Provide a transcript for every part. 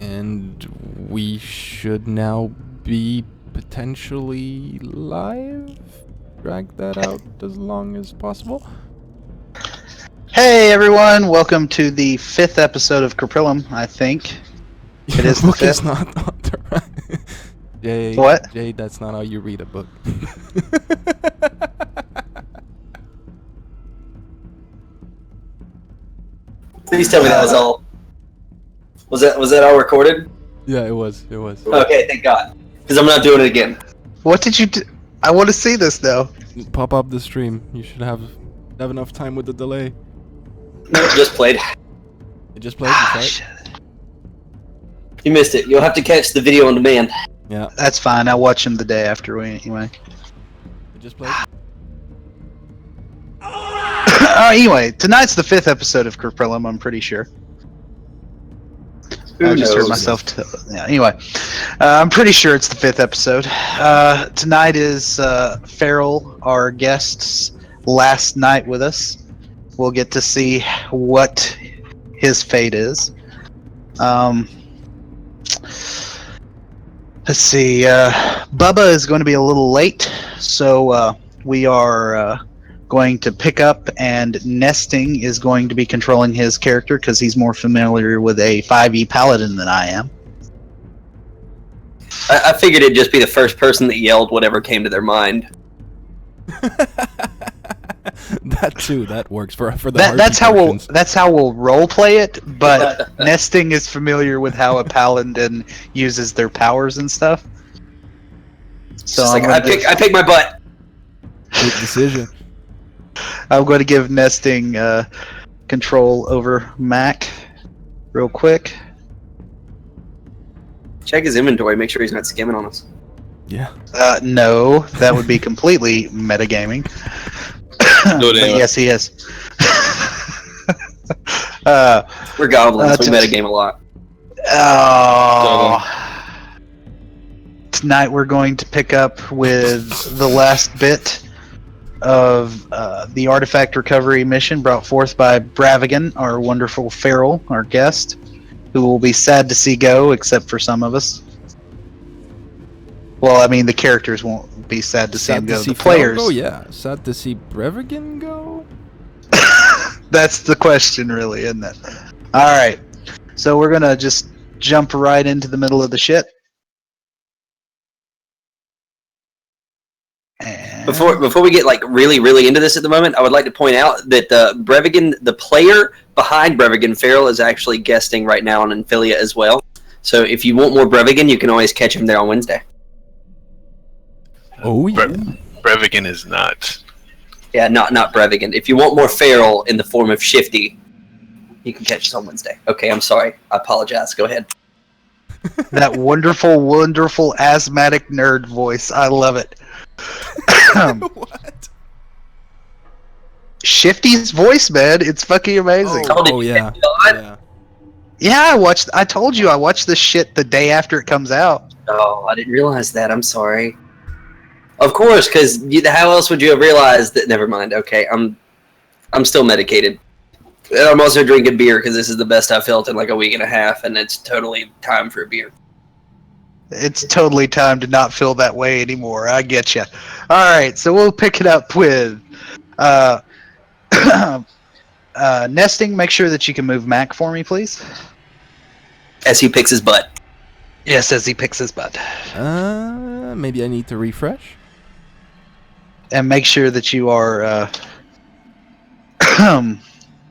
And we should now be potentially live? Drag that out as long as possible. Hey everyone, welcome to the 5th episode of Kaprillum, I think. It is the book 5th. is not authorized. Jay, What? Jay, that's not how you read a book. Please tell me that was all. Was that all recorded? Yeah, it was. Okay, thank God. Because I'm not doing it again. What did you do? I want to see this now. Pop up the stream. You should have enough time with the delay. No, it just played. It just played, right? Shit. You missed it. You'll have to catch the video on demand. Yeah, That's fine, I'll watch him the day after anyway. it just played. Anyway, tonight's the 5th episode of Kaprillum, I'm pretty sure. I just heard myself anyway, I'm pretty sure it's the 5th episode. Tonight is Farrell, our guest's last night with us. We'll get to see what his fate is. Let's see. Bubba is going to be a little late, so we are going to pick up, and Nesting is going to be controlling his character because he's more familiar with a 5e paladin than I am. I figured it'd just be the first person that yelled whatever came to their mind. That too. That works for the. That's how we'll role play it. But Nesting is familiar with how a paladin uses their powers and stuff. So Just like, I pick my butt. Good decision. I'm going to give Nesting control over Mac real quick. Check his inventory. Make sure he's not skimming on us. Yeah. No, that would be completely metagaming. Do it But anyway. yes, he is. We're goblins. We t- metagame a lot. Tonight we're going to pick up with the last bit of the artifact recovery mission brought forth by Bravigan, our wonderful Farrell, our guest, who will be sad to see go, except for some of us. Well, I mean, the characters won't be sad to see him go. The players. Oh yeah. Sad to see Brevigan go. That's the question, really, isn't it? All right. So we're gonna just jump right into the middle of the shit. And Before we get like really into this at the moment, I would like to point out that Brevigan, the player behind Brevigan, Farrell, is actually guesting right now on Infilia as well. So if you want more Brevigan, you can always catch him there on Wednesday. Oh yeah. Brevigan is not. Yeah, not Brevigan. If you want more Farrell in the form of Shifty, you can catch us on Wednesday. Okay, I'm sorry. I apologize. Go ahead. that wonderful asthmatic nerd voice. I love it. What? Shifty's voice, man. It's fucking amazing. Oh yeah. Yeah. Yeah, I told you I watched this shit the day after it comes out. Oh, I didn't realize that. I'm sorry. Of course, because how else would you have realized that? Never mind. Okay, I'm still medicated. And I'm also drinking beer because this is the best I've felt in like a week and a half, and it's totally time for a beer. It's totally time to not feel that way anymore. I get you. All right, so we'll pick it up with Nesting. Make sure that you can move Mac for me, please. As he picks his butt. Yes, as he picks his butt. Maybe I need to refresh. And make sure that you are,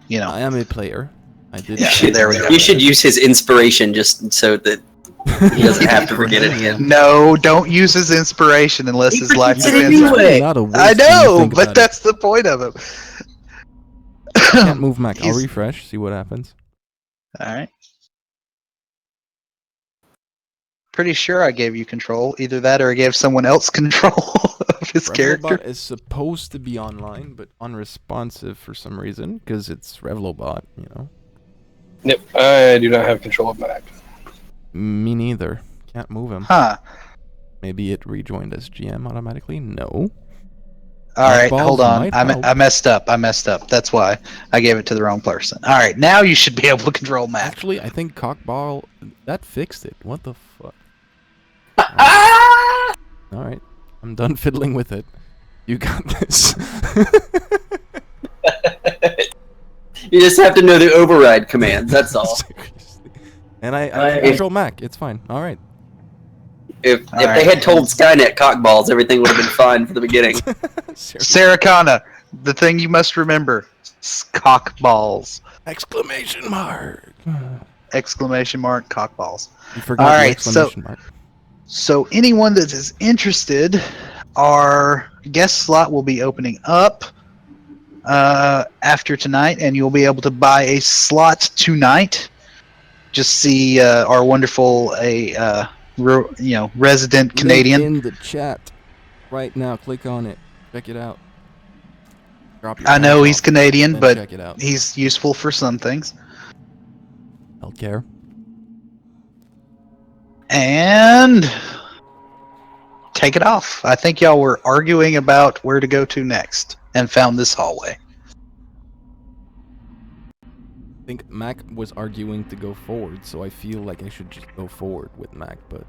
you know. I am a player. I did. Yeah, there we go. You should use his inspiration just so that he doesn't have to forget it again. No, don't use his inspiration unless his life forgets it depends on it. anyway. Not a waste I when you know, think but about that's the point of it. it. Can't move Mac. I'll He's- refresh. See what happens. All right. Pretty sure I gave you control. Either that or I gave someone else control of his character. Revlobot is supposed to be online, but unresponsive for some reason because it's Revlobot. You know. Nope, I do not have control of Mac. Me neither. Can't move him. Huh. Maybe it rejoined as GM automatically. No. All right, Balls hold on. might I help. messed up. That's why I gave it to the wrong person. All right, now you should be able to control Mac. Actually, I think cockball that fixed it. What the fuck? Ah! All right, I'm done fiddling with it. You got this. You just have to know the override commands. That's all. Seriously. And I If- control Mac. It's fine. All right. If All they right. had told Skynet cockballs, everything would have been fine for the beginning. Seriously. Sarah Connor, the thing you must remember: cock balls! Exclamation mark. Exclamation mark! Cock balls. You forgot All the right, exclamation mark. So anyone that is interested, our guest slot will be opening up after tonight, and you'll be able to buy a slot tonight. Just see our wonderful resident Canadian. Link in the chat right now. Click on it. Check it out. Drop your I know pants he's off, Canadian, then but check it out. he's useful for some things. I'll care. And take it off. I think y'all were arguing about where to go to next and found this hallway. I think Mac was arguing to go forward, so I feel like I should just go forward with Mac, but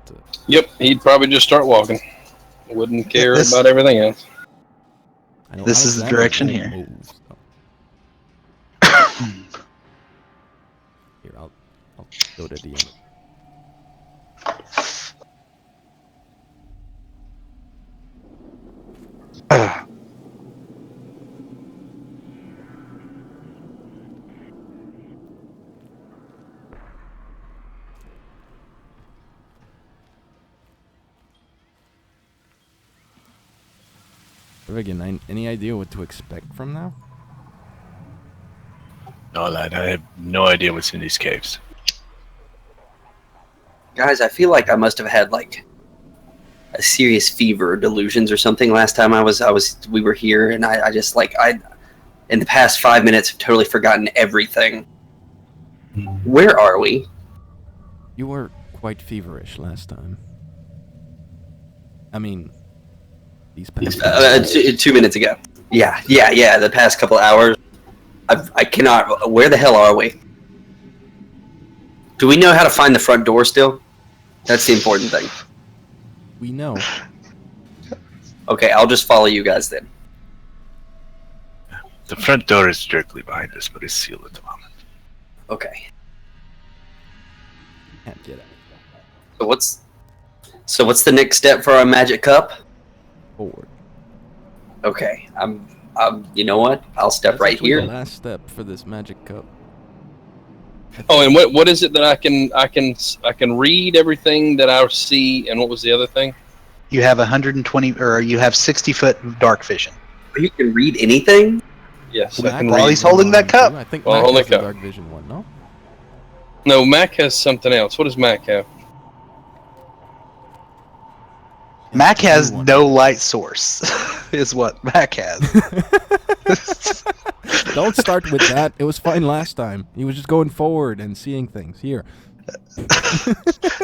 Yep, he'd probably just start walking. Wouldn't care This- about everything else. I know This is the Alexander direction won't here. move, so. Here, I'll go to the end. Again, any idea what to expect from now? No, lad, I have no idea what's in these caves. Guys, I feel like I must have had like a serious fever or delusions or something last time we were here, and I just like in the past 5 minutes have totally forgotten everything. Where are we? You were quite feverish last time. I mean, these past 2 minutes ago. Yeah. The past couple hours. I cannot. Where the hell are we? Do we know how to find the front door still? That's the important thing. we know. Okay, I'll just follow you guys then. The front door is directly behind us, but it's sealed at the moment. Okay. Can't get out. So what's the next step for our magic cup? Forward. Okay, I'm. You know what? I'll step That's right actually here. The last step for this magic cup. Oh, and what is it that I can read everything that I see, and what was the other thing? You have 120, or you have 60-foot dark vision. You can read anything. Yes, I Mac can While read. he's holding that cup. I think Well, Mac hold has that the cup. dark vision one, no? No, Mac has something else. What does Mac have? Mac has Blue one. no light source, is what Mac has. Don't start with that. It was fine last time. He was just going forward and seeing things. Here.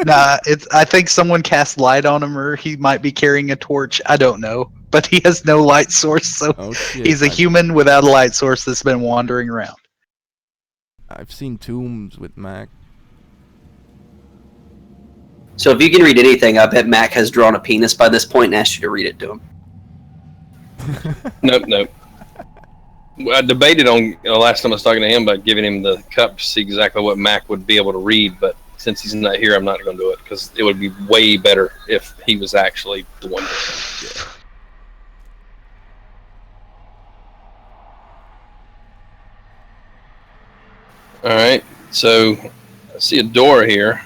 Nah, I think someone cast light on him, or he might be carrying a torch. I don't know, but he has no light source, so Oh shit. he's a human without a light source that's been wandering around. I've seen tombs with Mac. So if you can read anything, I bet Mac has drawn a penis by this point and asked you to read it to him. Nope. I debated on last time I was talking to him about giving him the cup to see exactly what Mac would be able to read, but since he's not here, I'm not going to do it because it would be way better if he was actually the one. All right, so I see a door here.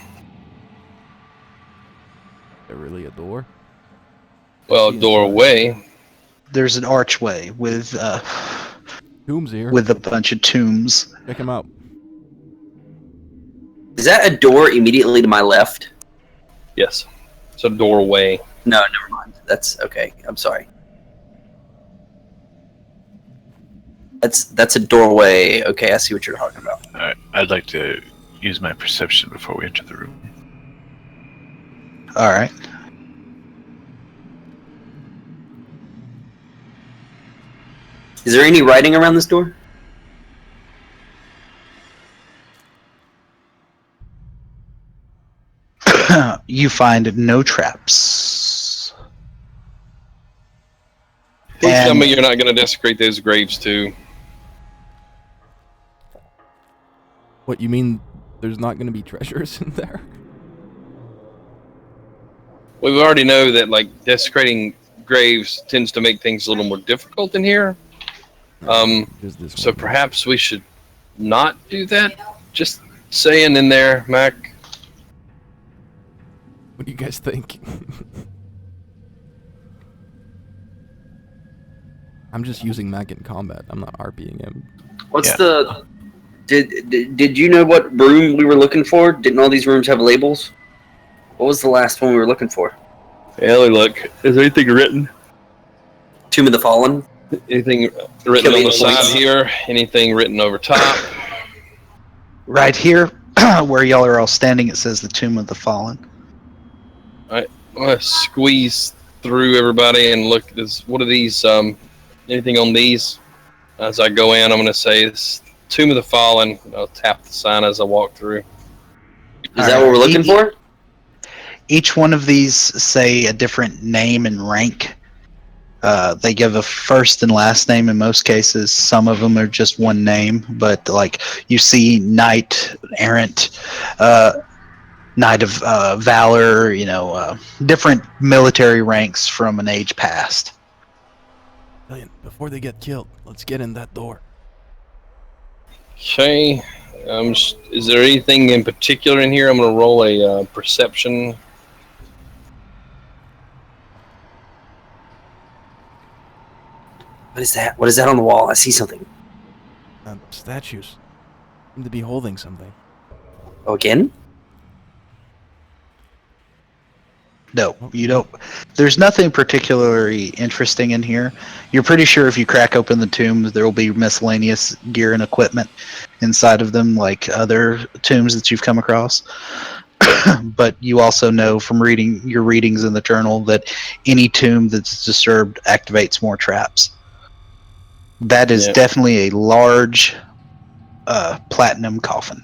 Is there really a door? Well, See a inside. doorway. There's an archway with Tombs here. a bunch of tombs. Check him out. Is that a door immediately to my left? Yes, it's a doorway. No, never mind. That's okay. I'm sorry. That's a doorway. Okay, I see what you're talking about. Alright, I'd like to use my perception before we enter the room. All right. Is there any writing around this door? You find no traps. Please tell And- me you're not going to desecrate those graves too. What, you mean there's not going to be treasures in there? We already know that like desecrating graves tends to make things a little more difficult in here. There's this So one. perhaps we should not do that. Just saying in there, Mac. What do you guys think? I'm just using Mac in combat. I'm not RPing him. What's Yeah. the... Did you know what room we were looking for? Didn't all these rooms have labels? What was the last one we were looking for? Ellie, look. Is there anything written? Tomb of the Fallen? Anything written on the Killing side points. here? Anything written over top? right here, where y'all are all standing, it says the Tomb of the Fallen. I'm gonna squeeze through everybody and look. What are these? Anything on these? As I go in, I'm gonna say it's Tomb of the Fallen. I'll tap the sign as I walk through. Is that what we're looking for? Each one of these say a different name and rank. They give a first and last name in most cases. Some of them are just one name, but like you see Knight, Errant, Knight of Valor, different military ranks from an age past. Brilliant. Before they get killed, let's get in that door. Okay. Is there anything in particular in here? I'm gonna roll a perception. What is that? What is that on the wall? I see something. Statues. Seem to be holding something. Oh, again? No, you don't. There's nothing particularly interesting in here. You're pretty sure if you crack open the tombs, there will be miscellaneous gear and equipment inside of them, like other tombs that you've come across. But you also know from reading your readings in the journal that any tomb that's disturbed activates more traps. That is Yeah. definitely a large platinum coffin.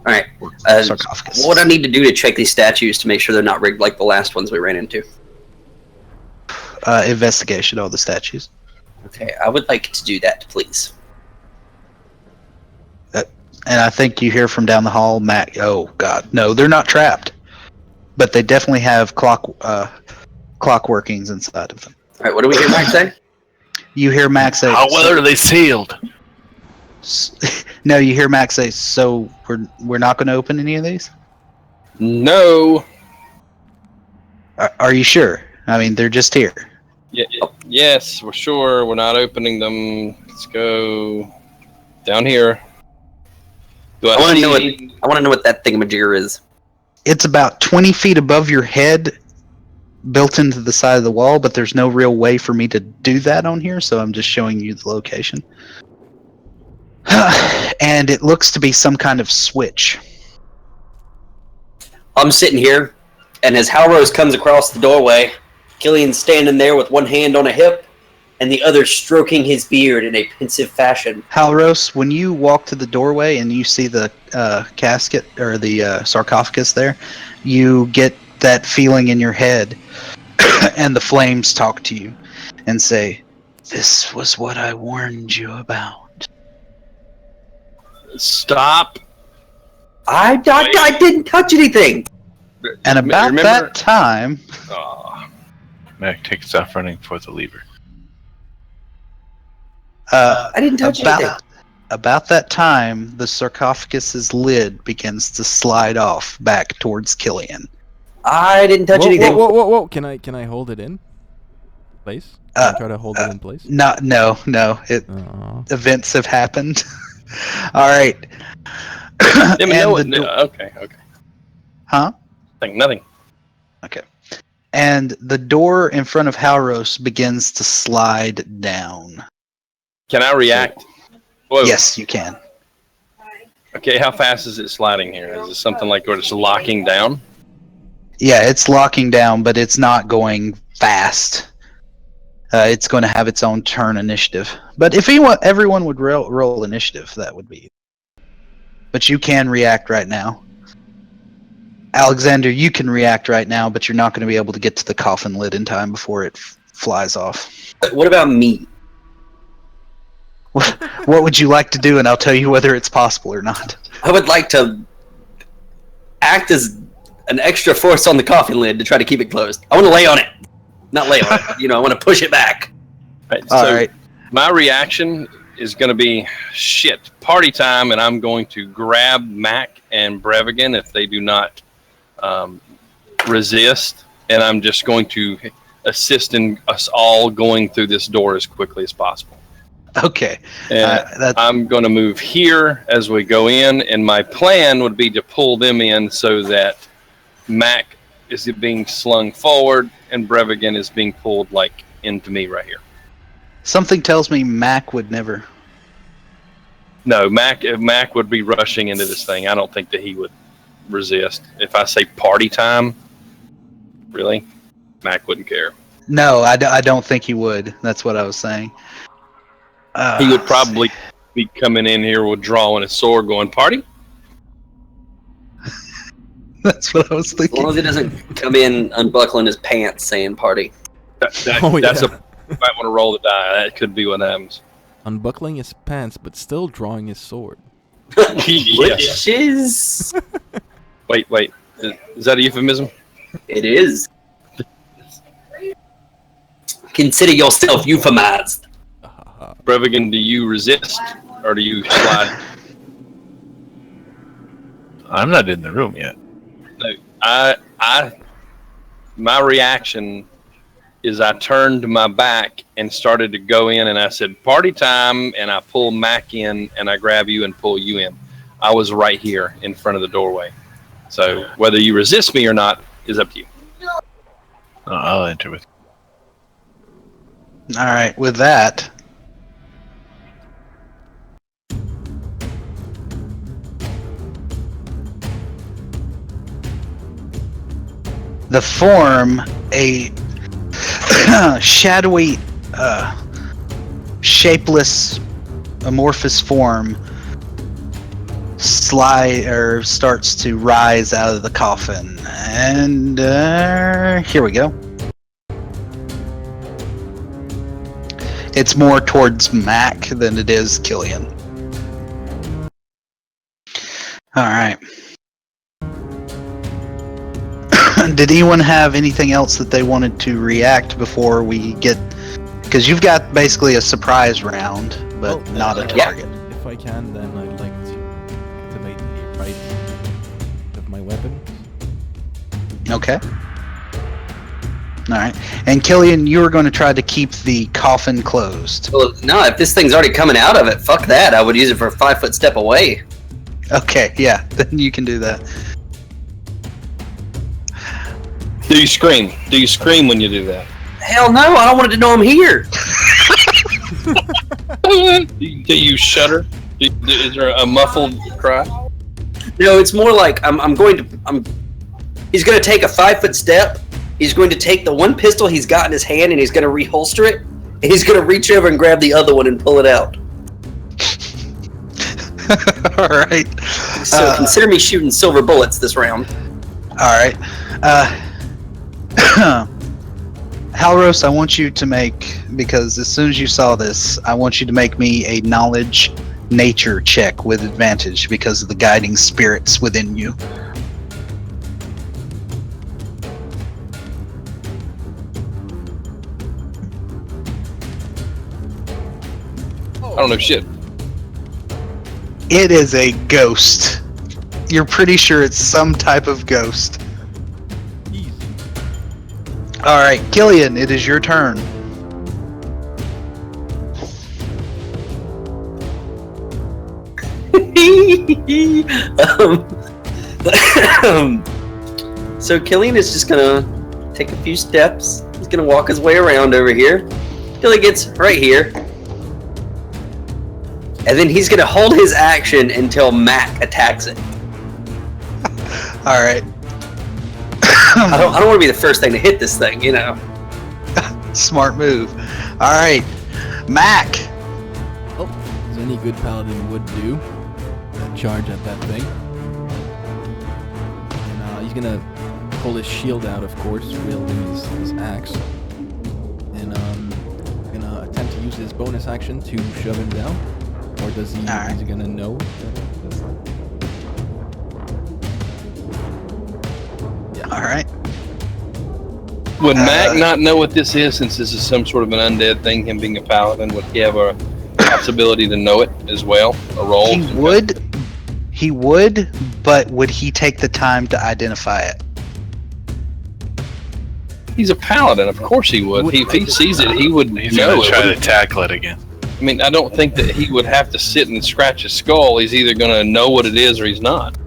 All right. Sarcophagus. What I need to do to check these statues to make sure they're not rigged like the last ones we ran into? Investigation, all the statues. Okay, I would like to do that, please. And I think you hear from down the hall, Matt. Oh God, no, they're not trapped, but they definitely have clock workings inside of them. All right, what do we hear Max say? You hear Max say, How well are they sealed? No, you hear Max say, "So we're not going to open any of these." No. Are you sure? I mean, they're just here. Yes, we're sure. We're not opening them. Let's go down here. Do I want to know what see- I want to know what that thingamajigger is. It's about 20 feet above your head, built into the side of the wall. But there's no real way for me to do that on here, so I'm just showing you the location. And it looks to be some kind of switch. I'm sitting here, and as Halrose comes across the doorway, Killian's standing there with one hand on a hip, and the other stroking his beard in a pensive fashion. Halros, when you walk to the doorway and you see the casket or the sarcophagus there, you get that feeling in your head, and the flames talk to you and say, "This was what I warned you about." Stop. I didn't touch anything. And about Remember- that time, Mac takes off running for the lever. I didn't touch anything. about that time, the sarcophagus's lid begins to slide off back towards Killian. I didn't touch anything. Whoa! Can I hold it in place? Can I try to hold it in place? No. Aw. Events have happened. All right. Yeah, but And no, the no, do- okay. Huh? Nothing. And the door in front of Halros begins to slide down. Can I react? Whoa. Yes, you can. Okay, how fast is it sliding here? Is it something like where it's locking down? Yeah, it's locking down, but it's not going fast. it's going to have its own turn initiative. But if everyone would roll initiative, that would be. But you can react right now. Alexander, you can react right now, but you're not going to be able to get to the coffin lid in time before it flies off. What about me? What would you like to do, and I'll tell you whether it's possible or not. I would like to act as an extra force on the coffin lid to try to keep it closed. I want to lay on it. Not lay on it. I want to push it back. Right, All so right. my reaction is going to be, shit, party time, and I'm going to grab Mac and Brevigan if they do not resist, and I'm just going to assist in us all going through this door as quickly as possible. Okay. And I'm going to move here as we go in, and my plan would be to pull them in so that Mac is being slung forward and Brevigan is being pulled like into me right here. Something tells me Mac would never. No, Mac would be rushing into this thing. I don't think that he would resist. If I say party time, really, Mac wouldn't care. No, I don't think he would. That's what I was saying. He would probably be coming in here with drawing his sword going, party? That's what I was As thinking. long as he doesn't come in unbuckling his pants saying party. That's Yeah. you might want to roll the die. That could be what happens. Unbuckling his pants, but still drawing his sword. Yes. Which is... Wait. Is that a euphemism? It is. Consider yourself euphemized. Brevigan, do you resist or do you slide? I'm not in the room yet. No, my reaction is I turned my back and started to go in, and I said, party time, and I pull Mac in, and I grab you and pull you in. I was right here in front of the doorway. So whether you resist me or not is up to you. I'll enter with All right, with that. The form, a shadowy, shapeless, amorphous form, starts to rise out of the coffin, and here we go. It's more towards Mac than it is Killian. All right. Did anyone have anything else that they wanted to react before we get? Because you've got basically a surprise round, but not a target. If I can, then I'd like to activate the right of my weapon. Okay. All right. And Killian, you were going to try to keep the coffin closed. Well, no, if this thing's already coming out of it, fuck that. I would use it for a 5-foot step away. Okay, yeah, then you can do that. Do you scream? Do you scream when you do that? Hell no, I don't want it to know I'm here. Do you shudder? Is there a muffled cry? No, it's more like he's going to take a 5-foot step. He's going to take the one pistol he's got in his hand and he's going to reholster it. And he's going to reach over and grab the other one and pull it out. All right. So consider me shooting silver bullets this round. All right. Halros, I want you to make, because as soon as you saw this, I want you to make me a knowledge nature check with advantage because of the guiding spirits within you. I don't know shit. It is a ghost. You're pretty sure it's some type of ghost. Easy. All right, Killian, it is your turn. So Killian is just gonna take a few steps. He's gonna walk his way around over here till he gets right here, and then he's gonna hold his action until Mac attacks it. All right. I don't want to be the first thing to hit this thing, you know. Smart move. All right, Mac. Oh, as any good paladin would do, charge at that thing. And he's gonna pull his shield out, of course, wielding his axe. And gonna attempt to use his bonus action to shove him down. Or does he? Right. Is he gonna know? All right. Would Mac not know what this is, since this is some sort of an undead thing, him being a paladin? Would he have a possibility to know it as well? A roll? He would, but would he take the time to identify it? He's a paladin, of course he would. If he sees it, he would He's know gonna it. try to tackle it again. I mean, I don't think that he would have to sit and scratch his skull. He's either going to know what it is or he's not.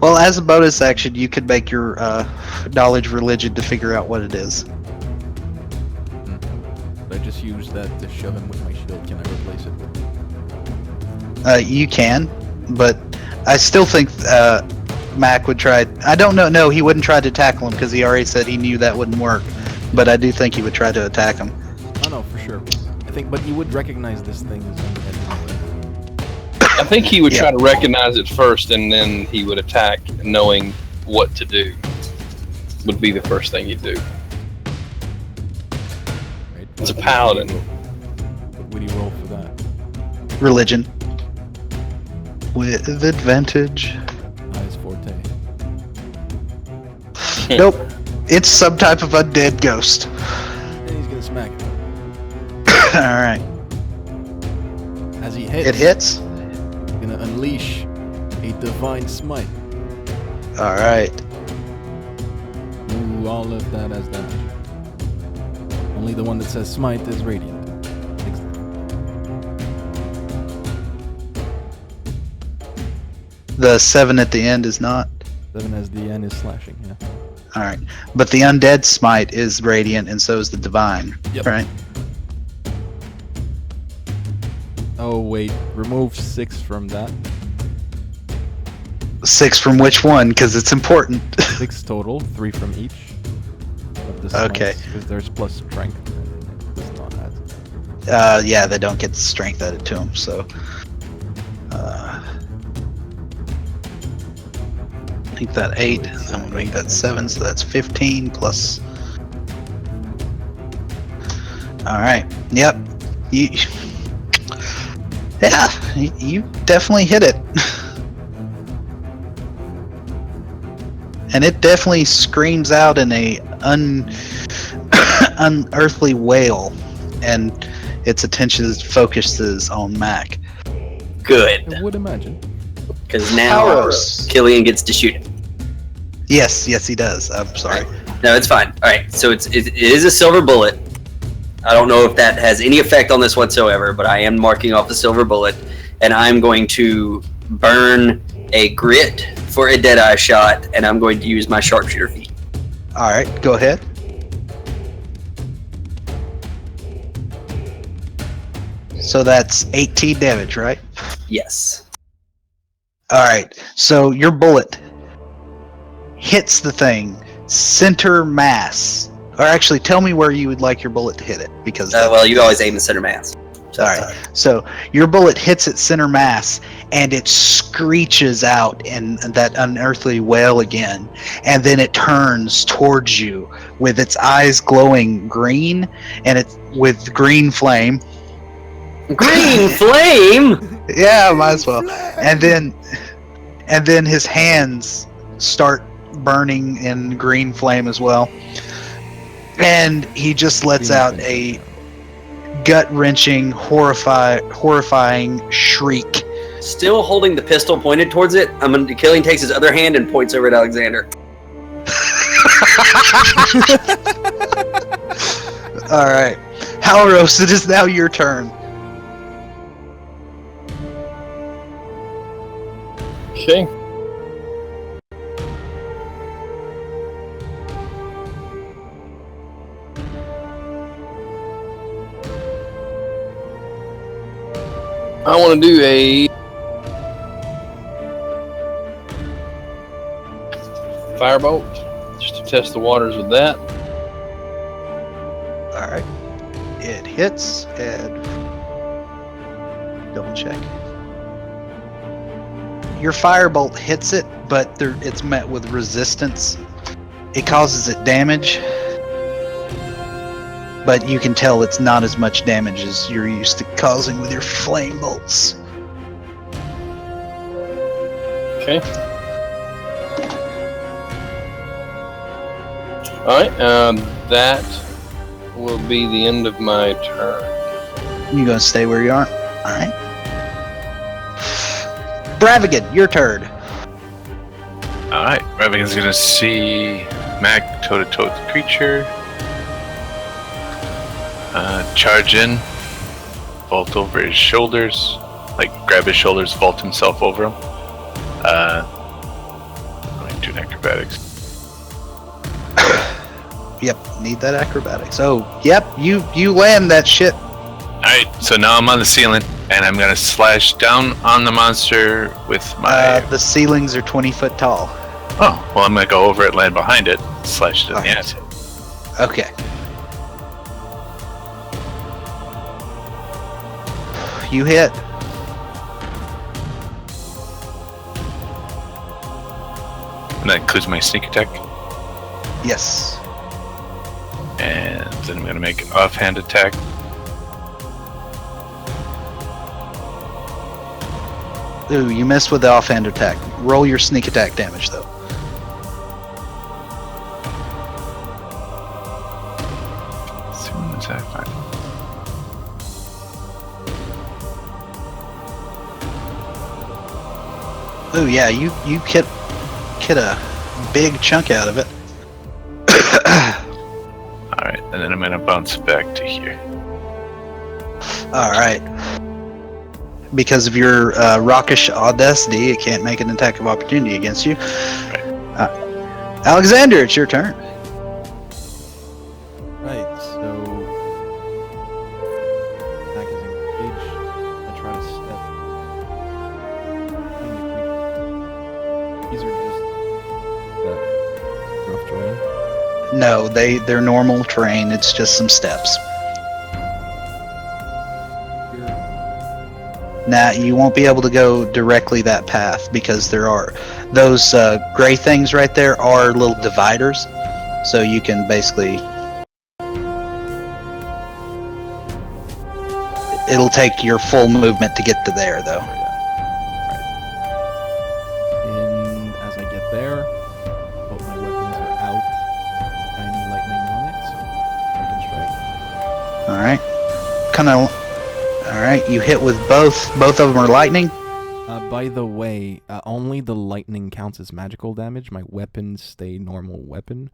Well, as a bonus action, you could make your knowledge religion to figure out what it is. I just use that to shove him with my shield. Can I replace it? You can, but I still think Mac would try. I don't know. No, he wouldn't try to tackle him because he already said he knew that wouldn't work. But I do think he would try to attack him. Oh no, for sure. I think, but you would recognize this thing as undead. I think he would try to recognize it first, and then he would attack, knowing what to do. Would be the first thing he'd do. Right? It's a paladin. What would he roll for that? Religion. With advantage. His forte. Nope. It's some type of undead ghost. And he's gonna smack it. Alright. As he hits, It hits? he's gonna unleash a divine smite. Alright. Ooh, all of that as damage. Only the one that says smite is radiant. The 7 at the end is not. 7 as the end is slashing, yeah. Alright. But the undead smite is radiant, and so is the divine. Yep. Right? Oh wait, remove 6 from that. 6 from which one? Because it's important. 6 total, 3 from each of the smites, Okay. because there's plus strength. And it does not add. Yeah, they don't get the strength added to them, so. I think that 8, I'm gonna make that 7, so that's 15 plus. Alright, yep. You definitely hit it. And it definitely screams out in a unearthly wail, and its attention focuses on Mac. Good, I would imagine. because now Tauros. Killian gets to shoot him. Yes, he does. I'm sorry. No, it's fine. All right, so it is a silver bullet. I don't know if that has any effect on this whatsoever, but I am marking off a silver bullet, and I'm going to burn a grit for a deadeye shot, and I'm going to use my sharpshooter feat. Alright, go ahead. So that's 18 damage, right? Yes. Alright, so your bullet hits the thing, center mass. Or actually, tell me where you would like your bullet to hit it, because... Well, you always aim the center mass. Alright, so your bullet hits its center mass, and it screeches out in that unearthly wail again, and then it turns towards you with its eyes glowing green, and it's with green flame. Green flame. Yeah, might as well. And then his hands start burning in green flame as well, and he just lets out a gut-wrenching, horrifying shriek. Still holding the pistol pointed towards it, Killian takes his other hand and points over at Alexander. All right, Halros, it is now your turn. Okay. I want to do a firebolt, just to test the waters with that. it hits, and double check. Your firebolt hits it, but it's met with resistance. It causes it damage, but you can tell it's not as much damage as you're used to causing with your flame bolts. Okay. Alright, that will be the end of my turn. You gonna stay where you are? Alright. Bravigan, your turn. Alright, Ravigan's gonna see Mac toe-to-toe with the creature. Charge in. Vault over his shoulders. Like, grab his shoulders, vault himself over him. Going to acrobatics. Yep, need that acrobatics. Oh, yep, you land that shit. Alright, so now I'm on the ceiling, and I'm gonna slash down on the monster with my... The ceilings are 20 foot tall. Oh, well, I'm gonna go over it, land behind it, slash it in the Alright. ass. Okay. You hit. And that includes my sneak attack. Yes. And then I'm gonna make an offhand attack. Ooh, you missed with the offhand attack. Roll your sneak attack damage, though. Soon as I find it. Ooh, yeah, you get a big chunk out of it. Alright, and then I'm gonna bounce back to here. Alright. Because of your rockish audacity, it can't make an attack of opportunity against you. Alexander, it's your turn. Right, so attack is engaged. I try to step behind the creature. These are just rough terrain. No, they're normal terrain. It's just some steps. Here, Now, you won't be able to go directly that path because there are those gray things right there are little dividers. So you can basically... It'll take your full movement to get to there, though. oh yeah. Right. And as I get there, both my weapons are out. Tiny lightning on it, so I can strike. Alright. Kind of... Alright, you hit with both. Both of them are lightning. By the way, only the lightning counts as magical damage. My weapons stay normal weapon.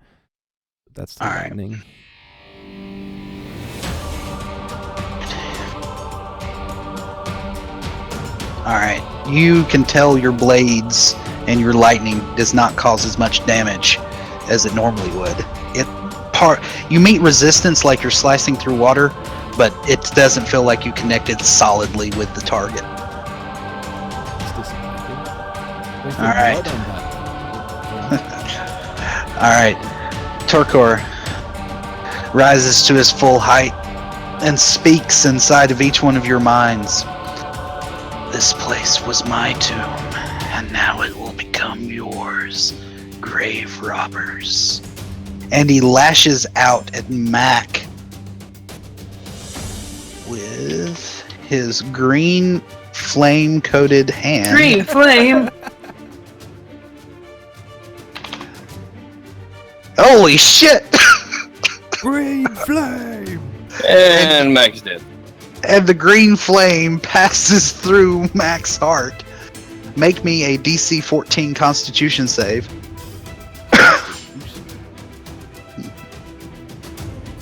That's the Alright. lightning. Alright. You can tell your blades and your lightning does not cause as much damage as it normally would. You meet resistance like you're slicing through water, but it doesn't feel like you connected solidly with the target. It's disappointing. There's the Alright. blood on that. Alright. Torkor rises to his full height and speaks inside of each one of your minds. This place was my tomb, and now it will become yours, grave robbers. And he lashes out at Mac with his green flame-coated hand. Green flame. Holy shit! Green flame! And Mac's dead. And the green flame passes through Mac's heart. Make me a DC 14 Constitution save.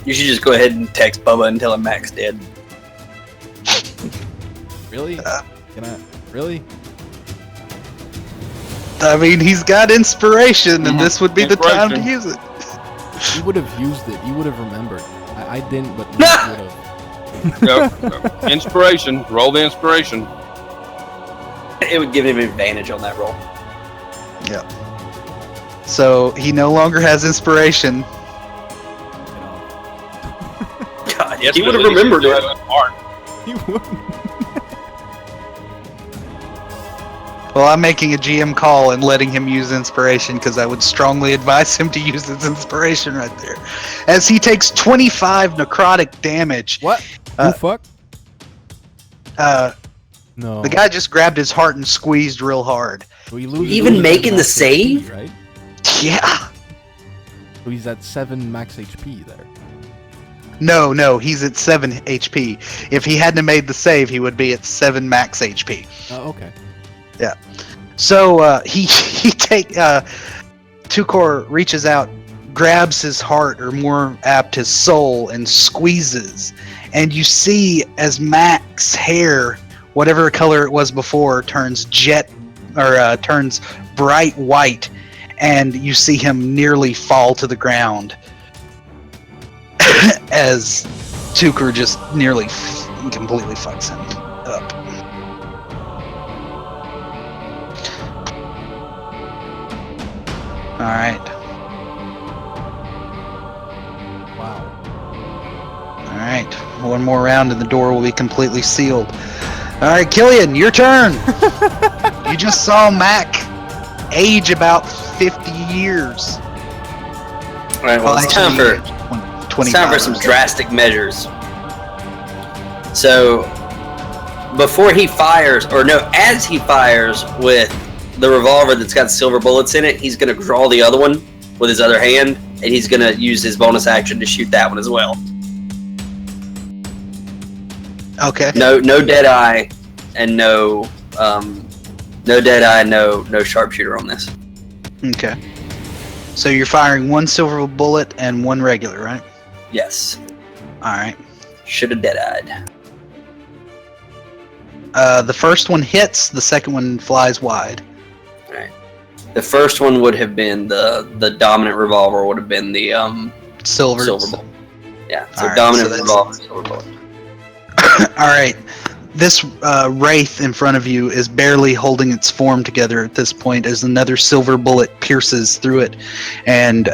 You should just go ahead and text Bubba and tell him Mac's dead. Really? Can I? Really? I mean, he's got inspiration, and this would be the time to use it. You would have used it. You would have remembered. I didn't, but you would have. Yep. Inspiration. Roll the inspiration. It would give him advantage on that roll. Yeah. So he no longer has inspiration. God. Yes, He but would at have least remembered you it. have heart. He wouldn't. Well, I'm making a GM call and letting him use inspiration because I would strongly advise him to use his inspiration right there. As he takes 25 necrotic damage. What? Uh, You fuck? No. The guy just grabbed his heart and squeezed real hard. So he loses Even that making the max save? HP, right? Yeah. So he's at 7 max HP there. No, he's at 7 HP. If he hadn't made the save, he would be at 7 max HP. Oh, okay. So Tukor reaches out, grabs his heart, or more apt, his soul, and squeezes. And you see as Mac's hair, whatever color it was before, turns turns bright white, and you see him nearly fall to the ground as Tukor just nearly completely fucks him up. All right. Wow. All right. One more round and the door will be completely sealed. All right, Killian, your turn. You just saw Mac age about 50 years. All right, well, it's time for 25 some drastic measures. So, before he fires, or no, as he fires with the revolver that's got silver bullets in it, he's going to draw the other one with his other hand, and he's going to use his bonus action to shoot that one as well. Okay. No dead eye, and no sharpshooter on this. Okay. So you're firing one silver bullet and one regular, right? Yes. All right. Should have dead-eyed. The first one hits. The second one flies wide. All right. The first one would have been the dominant revolver. Would have been the Silver. silver bullet. Yeah. So All right, dominant so that's- revolver, silver bullet. All right. This wraith in front of you is barely holding its form together at this point as another silver bullet pierces through it and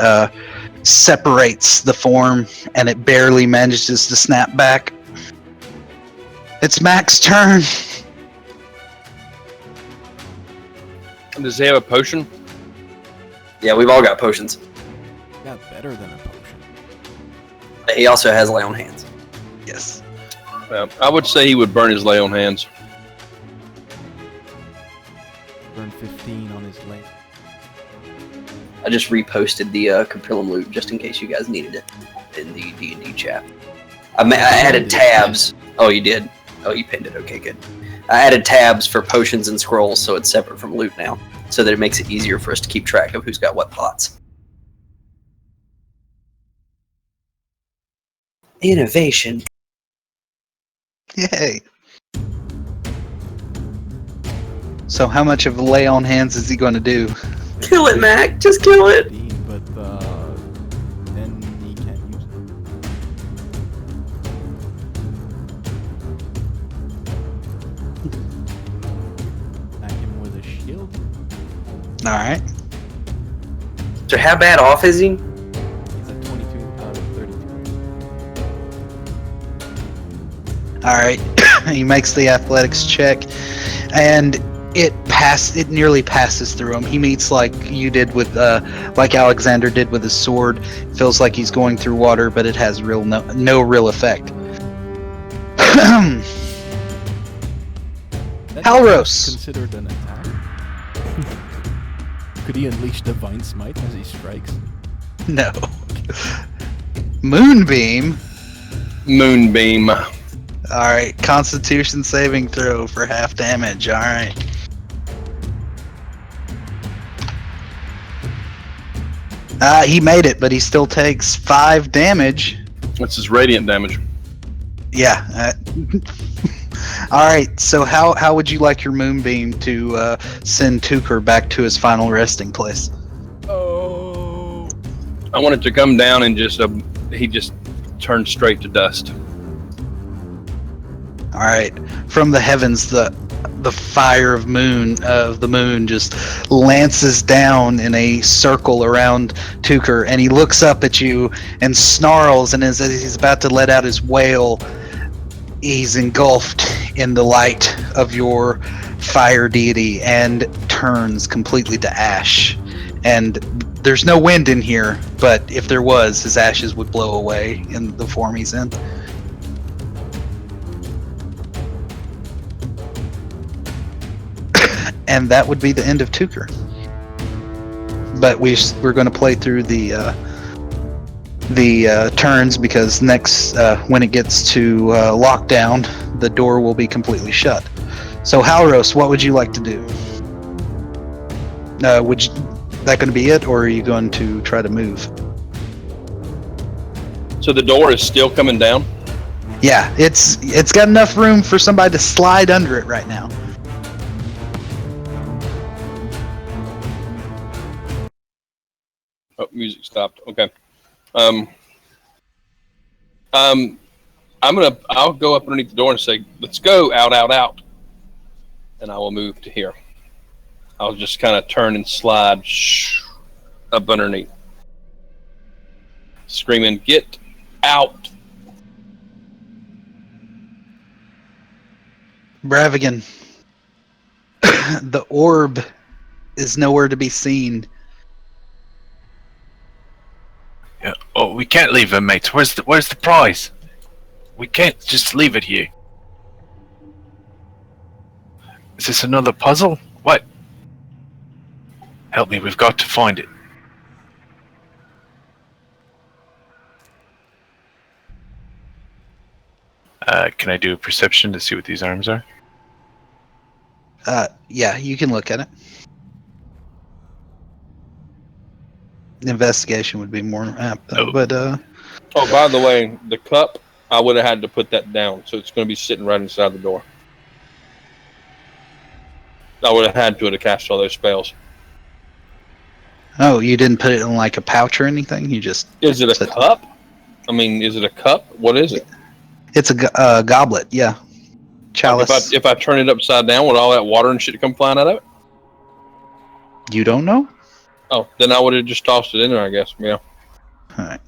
separates the form, and it barely manages to snap back. It's Mac's turn. Does he have a potion? Yeah, we've all got potions. Got better than a potion. But he also has lay on hands. Yes. I would say he would burn his lay on hands. Burn 15 on his leg. I just reposted the Kaprillum loot just in case you guys needed it in the D&D chat. I added tabs. Oh, you did? Oh, you pinned it. Okay, good. I added tabs for potions and scrolls, so it's separate from loot now, so that it makes it easier for us to keep track of who's got what pots. Innovation. Yay. So how much of a lay on hands is he going to do? Kill it, Mac. Just kill it. 15, but then he can't use it. Attack him with a shield. All right. So how bad off is he? He's at 22 out of 32. All right. He makes the athletics check, and it nearly passes through him. He meets like you did with, like Alexander did with his sword. Feels like he's going through water, but it has no real effect. That Halros. is considered an attack. Could he unleash Divine Smite as he strikes? No. Moonbeam. Moonbeam. All right. Constitution saving throw for half damage. All right. He made it, but he still takes 5 damage. That's his radiant damage. Yeah. All right. So how would you like your moonbeam to send Tukor back to his final resting place? Oh. I want it to come down and he just turned straight to dust. All right. From the heavens, the the fire of the moon just lances down in a circle around Tukur, and he looks up at you and snarls, and as he's about to let out his wail, he's engulfed in the light of your fire deity and turns completely to ash. And there's no wind in here, but if there was, his ashes would blow away in the form he's in. And that would be the end of Tukur. But we're going to play through the turns, because next, when it gets to lockdown, the door will be completely shut. So Halros, what would you like to do? That going to be it, or are you going to try to move? So the door is still coming down? Yeah, it's got enough room for somebody to slide under it right now. Oh, music stopped. Okay. I'll go up underneath the door and say, "Let's go, out, out, out," and I will move to here. I'll just kind of turn and slide up underneath, screaming, "Get out!" Bravigan, the orb is nowhere to be seen. Yeah. Oh, we can't leave him, mate. Where's the prize? We can't just leave it here. Is this another puzzle? What? Help me, we've got to find it. Can I do a perception to see what these arms are? Yeah, you can look at it. Investigation would be more apt, though. Oh. But Oh, by the way, the cup, I would have had to put that down, so it's going to be sitting right inside the door. I would have had to cast all those spells. oh, you didn't put it in like a pouch or anything? You just... Is it a cup? I mean, is it a cup? What is it? It's a goblet, yeah. Chalice. Like if I turn it upside down, would all that water and shit come flying out of it? You don't know? Oh, then I would have just tossed it in there, I guess. Yeah. Alright.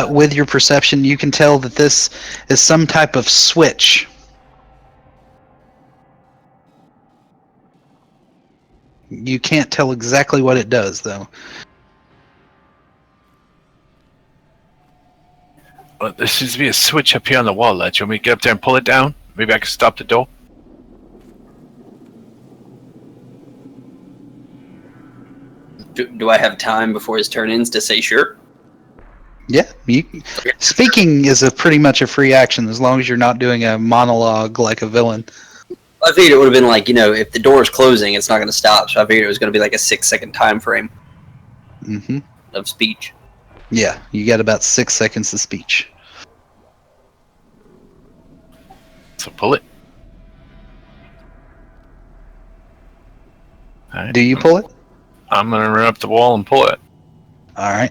With your perception, you can tell that this is some type of switch. You can't tell exactly what it does, though. Well, there seems to be a switch up here on the wall, lad. Do you want me to get up there and pull it down? Maybe I can stop the door? Do I have time before his turn ends to say sure? Yeah, speaking is pretty much a free action as long as you're not doing a monologue like a villain. I figured it would have been like, if the door is closing, it's not going to stop. So I figured it was going to be like a 6-second time frame of speech. Yeah, you got about 6 seconds of speech. So pull it. All right. Do you pull it? I'm gonna run up the wall and pull it. All right.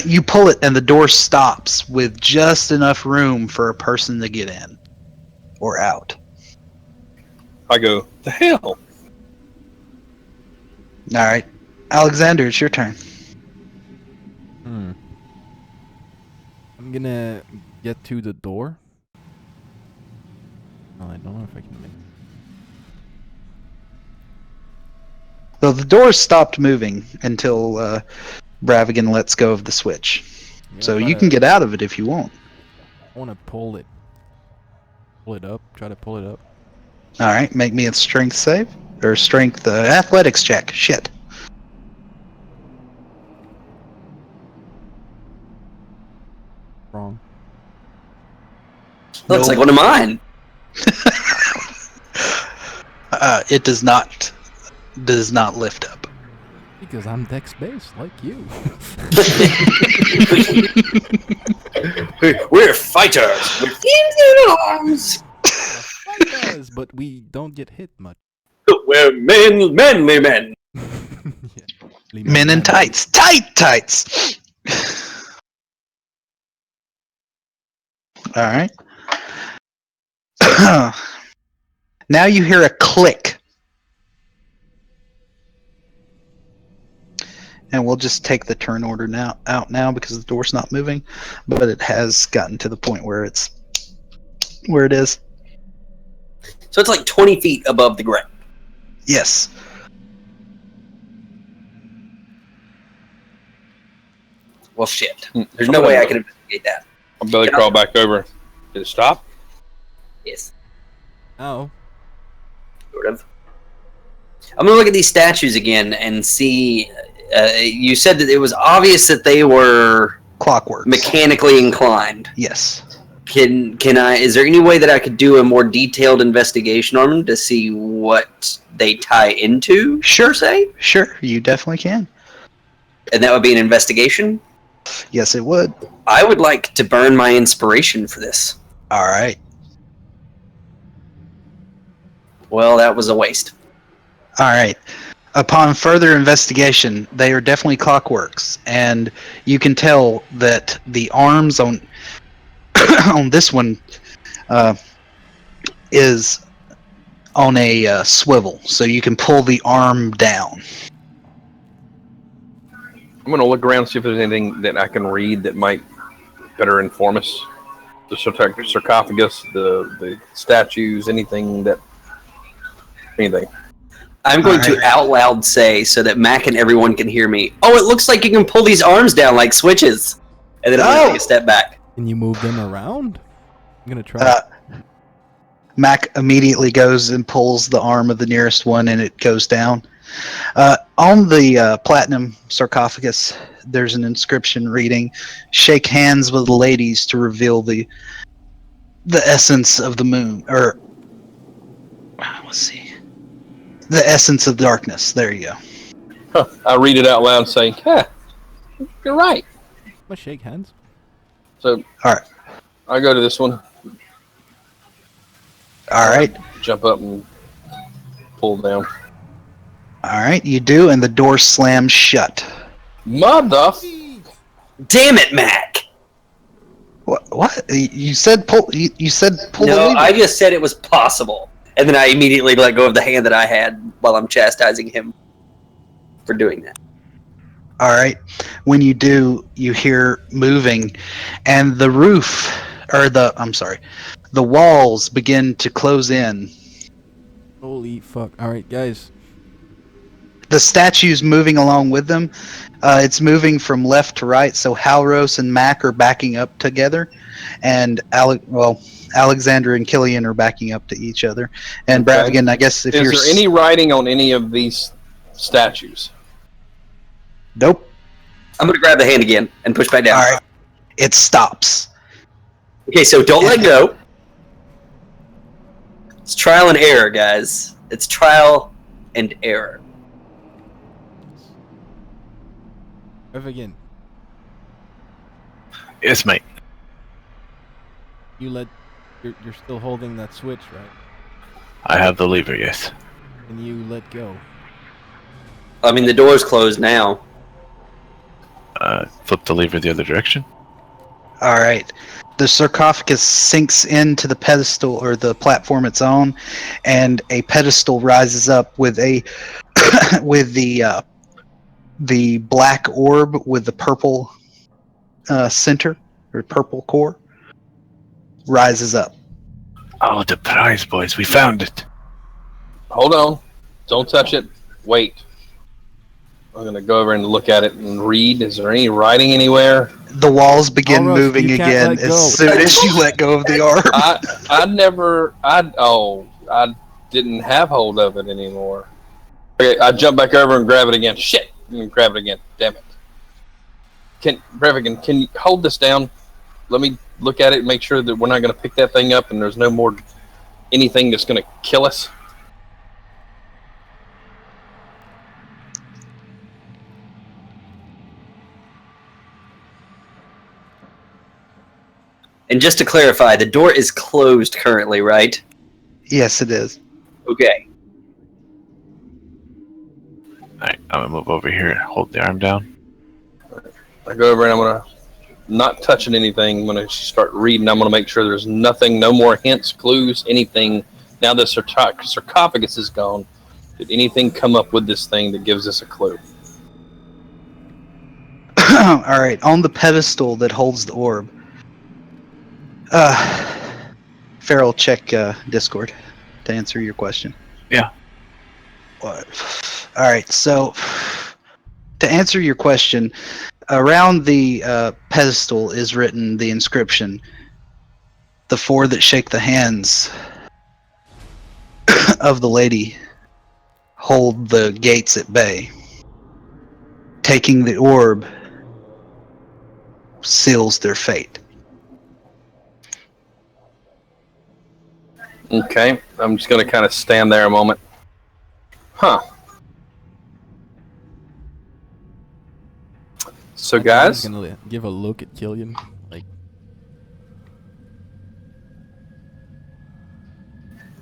You pull it, and the door stops with just enough room for a person to get in or out. I go, the hell? All right, Alexander, it's your turn. I'm gonna get to the door. Oh, I don't know if I can make it. So the door stopped moving until Bravigan lets go of the switch. So you can get out of it if you want. I want to pull it up. Try to pull it up. All right, make me a strength save or strength athletics check. Shit. Wrong. Looks like one of mine. It does not lift up. Because I'm dex based like you. We're fighters with teams in arms. Fighters, but we don't get hit much. We're manly men. Yeah. Men in tights. Tights! All right. Now you hear a click. And we'll just take the turn order out now because the door's not moving, but it has gotten to the point where it is. So it's like 20 feet above the ground. Yes. Well, shit. There's no way I can investigate that. I'll belly crawl back over. Did it stop? Yes. Oh. Sort of. I'm gonna look at these statues again and see. You said that it was obvious that they were Clockwork. mechanically inclined. Yes. Can I? Is there any way that I could do a more detailed investigation on them to see what they tie into? Sure. Say. Sure. You definitely can. And that would be an investigation. Yes, it would. I would like to burn my inspiration for this. All right. Well, that was a waste. All right. Upon further investigation, they are definitely clockworks, and you can tell that the arms on on this one is on a swivel, so you can pull the arm down. I'm going to look around and see if there's anything that I can read that might better inform us. The sarcophagus, the statues, anything. I'm going to out loud say, so that Mac and everyone can hear me, oh, it looks like you can pull these arms down like switches. And then I'm going to take a step back. Can you move them around? I'm going to try. Mac immediately goes and pulls the arm of the nearest one, and it goes down. On the platinum sarcophagus, there's an inscription reading, "Shake hands with the ladies to reveal the essence of the moon." Or, let's see. The essence of darkness. There you go. Huh. I read it out loud saying, you're right. I'm going to shake hands. So, all right. I go to this one. All right. Jump up and pull down. All right, you do, and the door slams shut. Mother! Damn it, Mac! What? You said pull. You said pull. No, the lever. I just said it was possible, and then I immediately let go of the hand that I had while I'm chastising him for doing that. All right. When you do, you hear moving, and the roof, or the walls begin to close in. Holy fuck. Alright, guys. The statue's moving along with them. It's moving from left to right, so Halros and Mac are backing up together, and Alexander and Killian are backing up to each other. And Okay. Bravigan, I guess if Is you're... there any writing on any of these statues? Nope. I'm going to grab the hand again and push back down. All right. It stops. Okay, so don't let go. It's trial and error, guys. It's trial and error. Again, Yes, mate. you're still holding that switch, right? I have the lever, yes. And you let go. I mean, the door's closed now. Flip the lever the other direction. All right. The sarcophagus sinks into the pedestal or the platform it's on, and a pedestal rises up with a with the black orb with the purple center or purple core rises up. Oh, the prize, boys. We found it. Hold on. Don't touch it. Wait. I'm going to go over and look at it and read. Is there any writing anywhere? The walls begin Alros, moving you can't again let as go. soon as you let go of the orb. I didn't have hold of it anymore. Okay, I jump back over and grab it again. Shit! And grab it again. Damn it. Brevigan, can you hold this down? Let me look at it and make sure that we're not going to pick that thing up and there's no more anything that's going to kill us. And just to clarify, the door is closed currently, right? Yes, it is. Okay. Alright, I'm gonna move over here and hold the arm down. I go over and I'm going to not touching anything. When I start reading, I'm going to make sure there's nothing, no more hints, clues, anything. Now the sarcophagus is gone. Did anything come up with this thing that gives us a clue? All right, on the pedestal that holds the orb. Farrell, check Discord to answer your question. Yeah. What? All right, so to answer your question, around the pedestal is written the inscription, "The four that shake the hands of the lady hold the gates at bay. Taking the orb seals their fate." Okay, I'm just going to kind of stand there a moment. Huh. So, guys, I'm gonna give a look at Killian. Like,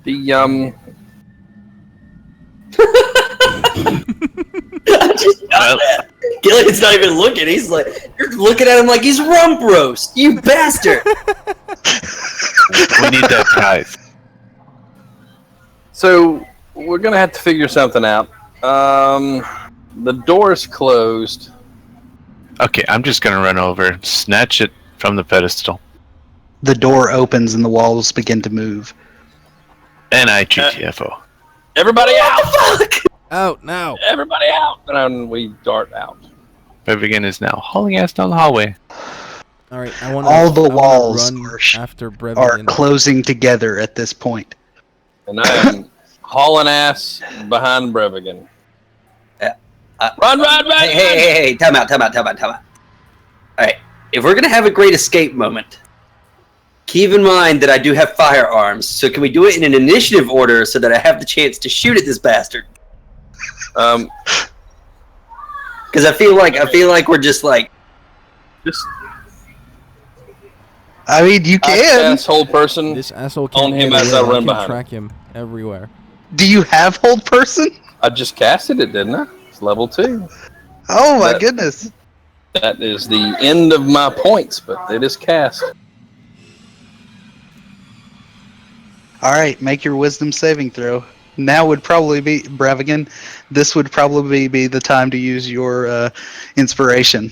the I just got that. Gillian's not even looking. He's like, you're looking at him like he's rump roast. You bastard. We need that tithe. So we're gonna have to figure something out. The door's closed. Okay, I'm just gonna run over, snatch it from the pedestal, The door opens and the walls begin to move. and I GTFO. Everybody out! out now. Everybody out! And we dart out. Brevigan is now hauling ass down the hallway. All right, I want All the walls run are after Are Brevigan. closing together at this point. And I am hauling ass behind Brevigan. Run! Hey, time out. Alright, if we're gonna have a great escape moment, keep in mind that I do have firearms, so can we do it in an initiative order so that I have the chance to shoot at this bastard? Because I feel like we're just like... Just I mean, you can. asshole person. This asshole On can't him get as away. I run can behind track him everywhere. Do you have hold person? I just casted it, didn't I? It's level 2. Oh my That- goodness. That is the end of my points, but it is cast. All right, make your wisdom saving throw. Now would probably be Brevigan. This would probably be the time to use your inspiration.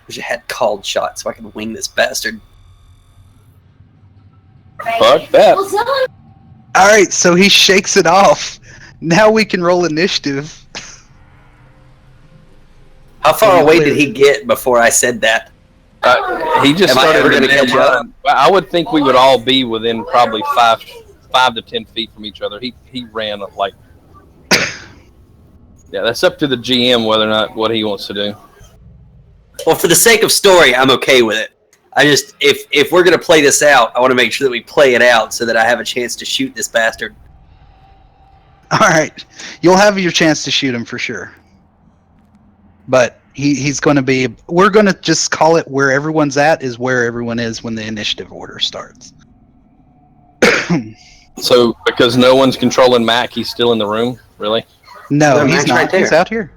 Wish I had called shot so I could wing this bastard. Fuck that. All right, so he shakes it off. Now we can roll initiative. How far away did he get before I said that? He just Am I started ever gonna to catch up? I would think we would all be within probably 5 to 10 feet from each other. He ran like... Yeah, that's up to the GM whether or not what he wants to do. Well, for the sake of story, I'm okay with it. I just, if we're gonna play this out, I want to make sure that we play it out so that I have a chance to shoot this bastard. All right, you'll have your chance to shoot him for sure. But he's going to be. We're going to just call it where everyone's at is where everyone is when the initiative order starts. So, because no one's controlling Mac, he's still in the room? Really? No, No, he's Mac's not. right there. He's out here.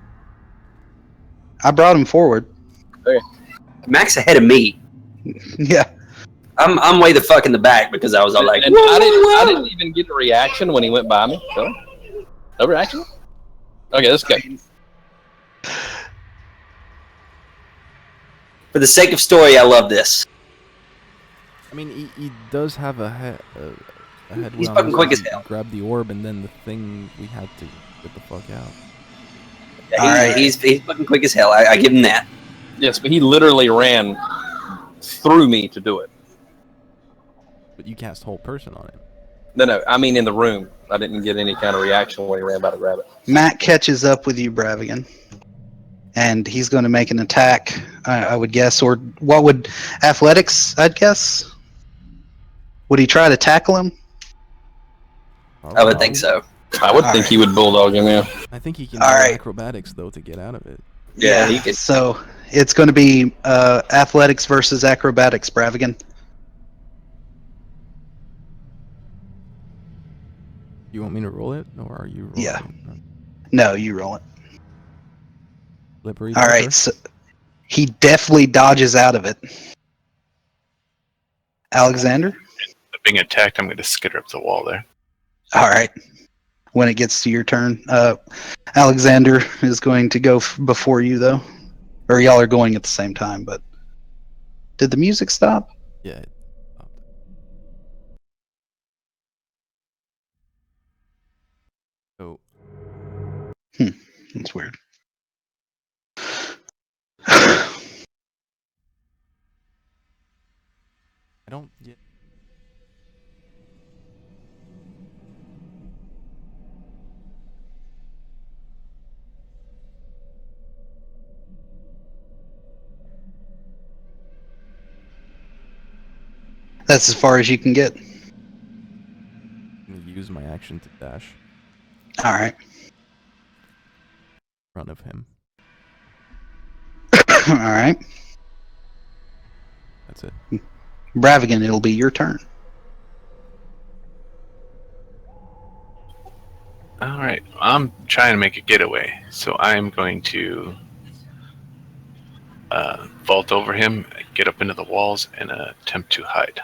I brought him forward. Mac's ahead of me. Yeah. I'm way the fuck in the back because I was all like, And I didn't even get a reaction when he went by me. So, no reaction? Okay, let's go. for the sake of story, I love this. I mean, he does have a head. He's on fucking us. quick as We hell. Grab the orb, and then the thing we had to get the fuck out. Yeah, All right. he's fucking quick as hell. I give him that. Yes, but he literally ran through me to do it. But you cast whole person on him. No, I mean in the room. I didn't get any kind of reaction when he ran by to grab it. Matt catches up with you, Bravigan. And he's going to make an attack, I would guess. Or what would athletics, I'd guess? Would he try to tackle him? I would think so. I would All think right. he would bulldog him, yeah. I think he can All do right. acrobatics, though, to get out of it. Yeah, he could. So it's going to be athletics versus acrobatics, Bravigan. You want me to roll it, or are you rolling Yeah. it? No, you roll it. Slippery All right, pepper. so he definitely dodges out of it. Alexander? Being attacked, I'm going to skitter up the wall there. All right. When it gets to your turn, Alexander is going to go before you, though. Or y'all are going at the same time, but... Did the music stop? Yeah. So That's weird. I don't. Yeah. That's as far as you can get. I'm gonna use my action to dash All right. in front of him. All right. That's it. Bravigan, it'll be your turn. All right, I'm trying to make a getaway, so I'm going to vault over him, get up into the walls, and attempt to hide.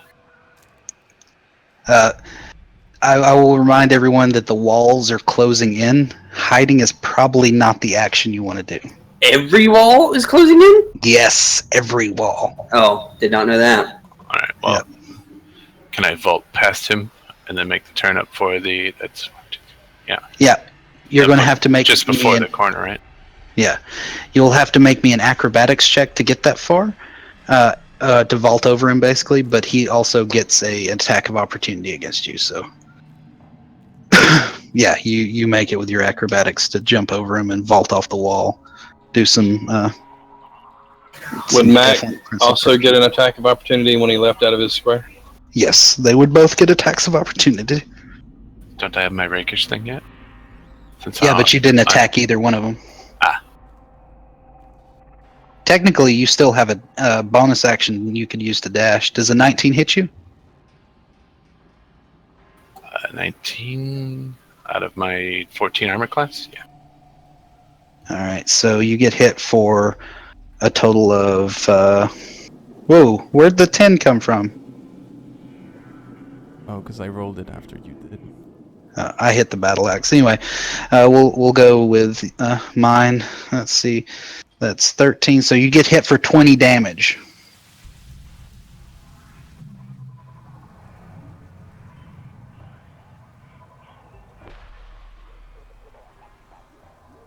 I will remind everyone that the walls are closing in. Hiding is probably not the action you want to do. Every wall is closing in? Yes, every wall. Oh, did not know that. All right, well, can I vault past him and then make the turn up for the... That's Yeah. You're going to have to make just before the corner, right? Yeah. You'll have to make me an acrobatics check to get that far. To vault over him, basically, but he also gets an attack of opportunity against you, so... Yeah, you make it with your acrobatics to jump over him and vault off the wall. Do some... Would Mac definite principle also get an attack of opportunity when he left out of his square? Yes, they would both get attacks of opportunity. Don't I have my rakish thing yet? Since Yeah, but you didn't attack either one of them. Ah. Technically, you still have a bonus action you could use to dash. Does a 19 hit you? 19 out of my 14 armor class? Yeah. All right, so you get hit for a total of... whoa, where'd the 10 come from? Oh, because I rolled it after you did. I hit the battle axe. Anyway, we'll go with mine. Let's see. That's 13, so you get hit for 20 damage.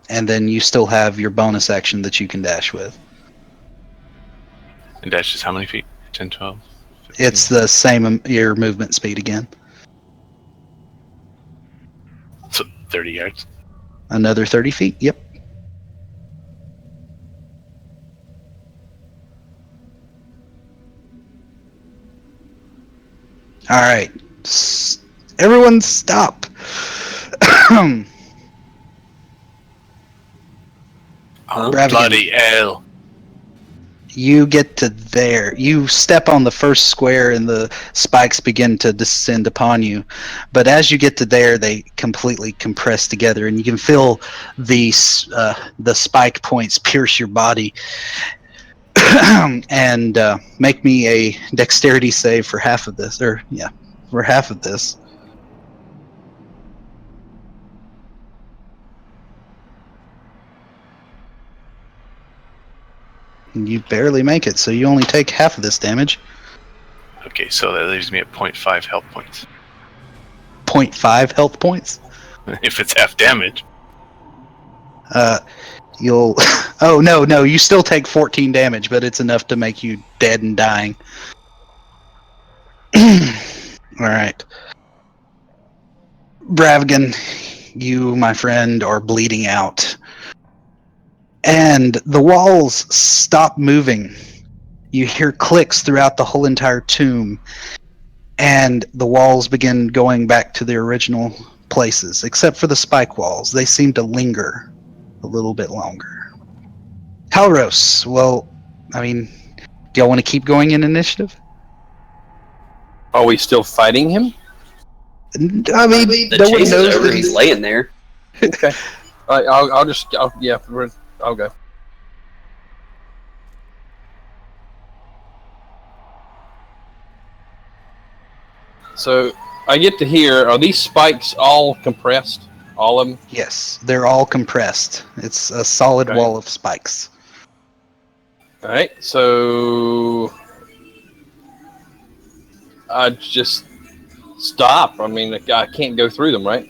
And then you still have your bonus action that you can dash with. And dash is how many feet? 10, 12? 15? It's the same your movement speed again. So 30 yards. Another 30 feet, yep. All right. Everyone stop. Oh, Bravigan. bloody hell. You get to there. You step on the first square and the spikes begin to descend upon you. But as you get to there, they completely compress together and you can feel the spike points pierce your body. And make me a dexterity save for half of this. For half of this. You barely make it, so you only take half of this damage. Okay, so that leaves me at 0.5 health points. 0.5 health points? If it's half damage. You'll... Oh, no, you still take 14 damage, but it's enough to make you dead and dying. Alright. Bravigan, you, my friend, are bleeding out. And the walls stop moving. You hear clicks throughout the whole entire tomb. And the walls begin going back to their original places, except for the spike walls. They seem to linger a little bit longer. Halros, well, I mean, do y'all want to keep going in initiative? Are we still fighting him? I mean, The no one chase is knows over. that He's he's... laying there. Okay. I'll go. So I get to hear, are these spikes all compressed? All of them? Yes, they're all compressed. It's a solid Okay. wall of spikes. All right, so I just stop. I mean, I can't go through them, right?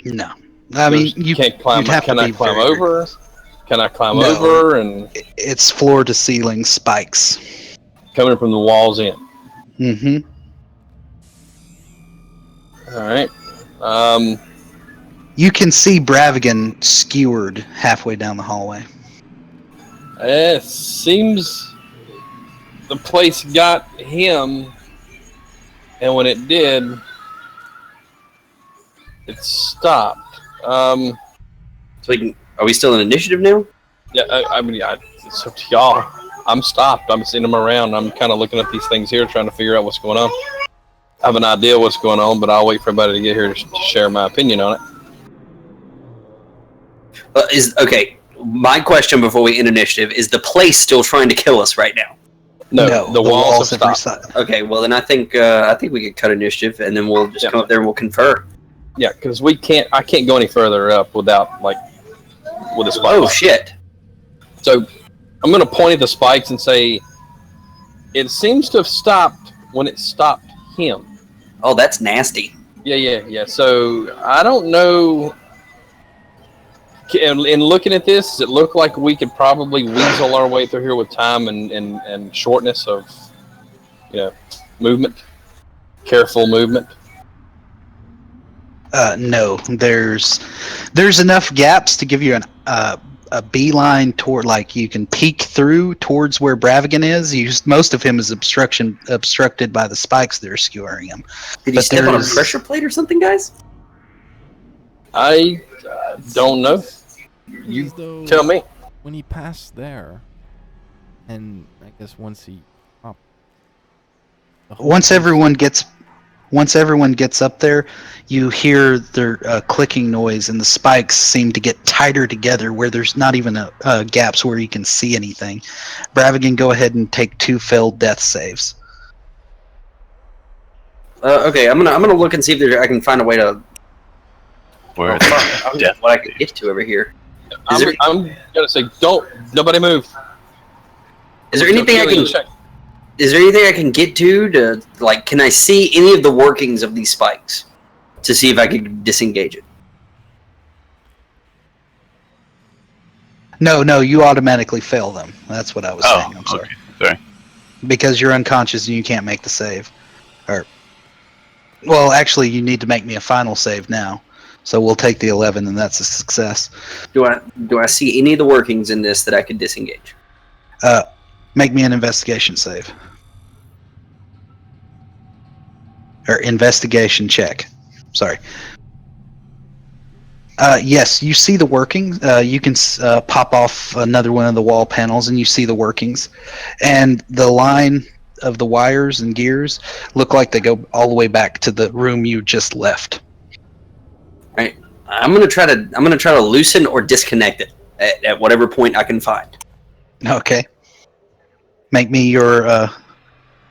No, I mean you can't climb. you'd have Can to I be climb very, very over? close. Can I climb No. over and It's floor to ceiling spikes. coming from the walls in? Mm-hmm. All right. You can see Bravigan skewered halfway down the hallway. It seems the place got him, and when it did, it stopped. So are we still in initiative now? Yeah, I mean, it's up to y'all. I'm stopped. I'm seeing them around. I'm kind of looking at these things here, trying to figure out what's going on. I have an idea what's going on, but I'll wait for everybody to get here to share my opinion on it. Okay. My question before we end initiative is: the place still trying to kill us right now? No, the walls have stopped. reset. Okay. Well, then I think we could cut initiative, and then we'll just come up there and we'll confer. Yeah, because I can't go any further up without with a spike. Oh shit! So I'm going to point at the spikes and say, it seems to have stopped when it stopped him. Oh, that's nasty. Yeah. So I don't know. In looking at this, does it look like we could probably weasel our way through here with time and shortness of, movement, careful movement? No, there's enough gaps to give you a beeline toward, like you can peek through towards where Bravigan is. Most of him is obstructed by the spikes that are skewering him. Did he step on a pressure plate or something, guys? I don't know. You tell me. When he passed there, and I guess once he popped, Once everyone gets up there, you hear their clicking noise, and the spikes seem to get tighter together where there's not even gaps where you can see anything. Bravigan, go ahead and take 2 failed death saves. Okay, I'm gonna look and see if I can find a way to. Where What I could get to over here. I'm gonna say, nobody move. Is there anything I can? Is there anything I can get to can I see any of the workings of these spikes to see if I can disengage it? No, you automatically fail them. That's what I was saying. I'm sorry. Okay. Sorry. Because you're unconscious and you can't make the save. Well, actually, you need to make me a final save now. So we'll take the 11, and that's a success. Do I see any of the workings in this that I could disengage? Make me an investigation save. Or investigation check. Sorry. Yes, you see the workings. You can pop off another one of the wall panels, and you see the workings. And the line of the wires and gears look like they go all the way back to the room you just left. All right. I'm gonna try to loosen or disconnect it at whatever point I can find. Okay. Make me your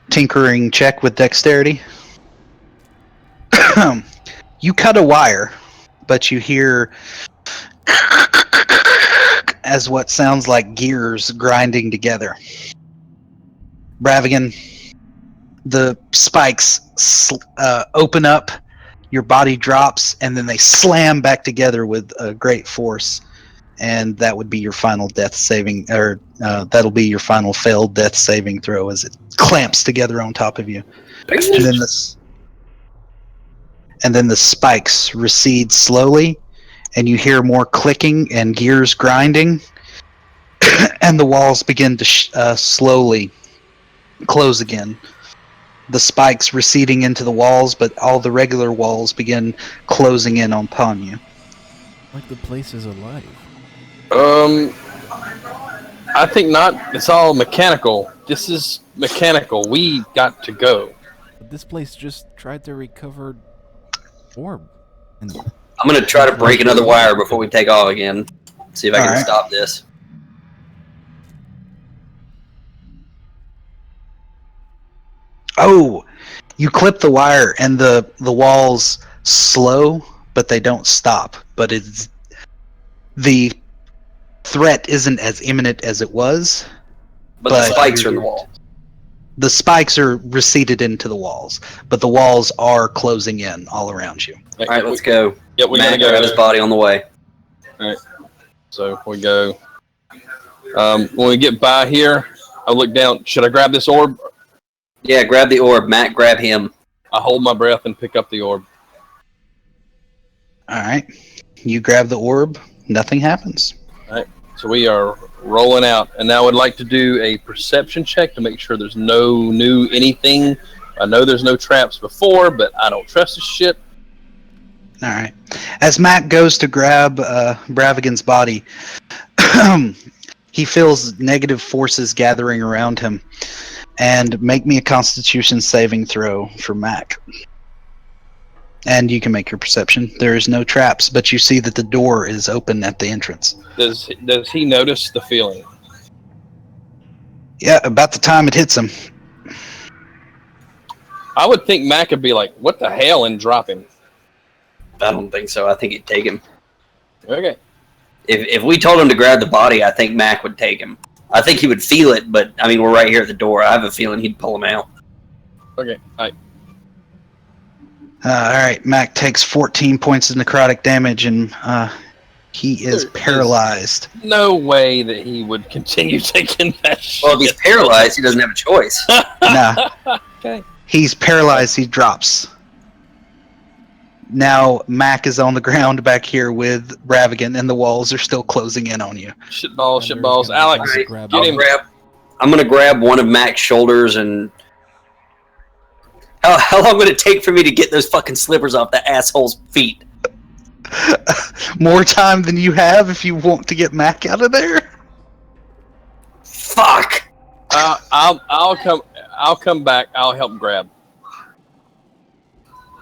tinkering check with dexterity. You cut a wire, but you hear as what sounds like gears grinding together. Bravigan, the spikes open up, your body drops, and then they slam back together with a great force. And that would be your final death saving, or that'll be your final failed death saving throw as it clamps together on top of you. And then the spikes recede slowly, and you hear more clicking and gears grinding, and the walls begin to slowly close again. The spikes receding into the walls, but all the regular walls begin closing in upon you. Like the place is alive. I think not. It's all mechanical. This is mechanical. We got to go. But this place just tried to recover Orb. And I'm gonna try to break another wire before we take off again. See if I can stop this. Oh, You clip the wire, and the walls slow, but they don't stop. But the threat isn't as imminent as it was. But the spikes are in the wall. The spikes are receded into the walls, but the walls are closing in all around you. All right, let's go. Yep, we gotta Matt go. got his body on the way. All right. So we go. When we get by here, I look down. Should I grab this orb? Yeah, grab the orb. Matt, grab him. I hold my breath and pick up the orb. All right. You grab the orb. Nothing happens. All right. So we are rolling out, and now I'd like to do a perception check to make sure there's no new anything. I know there's no traps before, but I don't trust this shit. All right. As Matt goes to grab Bravigan's body, he feels negative forces gathering around him. And make me a Constitution saving throw for Mac. And you can make your perception. There is no traps, but you see that the door is open at the entrance. Does he notice the feeling? Yeah, about the time it hits him. I would think Mac would be like, "What the hell?" and drop him. I don't think so. I think he'd take him. Okay. If we told him to grab the body, I think Mac would take him. I think he would feel it, but I mean, we're right here at the door. I have a feeling he'd pull him out. Okay. All right. All right, Mac takes 14 points of necrotic damage, and he is paralyzed. No way that he would continue taking that shit. Well, if he's paralyzed, he doesn't have a choice. Nah. Okay. He's paralyzed. He drops. Now Mac is on the ground back here with Bravigan, and the walls are still closing in on you. Shitballs. Alex, Right. get him. I'm going to grab one of Mac's shoulders and... How long would it take for me to get those fucking slippers off that asshole's feet? More time than you have if you want to get Mac out of there. Fuck! I'll come back. I'll help grab.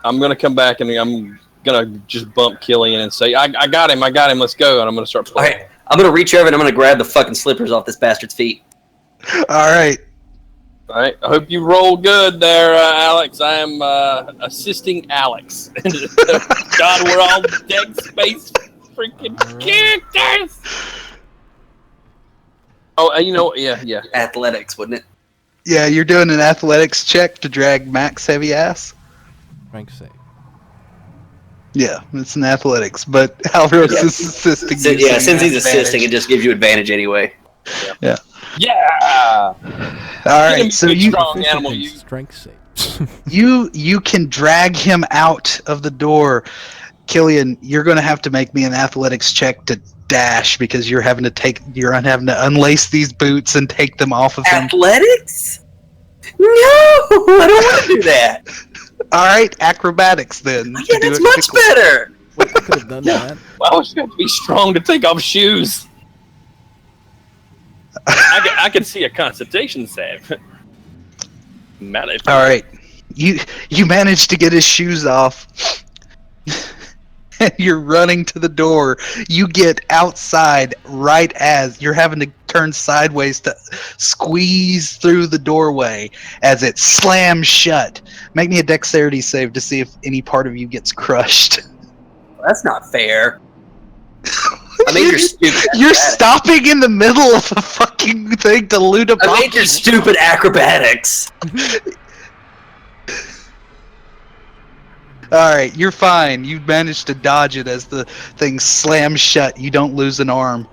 I'm gonna come back and I'm gonna just bump Killian and say, I got him. Let's go. And I'm gonna start playing. Alright, I'm gonna reach over and I'm gonna grab the fucking slippers off this bastard's feet. All right. I hope you roll good there, Alex. I am assisting Alex. God, we're all dead space freaking characters. Oh, yeah. Athletics, wouldn't it? Yeah, you're doing an athletics check to drag Mac's heavy ass. Strength save. Yeah, it's an athletics, but Alros is assisting you. Yeah, since he's assisting, it just gives you advantage anyway. Yeah. Yeah. All right, so you strong animal. Strength save. you can drag him out of the door. Killian, you're going to have to make me an athletics check to dash because you're having to unlace these boots and take them off of him. Athletics? No, I don't want to do that. All right, acrobatics then. Yeah, that's much better. I could have done that. Well, I was going to be strong to take off shoes. I can see a Constitution save. All right, you managed to get his shoes off. And you're running to the door. You get outside right as you're having to turn sideways to squeeze through the doorway as it slams shut. Make me a dexterity save to see if any part of you gets crushed. That's not fair. I made your stupid. You're stopping in the middle of a fucking thing to loot a I made your stupid acrobatics. Alright, you're fine. You managed to dodge it as the thing slams shut. You don't lose an arm.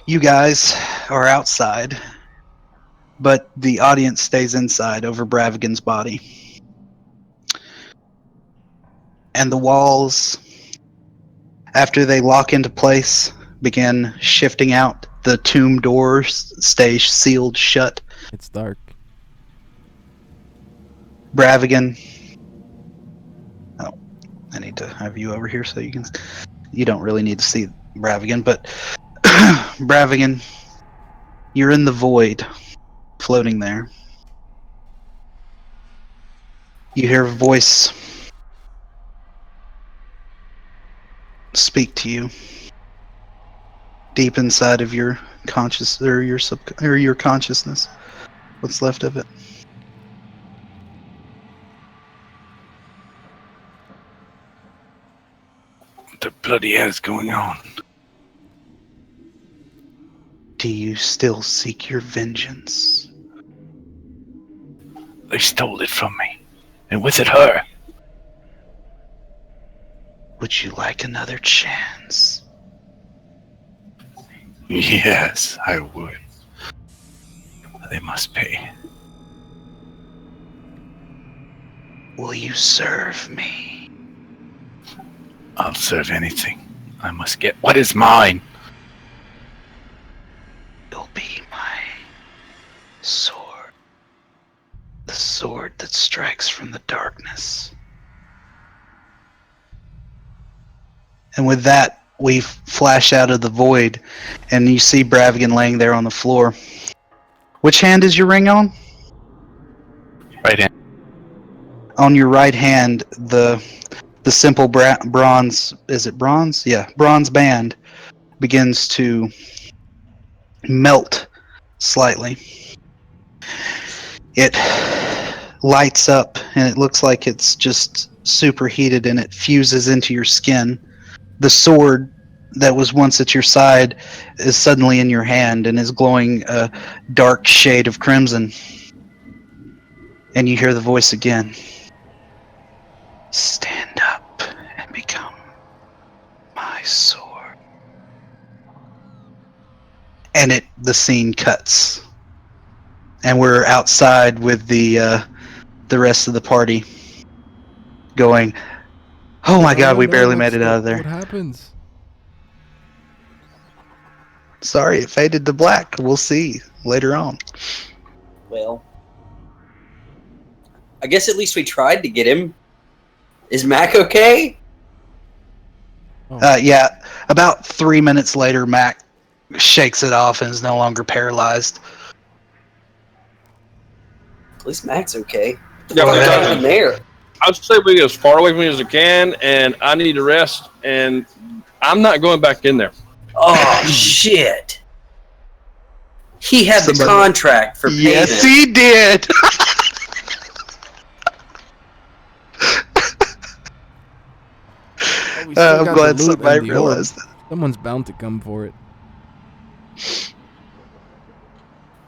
You guys are outside, but the audience stays inside over Bravigan's body. And the walls, after they lock into place, begin shifting out. The tomb doors stay sealed shut. It's dark. Bravigan. Oh, I need to have you over here so you can. You don't really need to see Bravigan, but Bravigan, you're in the void, floating there. You hear a voice speak to you. deep inside of your conscious or your consciousness. What's left of it. What the bloody hell is going on? Do you still seek your vengeance? They stole it from me. And with it her. Would you like another chance? Yes, I would. They must pay. Will you serve me? I'll serve anything. I must get what is mine. You'll be my sword. The sword that strikes from the darkness. And with that, we flash out of the void, and you see Bravigan laying there on the floor. Which hand is your ring on? Right hand. On your right hand, the simple bronze, is it bronze? Yeah, bronze band begins to melt slightly. It lights up, and it looks like it's just superheated, and it fuses into your skin. The sword that was once at your side is suddenly in your hand and is glowing a dark shade of crimson. And you hear the voice again. Stand up and become my sword. And the scene cuts. And we're outside with the rest of the party going, oh my god, we barely made it out of there. What happens? Sorry, it faded to black. We'll see later on. Well, I guess at least we tried to get him. Is Mac okay? Yeah, about 3 minutes later, Mac shakes it off and is no longer paralyzed. At least Mac's okay. Yeah, What happened there? I'd say we get as far away from me as I can, and I need to rest, and I'm not going back in there. Oh, shit. He had the contract for payment. Yes, he did. I'm glad somebody realized that. Someone's bound to come for it.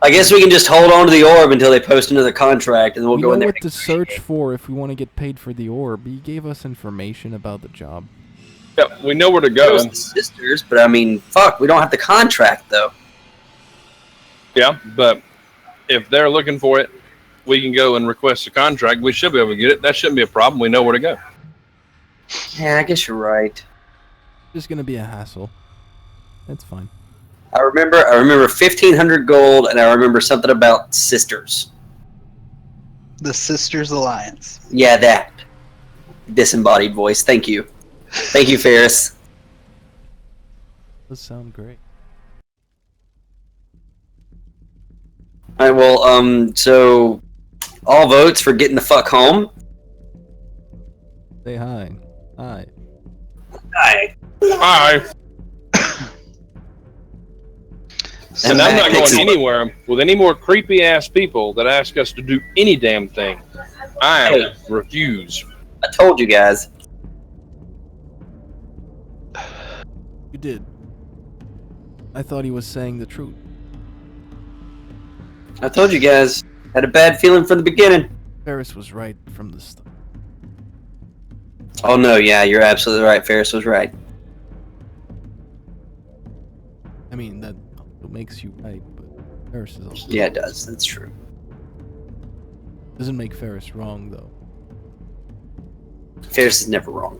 I guess we can just hold on to the orb until they post another contract, and then we'll go in know there. what to search for if we want to get paid for the orb. He gave us information about the job. Yeah, we know where to go. Sisters, but I mean, fuck, we don't have the contract though. Yeah, but if they're looking for it, we can go and request a contract. We should be able to get it. That shouldn't be a problem. We know where to go. Yeah, I guess you're right. It's going to be a hassle. That's fine. I remember 1,500 gold, and I remember something about sisters. The Sisters Alliance. Yeah, that. Disembodied voice. Thank you. Thank you, Ferris. Does sound great. All right, well, so all votes for getting the fuck home. Say hi. Hi. Hi. Bye. And I'm not going anywhere with any more creepy ass people that ask us to do any damn thing. I refuse. I told you guys. You did. I thought he was saying the truth. I told you guys. Had a bad feeling from the beginning. Ferris was right from the start. Oh no, yeah, you're absolutely right. Ferris was right. I mean, that makes you right, but Ferris is also... Yeah, it does. That's true. Doesn't make Ferris wrong, though. Ferris is never wrong.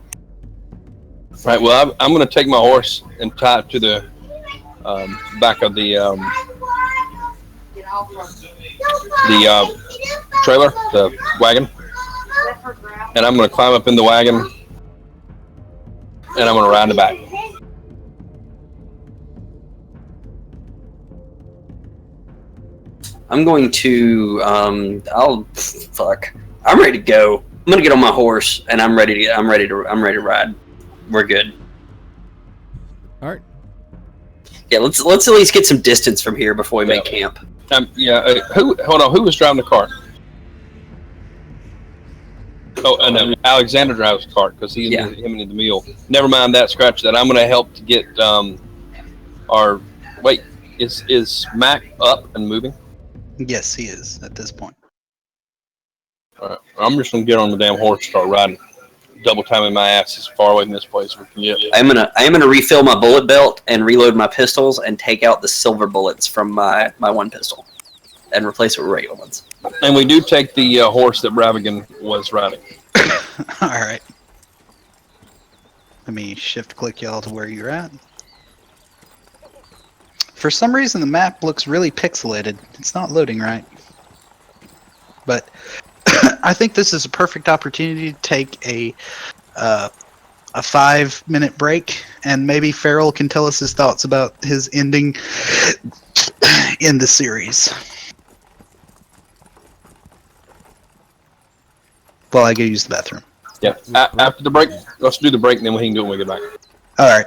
Right. Well, I'm going to take my horse and tie it to the back of the trailer, the wagon, and I'm going to climb up in the wagon, and I'm going to ride in the back. I'm going to fuck. I'm ready to go. I'm gonna get on my horse and I'm ready to ride. We're good. Alright. Yeah, let's at least get some distance from here before we make camp. Hold on. Who was driving the cart? Oh, no. Alexander drives the cart because him and the mule. Never mind that. Scratch that. I'm going to help to get our. Wait, is Mac up and moving? Yes, he is at this point. All right. I'm just going to get on the damn horse and start riding. Double timing my ass as far away from this place as we can get. I am gonna refill my bullet belt and reload my pistols and take out the silver bullets from my one pistol and replace it with regular ones. And we do take the horse that Bravigan was riding. All right. Let me shift click y'all to where you're at. For some reason, the map looks really pixelated. It's not loading right. But I think this is a perfect opportunity to take a 5-minute break, and maybe Farrell can tell us his thoughts about his ending in the series. While I go use the bathroom. Yeah. After the break, let's do the break, and then we can do it when we get back. All right.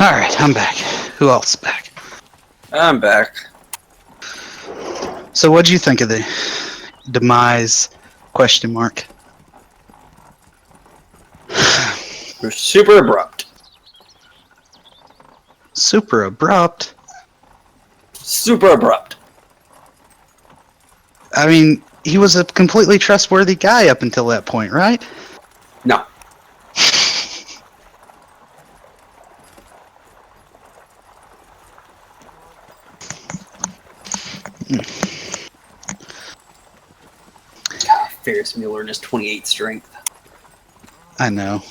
All right, I'm back. Who else is back? I'm back. So, what do you think of the demise? Question mark. We're super abrupt. Super abrupt. Super abrupt. I mean, he was a completely trustworthy guy up until that point, right? No. Ferris Mueller and his 28 strength. I know.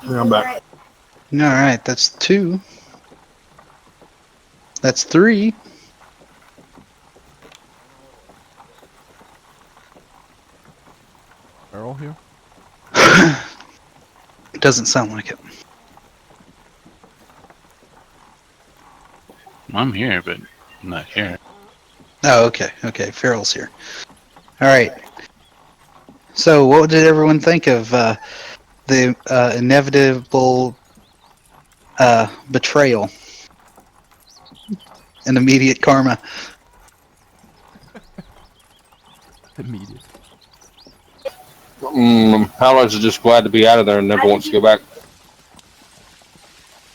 I'm back. All right, that's 2. That's 3. Earl here. Doesn't sound like it. I'm here, but I'm not here. Oh, okay. Okay, Farrell's here. All right. So, what did everyone think of the inevitable betrayal and immediate karma? Immediate. Howlers is just glad to be out of there and never wants to go back.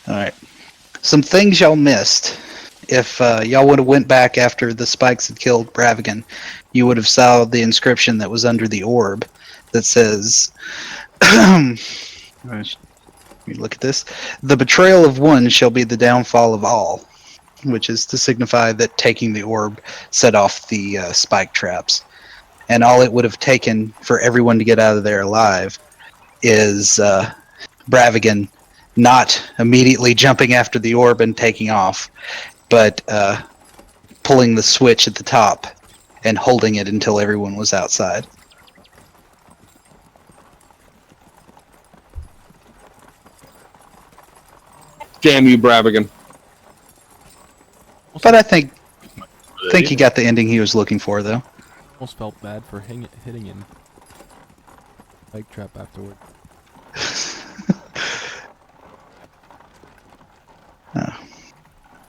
All right. Some things y'all missed. If y'all would have went back after the spikes had killed Bravigan, you would have saw the inscription that was under the orb that says, let me look at this. The betrayal of one shall be the downfall of all, which is to signify that taking the orb set off the spike traps. And all it would have taken for everyone to get out of there alive is Bravigan not immediately jumping after the orb and taking off, but pulling the switch at the top and holding it until everyone was outside. Damn you, Bravigan. But I think he got the ending he was looking for, though. Almost felt bad for hitting him. Spike trap afterward.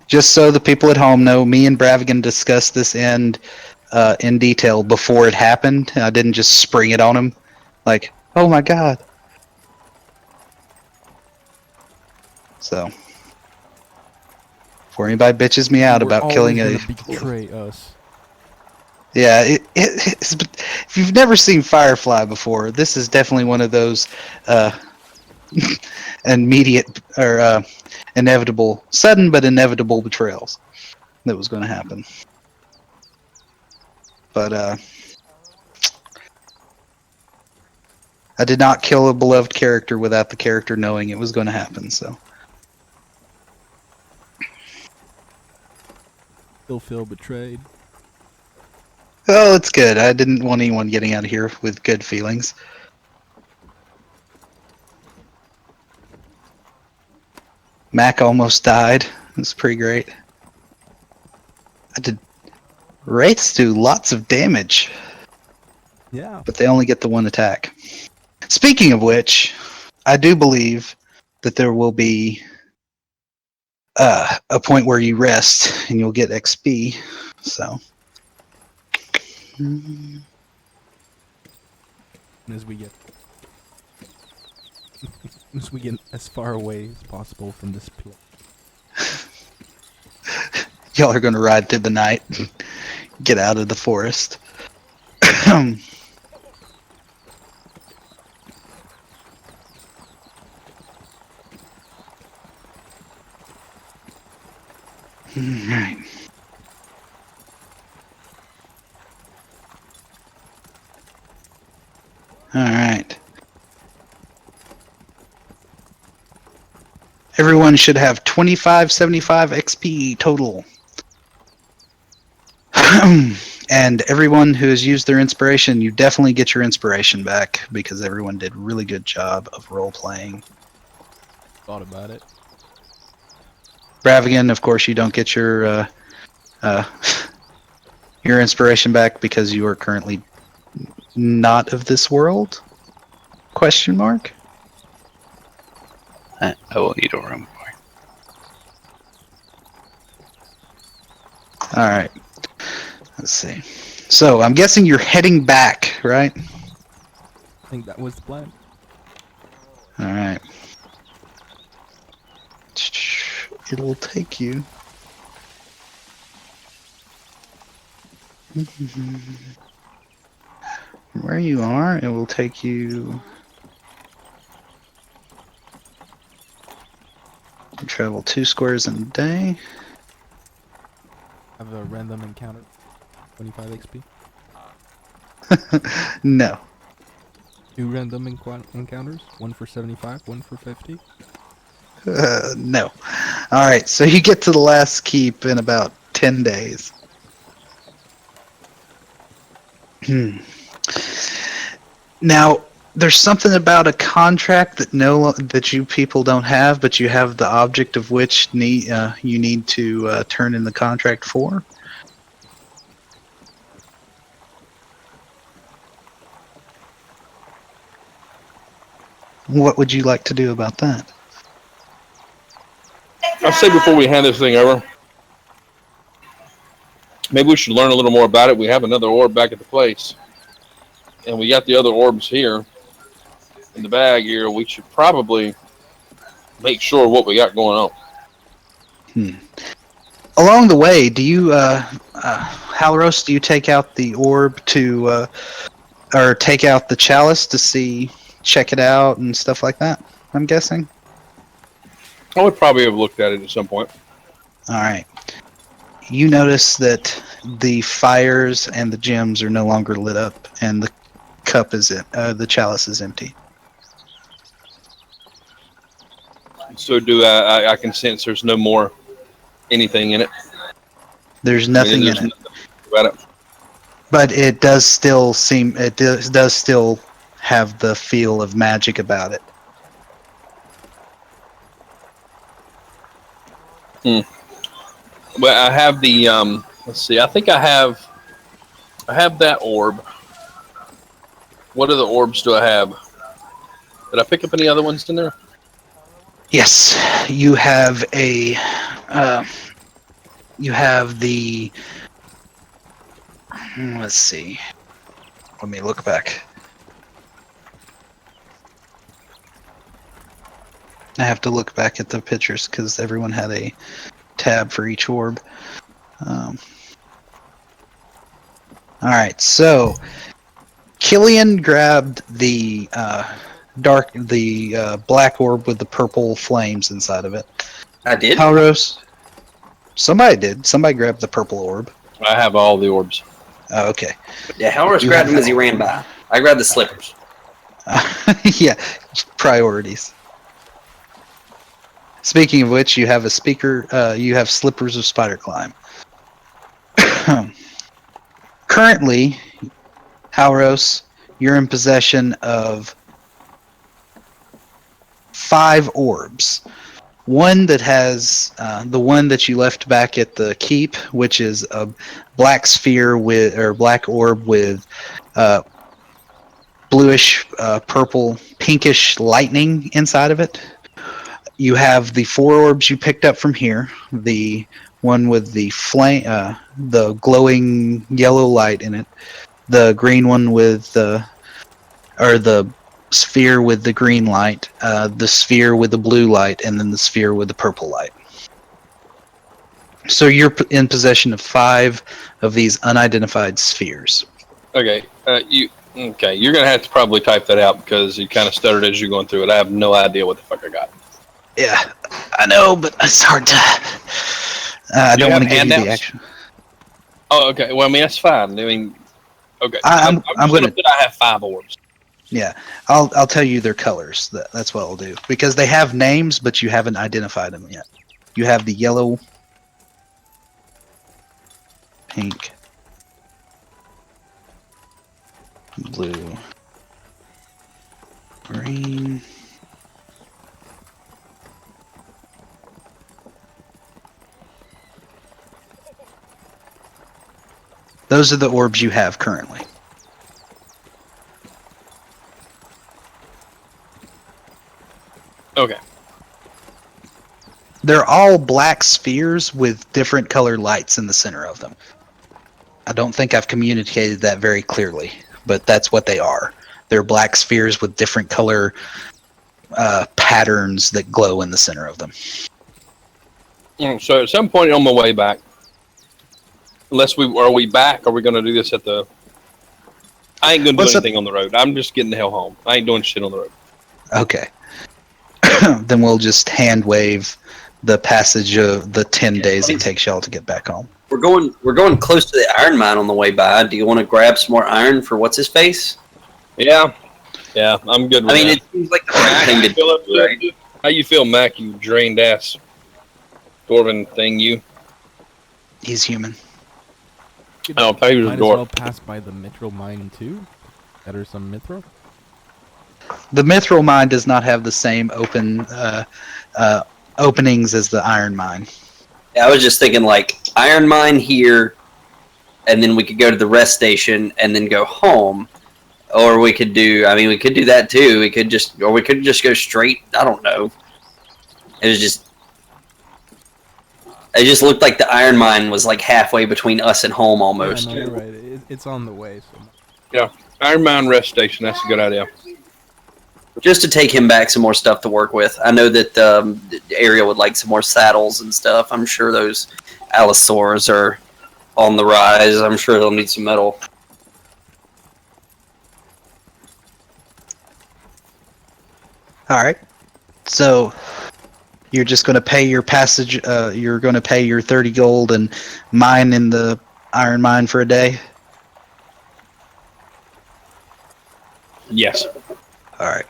Just so the people at home know, me and Bravigan discussed this end in detail before it happened. I didn't just spring it on him. Like, oh my god. So, before anybody bitches me out about killing a... betray us. Yeah, if you've never seen Firefly before, this is definitely one of those immediate or inevitable, sudden but inevitable betrayals that was going to happen. But I did not kill a beloved character without the character knowing it was going to happen. So Still feel betrayed. oh, it's good. I didn't want anyone getting out of here with good feelings. Mac almost died. It was pretty great. I did. Wraiths do lots of damage, Yeah. but they only get the one attack. Speaking of which, I do believe that there will be a point where you rest and you'll get XP. So. As we get as we get as far away as possible from this place. Y'all are going to ride through the night and get out of the forest. Alright. Alright. Everyone should have 2575 XP total. And everyone who has used their inspiration, you definitely get your inspiration back because everyone did a really good job of role-playing. Thought about it. Bravigan, of course, you don't get your your inspiration back because you are currently not of this world? Question mark? I will need a room for. Alright. Let's see. So, I'm guessing you're heading back, right? I think that was the plan. Alright. It'll take you. Where you are, it will take you. You travel 2 squares in a day. Have a random encounter. 25 XP. No. 2 random encounters, 1 for 75, 1 for 50. No. All right, so you get to the last keep in about 10 days. Now, there's something about a contract that you people don't have, but you have the object of which you need to turn in the contract for. What would you like to do about that? I say before we hand this thing over, maybe we should learn a little more about it. We have another orb back at the place, and we got the other orbs here in the bag here. We should probably make sure what we got going on. Along the way, do you, Halros, do you take out the orb to, or take out the chalice to check it out and stuff like that? I'm guessing. I would probably have looked at it at some point. All right. You notice that the fires and the gems are no longer lit up, and the the chalice is empty. So I can sense there's no more anything in it. There's nothing in it. Nothing about it. But it does still still have the feel of magic about it. Well, I have the let's see. I think I have that orb. What other orbs do I have? Did I pick up any other ones in there? Yes, you have a. You have the. Let's see. Let me look back. I have to look back at the pictures because everyone had a tab for each orb. All right, so Killian grabbed the black orb with the purple flames inside of it. I did. Halros. Somebody did. Somebody grabbed the purple orb. I have all the orbs. Oh, okay. Yeah, Halros You grabbed have him as he ran by. I grabbed the slippers. Yeah, priorities. Speaking of which, you have a speaker. You have slippers of spider climb. Currently, Halros, you're in possession of 5 orbs. One that has the one that you left back at the keep, which is a black sphere black orb with bluish, purple, pinkish lightning inside of it. You have the 4 orbs you picked up from here. The one with the flame, the glowing yellow light in it. The green one with the sphere with the green light. The sphere with the blue light, and then the sphere with the purple light. So you're in possession of 5 of these unidentified spheres. Okay, you're gonna have to probably type that out because you kind of stuttered as you're going through it. I have no idea what the fuck I got. Yeah, I know, but it's hard to. I don't want to give you the action. Oh, okay. Well, I mean that's fine. I mean, okay. I'm gonna. I have 5 orbs. Yeah, I'll tell you their colors. That's what I'll do because they have names, but you haven't identified them yet. You have the yellow, pink, blue, green. Those are the orbs you have currently. Okay. They're all black spheres with different colored lights in the center of them. I don't think I've communicated that very clearly, but that's what they are. They're black spheres with different color patterns that glow in the center of them. So at some point on my way back, are we back? Are we going to do this at the? I ain't going to do anything on the road. I'm just getting the hell home. I ain't doing shit on the road. Okay. Then we'll just hand wave the passage of the 10 days it takes y'all to get back home. We're going close to the iron mine on the way by. Do you want to grab some more iron for what's his face? Yeah, I'm good with I mean, that. it seems like the right thing to do, right? How you feel, Mac? You drained ass dwarven thing, you? He's human. Oh, I thought he was a Might as well dwarf. pass by the mithril mine too. Better some mithril. The mithril mine does not have the same openings as the iron mine. Yeah, I was just thinking like iron mine here, and then we could go to the rest station and then go home, or we could do. I mean, we could do that too. We could just go straight. I don't know. It just looked like the iron mine was like halfway between us and home almost. Yeah, no, you're right. It's on the way. So. Yeah, Iron Mountain Rest Station. That's a good idea. Just to take him back some more stuff to work with. I know that the area would like some more saddles and stuff. I'm sure those allosaurs are on the rise. I'm sure they'll need some metal. All right. So you're just going to pay your passage. You're going to pay your 30 gold and mine in the iron mine for a day. Yes. All right.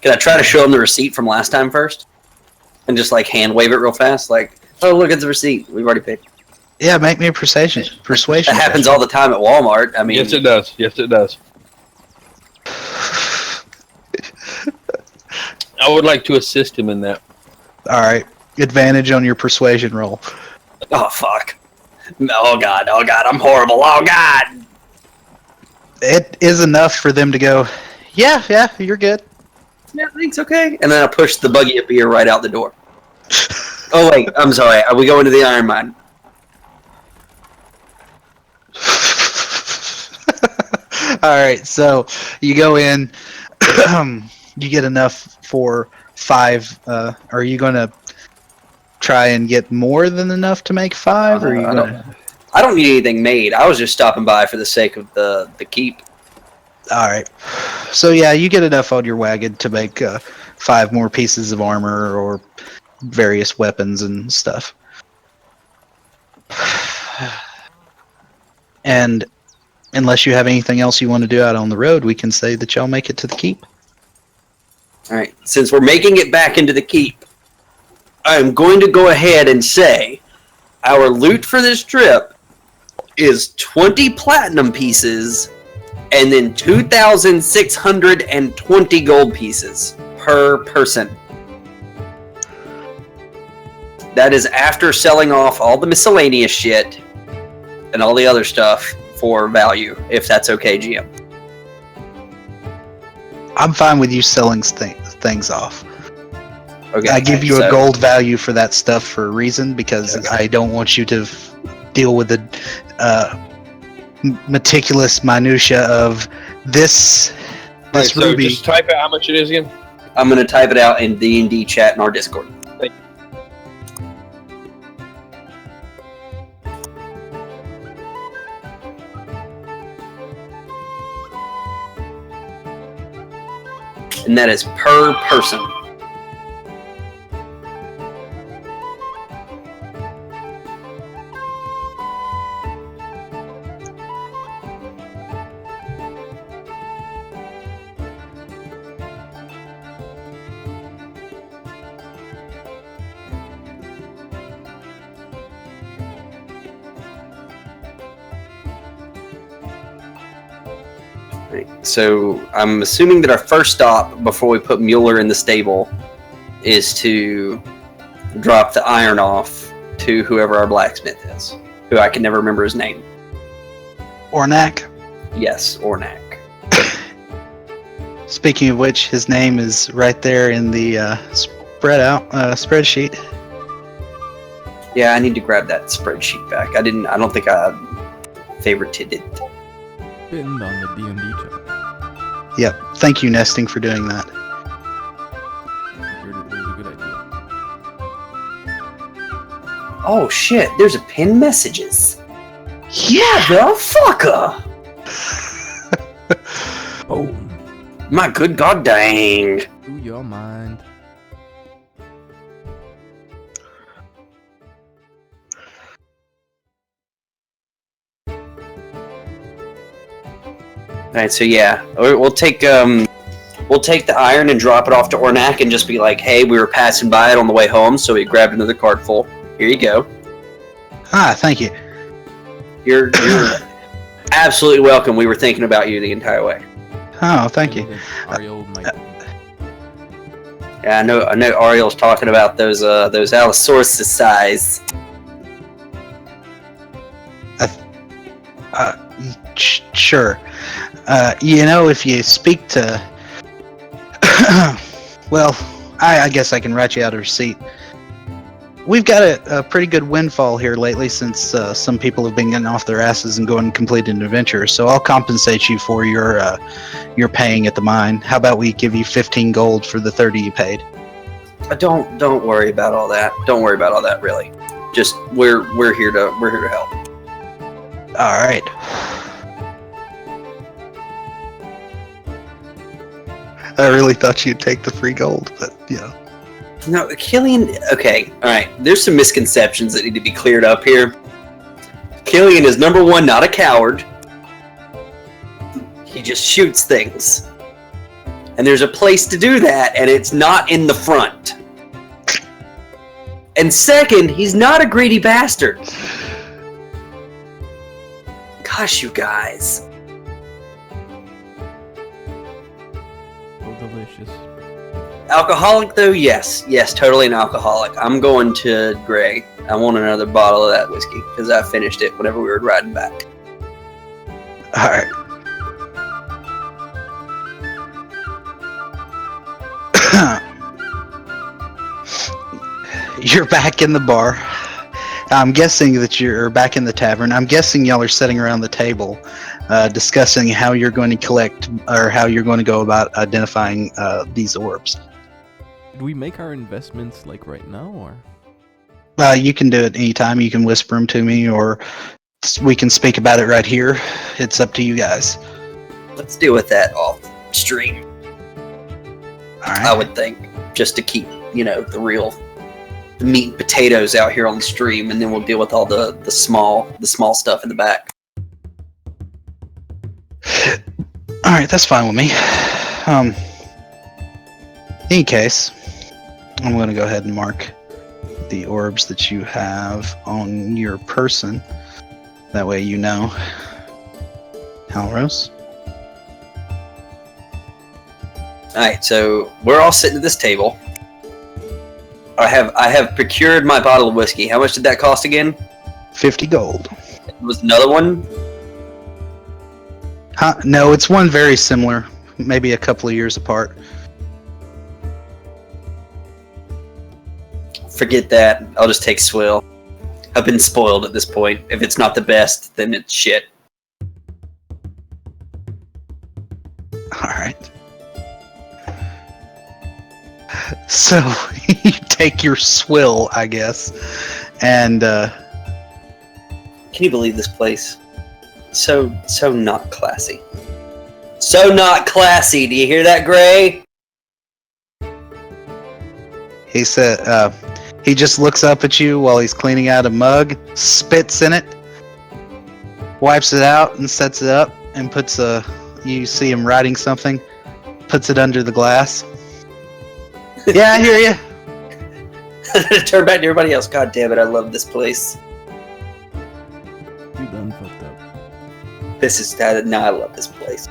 Can I try to show him the receipt from last time first? And just like hand wave it real fast? Like, oh, look at the receipt. We've already paid. Yeah, make me a persuasion. That happens all the time at Walmart. I mean, Yes, it does. Yes, it does. I would like to assist him in that. All right. Advantage on your persuasion roll. oh, fuck. Oh, God. Oh, God. I'm horrible. Oh, God. It is enough for them to go, yeah, you're good. Yeah, thanks. Okay. And then I push the buggy of beer right out the door. Oh, wait. I'm sorry. Are we going to the iron mine? All right, so you go in, you get enough for 5. Are you going to try and get more than enough to make 5? Or are you going to? I don't need anything made. I was just stopping by for the sake of the keep. All right. So yeah, you get enough on your wagon to make 5 more pieces of armor or various weapons and stuff. And unless you have anything else you want to do out on the road, we can say that y'all make it to the keep. All right. Since we're making it back into the keep, I'm going to go ahead and say our loot for this trip is 20 platinum pieces and then 2,620 gold pieces per person. That is after selling off all the miscellaneous shit and all the other stuff for value, if that's okay, GM. I'm fine with you selling things off. Okay. I give you so- a gold value for that stuff for a reason, because Okay. I don't want you to deal with the meticulous minutia of this Right, so ruby. just type out how much it is again. I'm going to type it out in D&D chat in our Discord. And that is per person. Right. So I'm assuming that our first stop before we put Mueller in the stable is to drop the iron off to whoever our blacksmith is, who I can never remember his name. Ornak. Yes, Ornak. Speaking of which, his name is right there in the spreadsheet. Yeah, I need to grab that spreadsheet back. I don't think I favorited it. Pinned on the D&D chat. Yep. Thank you, Nesting, for doing that. It was a good idea. Oh shit, there's a pin messages. Yeah. The fucker! Boom. My good god dang. To your mind. Alright, so yeah, we'll take the iron and drop it off to Ornak and just be like, hey, we were passing by it on the way home, so we grabbed another cart full. Here you go. Thank you. You're absolutely welcome. We were thinking about you the entire way. Oh, thank you. Ariel might. Yeah, I know Ariel's talking about those Allosaurus size. Sure. If you speak to... well, I guess I can write you out a receipt. We've got a pretty good windfall here lately since some people have been getting off their asses and going and completing adventures, so I'll compensate you for your paying at the mine. How about we give you 15 gold for the 30 you paid? Don't worry about all that. Don't worry about all that, really. Just we're here to help. All right. I really thought you'd take the free gold, but yeah. No, Killian. Okay, all right. There's some misconceptions that need to be cleared up here. Killian is number one, not a coward. He just shoots things, and there's a place to do that, and it's not in the front. And second, he's not a greedy bastard. Gosh, you guys. So delicious. Alcoholic, though? Yes, totally an alcoholic. I'm going to Gray. I want another bottle of that whiskey, because I finished it whenever we were riding back. All right. You're back in the bar. I'm guessing that you're back in the tavern. I'm guessing y'all are sitting around the table discussing how you're going to collect or how you're going to go about identifying these orbs. Did we make our investments like right now, or? You can do it anytime. You can whisper them to me, or we can speak about it right here. It's up to you guys. Let's deal with that off stream. All right. I would think, just to keep, the meat and potatoes out here on the stream, and then we'll deal with all the small stuff in the back. All right, that's fine with me. In any case, I'm going to go ahead and mark the orbs that you have on your person. That way you know. Halros. Alright, so we're all sitting at this table. I have procured my bottle of whiskey. How much did that cost again? 50 gold. Was another one? No, it's one very similar. Maybe a couple of years apart. Forget that. I'll just take swill. I've been spoiled at this point. If it's not the best, then it's shit. Alright. So, you take your swill, I guess, and, Can you believe this place? So not classy. So not classy. Do you hear that, Gray? he said, he just looks up at you while he's cleaning out a mug, spits in it, wipes it out, and sets it up, and puts you see him writing something, puts it under the glass. Yeah, I hear you. Turn back to everybody else. God damn it, I love this place. You done fucked up. I love this place.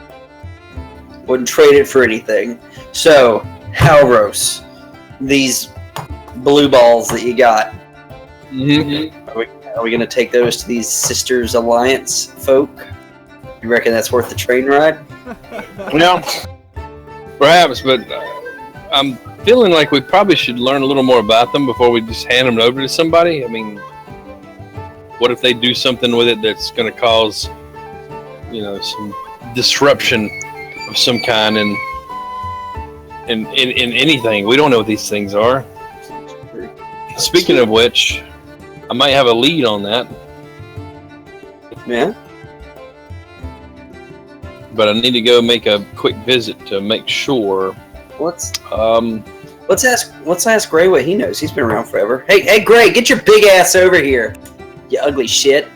Wouldn't trade it for anything. So, Halros, these blue balls that you got, are we going to take those to these Sisters Alliance folk? You reckon that's worth the train ride? No, perhaps, but I'm feeling like we probably should learn a little more about them before we just hand them over to somebody. I mean, what if they do something with it that's going to cause, some disruption of some kind in anything? We don't know what these things are. Speaking of which, I might have a lead on that. Yeah. But I need to go make a quick visit to make sure. Let's ask Gray what he knows. He's been around forever. Hey, Gray, get your big ass over here, you ugly shit.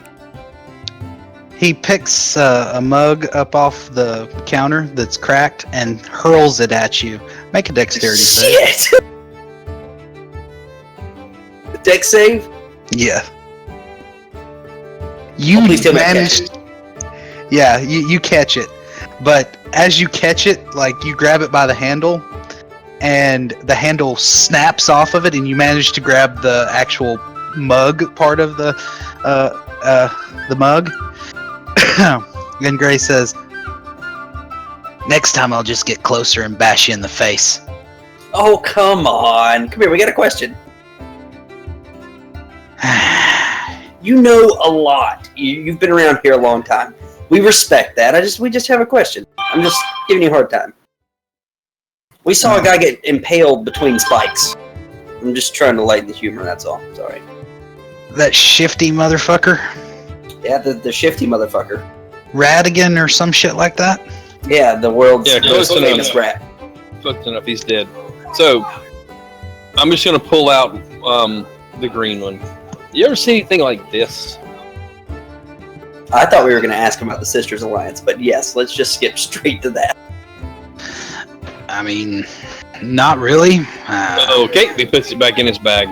He picks a mug up off the counter that's cracked and hurls it at you. Make a dexterity save. Shit! Dex save? Yeah. You Please tell me I catch managed. Yeah, you catch it, but as you catch it, like you grab it by the handle, and the handle snaps off of it, and you manage to grab the actual mug part of the mug. And Gray says, "Next time I'll just get closer and bash you in the face." Oh, come on. Come here, we got a question. You know a lot. You've been around here a long time. We respect that. We just have a question. I'm just giving you a hard time. We saw a guy get impaled between spikes. I'm just trying to lighten the humor, that's all. Sorry. That shifty motherfucker? Yeah, the shifty motherfucker. Radigan or some shit like that? Yeah, the world's close most famous enough. rat. Close enough. He's dead. So I'm just gonna pull out the green one. You ever see anything like this? I thought we were going to ask him about the Sisters Alliance, but yes, let's just skip straight to that. I mean, not really. Okay, he puts it back in his bag,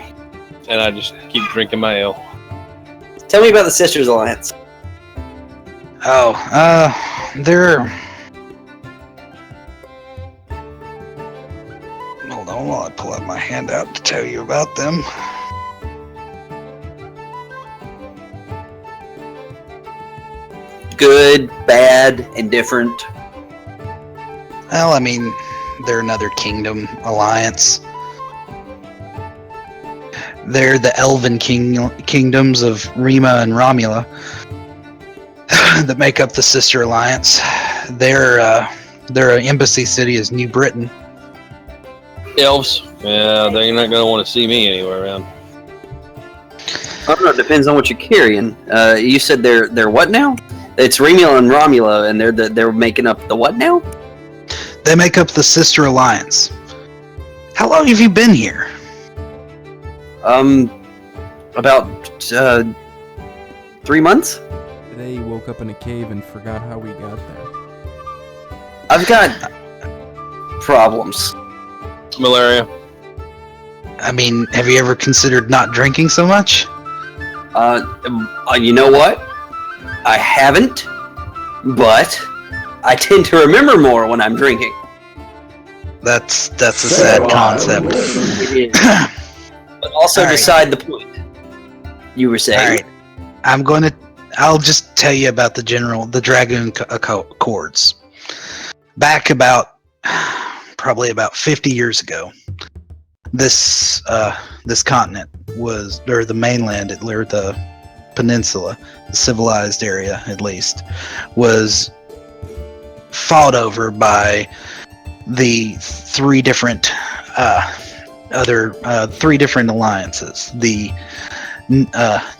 and I just keep drinking my ale. Tell me about the Sisters Alliance. They're... Hold on while I pull up my handout to tell you about them. Good, bad, indifferent. Well, I mean, they're another kingdom alliance. They're the elven kingdoms of Rima and Romula that make up the Sister Alliance. Their embassy city is New Britain. Elves? Yeah, they're not gonna want to see me anywhere around. I don't know, it depends on what you're carrying. You said they're what now? It's Rima and Romula, and they're making up the what now? They make up the Sister Alliance. How long have you been here? About 3 months. Today woke up in a cave and forgot how we got there. I've got problems. Malaria. I mean, have you ever considered not drinking so much? You know what? I haven't, but I tend to remember more when I'm drinking. That's a sad concept. It is. But also All right. beside the point. You were saying. All right. I'll just tell you about the Dragoon Accords. Back probably about 50 years ago, this continent was, or the mainland, or the peninsula, the civilized area at least, was fought over by the three different alliances: the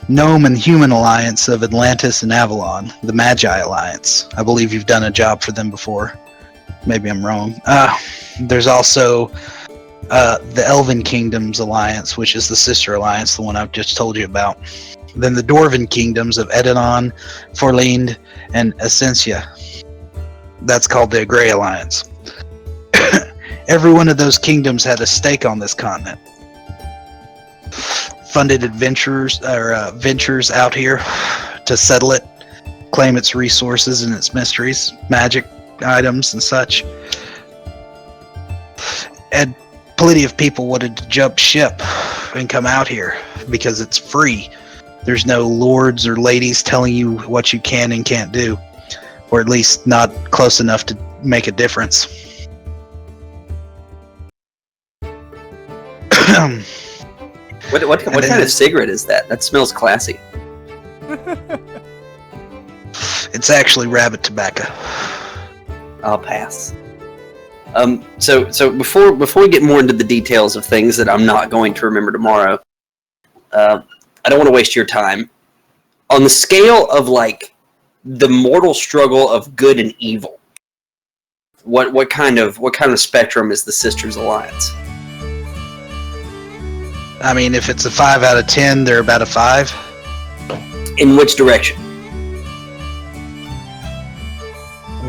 Gnome and Human Alliance of Atlantis and Avalon, the Magi Alliance. I believe you've done a job for them before. Maybe I'm wrong. There's also the Elven Kingdoms Alliance, which is the Sister Alliance, the one I've just told you about. Then the Dwarven Kingdoms of Edenon, Forlind, and Essentia. That's called the Grey Alliance. Every one of those kingdoms had a stake on this continent. Funded ventures out here to settle it, claim its resources and its mysteries, magic items and such. And plenty of people wanted to jump ship and come out here because it's free. There's no lords or ladies telling you what you can and can't do, or at least not close enough to make a difference. What kind of cigarette is that? That smells classy. It's actually rabbit tobacco. I'll pass. So before we get more into the details of things that I'm not going to remember tomorrow, I don't want to waste your time. On the scale of like the mortal struggle of good and evil, what kind of spectrum is the Sisters Alliance? I mean, if it's a 5 out of 10, they're about a 5. In which direction?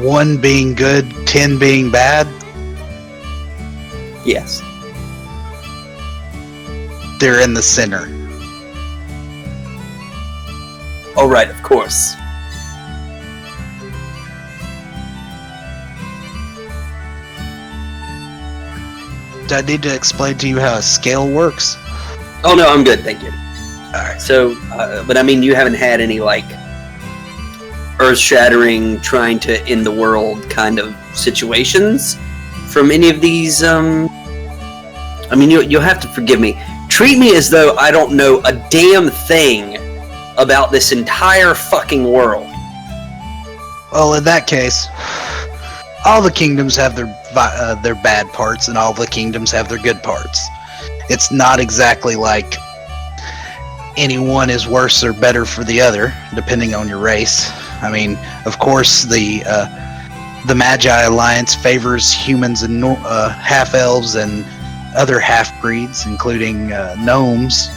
1 being good, 10 being bad. Yes. They're in the center. Oh, right, of course. Do I need to explain to you how a scale works? Oh, no, I'm good, thank you. Alright. So, but I mean, you haven't had any, like, earth-shattering, trying to end the world kind of situations from any of these, I mean, you'll have to forgive me. Treat me as though I don't know a damn thing about this entire fucking world. Well, in that case, all the kingdoms have their bad parts, and all the kingdoms have their good parts. It's not exactly like any one is worse or better for the other, depending on your race. I mean, of course, the Magi Alliance favors humans and half-elves and other half-breeds, including gnomes,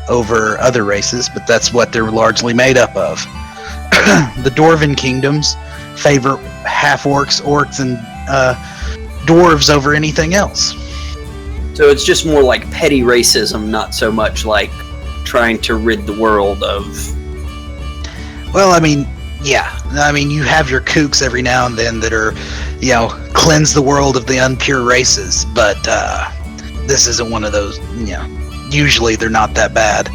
over other races, but that's what they're largely made up of. The Dwarven kingdoms favor half-orcs, orcs, and dwarves over anything else. So it's just more like petty racism, not so much like trying to rid the world of... Well, I mean, yeah. I mean, you have your kooks every now and then that are, cleanse the world of the impure races, but this isn't one of those, usually they're not that bad.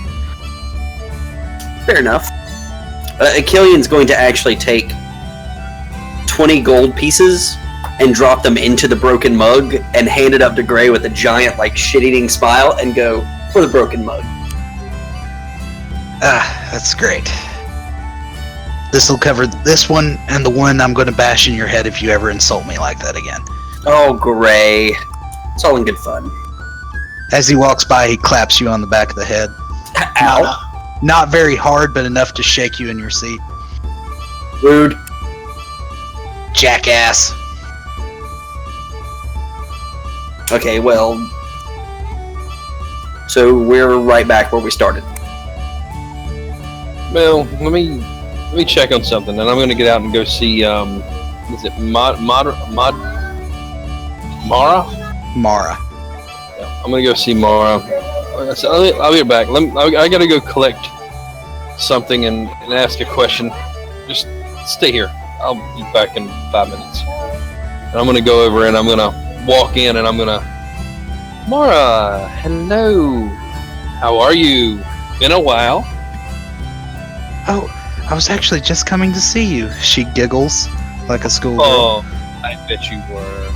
Fair enough. Killian's going to actually take 20 gold pieces and drop them into the broken mug and hand it up to Gray with a giant, shit-eating smile and go, for the broken mug. That's great. This'll cover this one and the one I'm going to bash in your head if you ever insult me like that again. Oh, Gray. It's all in good fun. As he walks by, he claps you on the back of the head. Ow. Not very hard, but enough to shake you in your seat. Rude. Jackass. Okay, well... So we're right back where we started. Well, let me check on something, and I'm going to get out and go see. Is it Mara? Mara. Yeah, I'm going to go see Mara. So I'll be right back. I got to go collect something and ask a question. Just stay here. I'll be back in 5 minutes. And I'm going to go over and I'm going to walk in and I'm going to... Mara, hello. How are you? Been a while. Oh, I was actually just coming to see you. She giggles like a schoolgirl. Oh, I bet you were.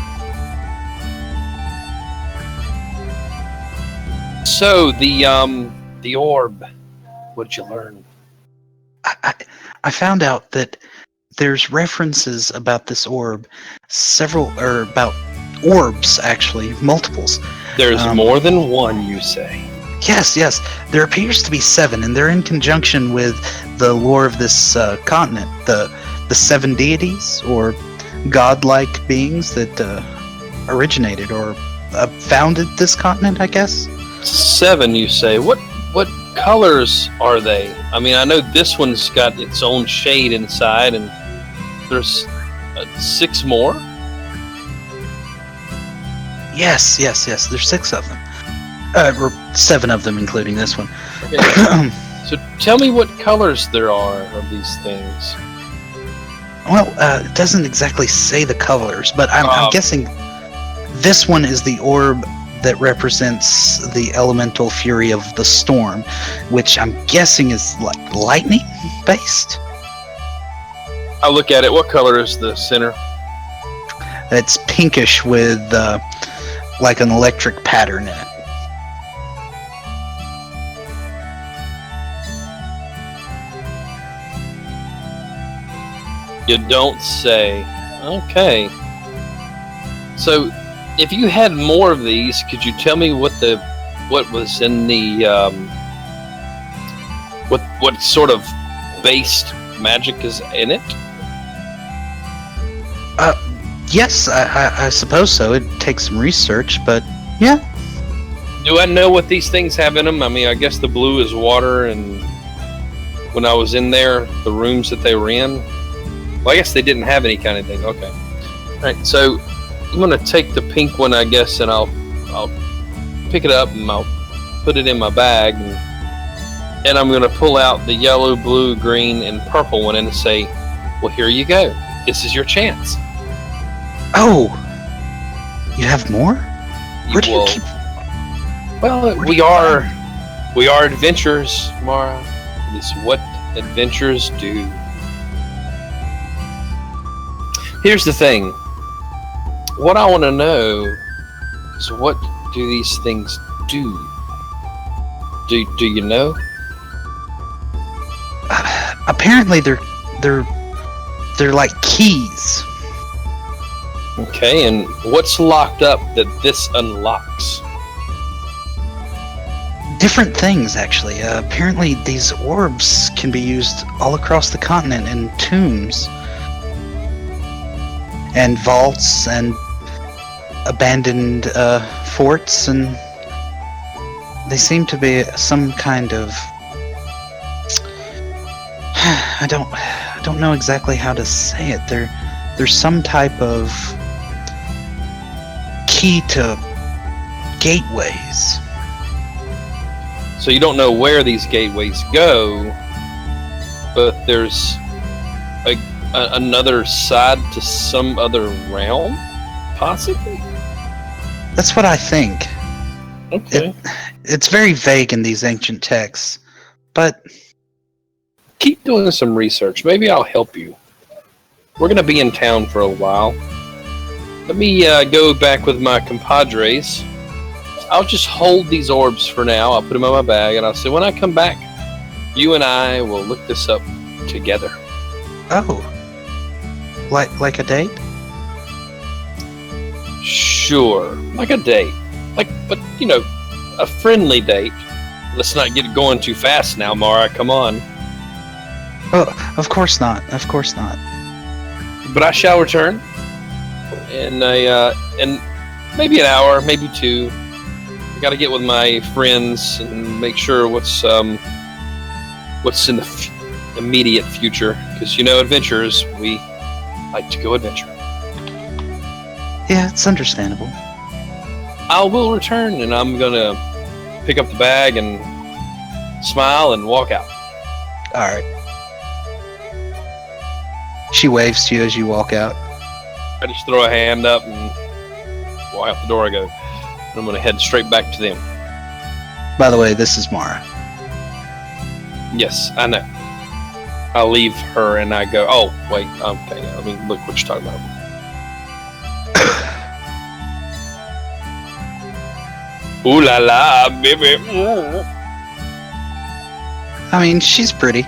So the orb. What'd you learn? I found out that there's references about this orb, about orbs actually, multiples. There's more than one, you say? Yes. There appears to be 7, and they're in conjunction with the lore of this continent. The 7 deities, or godlike beings that originated or founded this continent, I guess. 7, you say? What colors are they? I mean, I know this one's got its own shade inside, and there's 6 more? Yes. There's 6 of them. Or 7 of them, including this one. Okay. So tell me what colors there are of these things. Well, it doesn't exactly say the colors, but I'm guessing this one is the orb that represents the elemental fury of the storm, which I'm guessing is like lightning based. I'll look at it. What color is the center? It's pinkish with like an electric pattern in it. You don't say. Okay. So, if you had more of these, could you tell me what was in the what sort of based magic is in it? Yes, I suppose so. It takes some research, but yeah. Do I know what these things have in them? I mean, I guess the blue is water, and when I was in there, the rooms that they were in, Well, I guess they didn't have any kind of thing. Okay. All right. So I'm gonna take the pink one, I guess, and I'll pick it up and I'll put it in my bag, and I'm gonna pull out the yellow, blue, green, and purple one and say, "Well, here you go. This is your chance." Oh, you have more? Where do you will- keep? Well, we are adventurers, Mara. It is what adventurers do. Here's the thing. What I want to know is, what do these things do? Do you know? Apparently, they're like keys. Okay, and what's locked up that this unlocks? Different things, actually. Apparently, these orbs can be used all across the continent in tombs and vaults and abandoned forts, and they seem to be some kind of I don't know exactly how to say it. There's some type of key to gateways. So you don't know where these gateways go, but there's another side to some other realm, possibly? That's what I think. Okay. It's very vague in these ancient texts, but Keep doing some research. Maybe I'll help you. We're going to be in town for a while. Let me go back with my compadres. I'll just hold these orbs for now. I'll put them in my bag, and I'll say, when I come back, you and I will look this up together. oh, like a date? Sure. Like a date. But, a friendly date. Let's not get it going too fast now, Mara. Come on. Oh, of course not. Of course not. But I shall return. In maybe an hour, maybe two. I got to get with my friends and make sure what's in the immediate future. Because, adventurers, we like to go adventure. Yeah, it's understandable. I will return, and I'm going to pick up the bag and smile and walk out. All right. She waves to you as you walk out. I just throw a hand up and walk out the door I go. And I'm going to head straight back to them. By the way, this is Mara. Yes, I know. I'll leave her and I go, oh, wait, okay, I mean, look what you're talking about. Ooh la la, baby. I mean, she's pretty.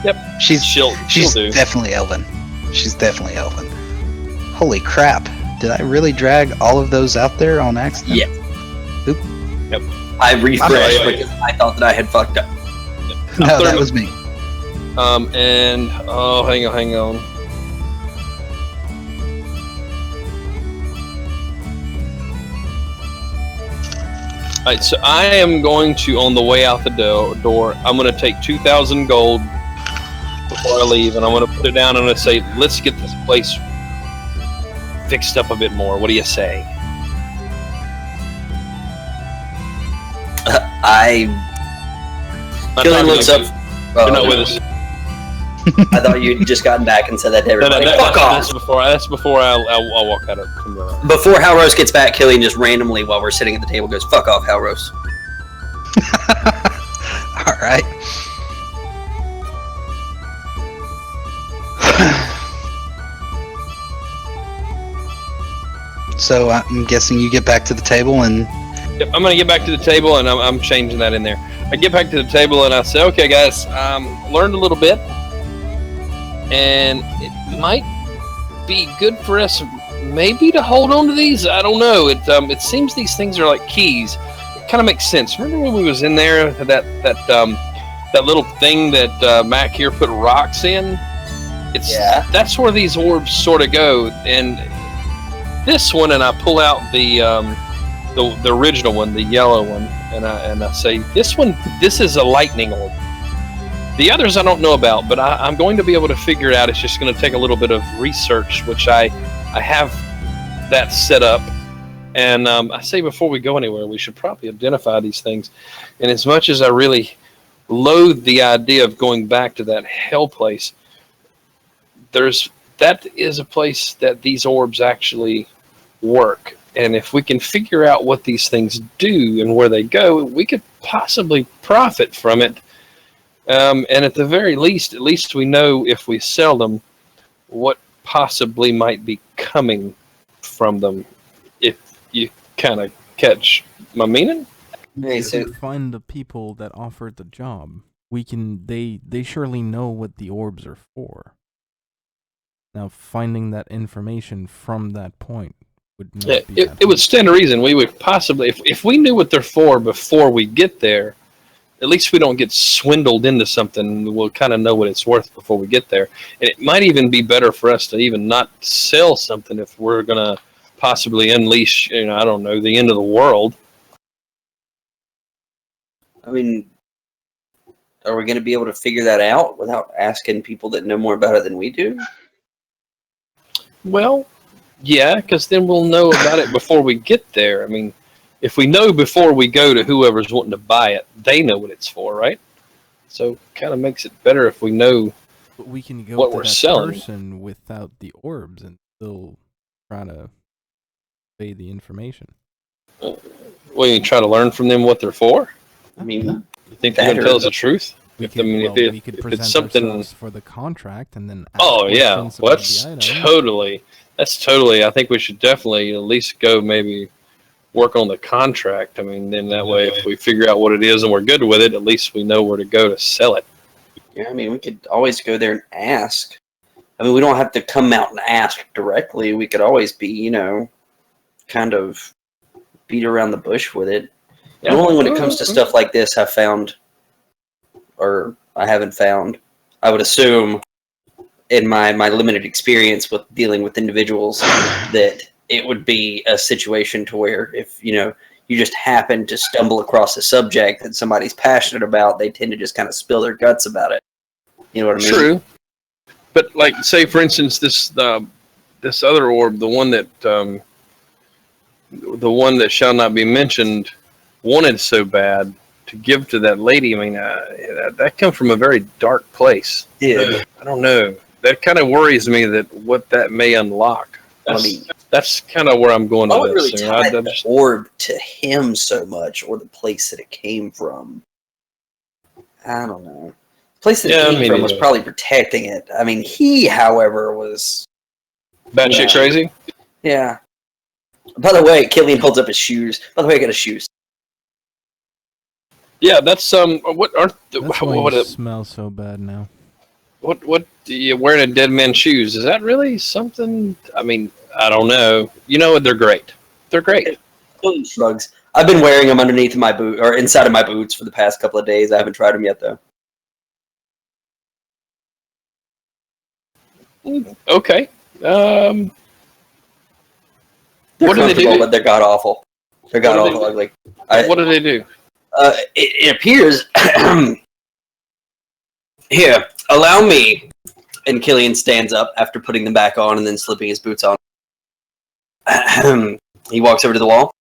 Yep. She's She'll do. definitely elven. She's definitely elven. Holy crap. Did I really drag all of those out there on accident? Yeah. Oop. Yep. I refreshed Yeah. because I thought that I had fucked up. No, that was me. And, hang on. Alright, so I am going to, on the way out the door, I'm going to take 2,000 gold before I leave, and I'm going to put it down, and I'm going to say, let's get this place fixed up a bit more. What do you say? Killian looks up. You're not with us. I thought you'd just gotten back and said that to everybody. Fuck off! That's before I'll walk out of the Before Halros gets back, Killian just randomly, while we're sitting at the table, goes, "Fuck off, Halros." All right. So I'm guessing you get back to the table and... Yep, I'm gonna get back to the table, and I'm changing that in there. I get back to the table and I say, "Okay, guys, learned a little bit, and it might be good for us, maybe, to hold on to these. I don't know. It seems these things are like keys. It kind of makes sense. Remember when we was in there, that little thing that Mac here put rocks in? That's where these orbs sort of go. And this one, and I pull out the original one, the yellow one, and I say, this is a lightning orb. The others I don't know about, but I'm going to be able to figure it out. It's just going to take a little bit of research, which I have that set up. And I say before we go anywhere, we should probably identify these things. And as much as I really loathe the idea of going back to that hell place, that is a place that these orbs actually work. And if we can figure out what these things do and where they go, we could possibly profit from it. And at the very least, at least we know if we sell them, what possibly might be coming from them. If you kind of catch my meaning. Hey, If so we find the people that offered the job, we can. They surely know what the orbs are for. Now, finding that information from that point would not be It would stand to reason we would possibly, if we knew what they're for before we get there, at least we don't get swindled into something. We'll kind of know what it's worth before we get there. And it might even be better for us to even not sell something if we're going to possibly unleash, I don't know, the end of the world. I mean, are we going to be able to figure that out without asking people that know more about it than we do? Well, yeah, because then we'll know about it before we get there. I mean, if we know before we go to whoever's wanting to buy it, they know what it's for, right? So kind of makes it better if we know But we can go what to we're that selling. person without the orbs and still try to pay the information. We try to learn from them what they're for. I mean, You think they're going to tell us the truth? We If, could, I mean, well, if we could it's present something. ourselves for the contract and then ask Oh yeah, questions well, about the item. that's totally. I think we should definitely at least go maybe work on the contract. I mean, then that way, if we figure out what it is and we're good with it, at least we know where to go to sell it. yeah, I mean, we could always go there and ask. I mean, we don't have to come out and ask directly. We could always be, kind of beat around the bush with it. Yeah. Only when it comes to stuff like this, I haven't found. I would assume, in my limited experience with dealing with individuals, that it would be a situation to where if you just happen to stumble across a subject that somebody's passionate about, they tend to just kind of spill their guts about it. You know what I mean? True, but like, say for instance, this other orb, the one that shall not be mentioned, wanted so bad to give to that lady. I mean, that comes from a very dark place. Yeah. I don't know. That kind of worries me that what that may unlock. That's kind of where I'm going I with would really this. tie the orb to him so much, or the place that it came from. I don't know. The place that it came from was probably protecting it. I mean, he, however, was batshit crazy. Yeah. By the way, Killian holds up his shoes. By the way, I got his shoes. Yeah, that's what aren't That's why you smell so bad now. What you wearing a dead man's shoes? Is that really something? I mean, I don't know. They're great. They're great. Shrugs. I've been wearing them underneath my boot or inside of my boots for the past couple of days. I haven't tried them yet, though. Okay. They're what do they do? But they're god awful. They're god awful ugly. What do they do? It appears. Here, allow me. And Killian stands up after putting them back on and then slipping his boots on. He walks over to the wall,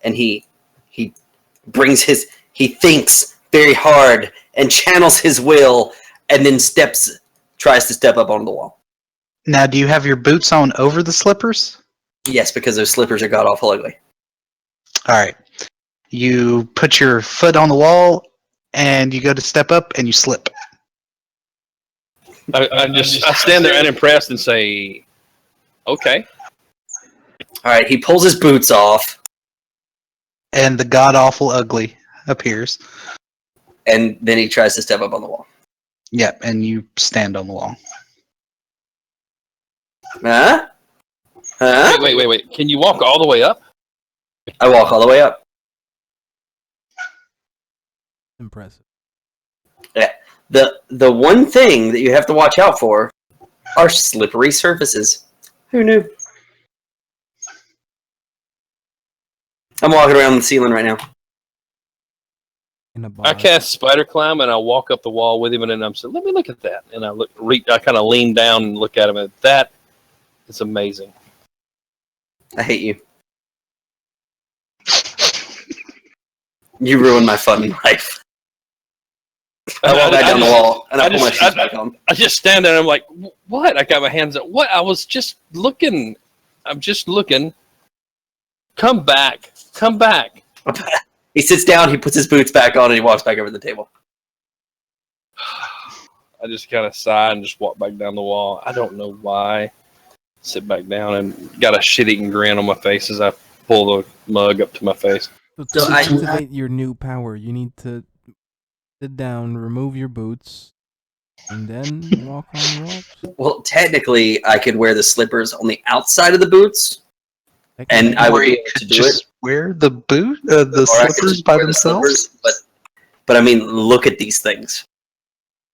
and he thinks very hard and channels his will, and then tries to step up onto the wall. Now, do you have your boots on over the slippers? Yes, because those slippers are god awful ugly. All right. You put your foot on the wall, and you go to step up, and you slip. I stand there unimpressed and say, okay. All right, he pulls his boots off. And the god-awful ugly appears. And then he tries to step up on the wall. Yep, and you stand on the wall. Huh? Huh? Wait. Can you walk all the way up? I walk all the way up. Impressive. Yeah. The one thing that you have to watch out for are slippery surfaces. Who knew? I'm walking around the ceiling right now. in a box. I cast spider climb and I walk up the wall with him, and then I'm saying, "Let me look at that." And I kind of lean down and look at him, and that is amazing. I hate you. You ruined my fun life. I walk back down the wall and I put my shoes back on. I just stand there and I'm like, "What?" I got my hands up. What? I was just looking. I'm just looking. Come back. Come back. He sits down, he puts his boots back on, and he walks back over the table. I just kind of sigh and just walk back down the wall. I don't know why. Sit back down and got a shit-eating grin on my face as I pull the mug up to my face. So to activate your new power, you need to sit down, remove your boots, and then walk on the ropes. Well, technically, I could wear the slippers on the outside of the boots, and I would be able to do it. Wear the slippers by themselves. But I mean, look at these things.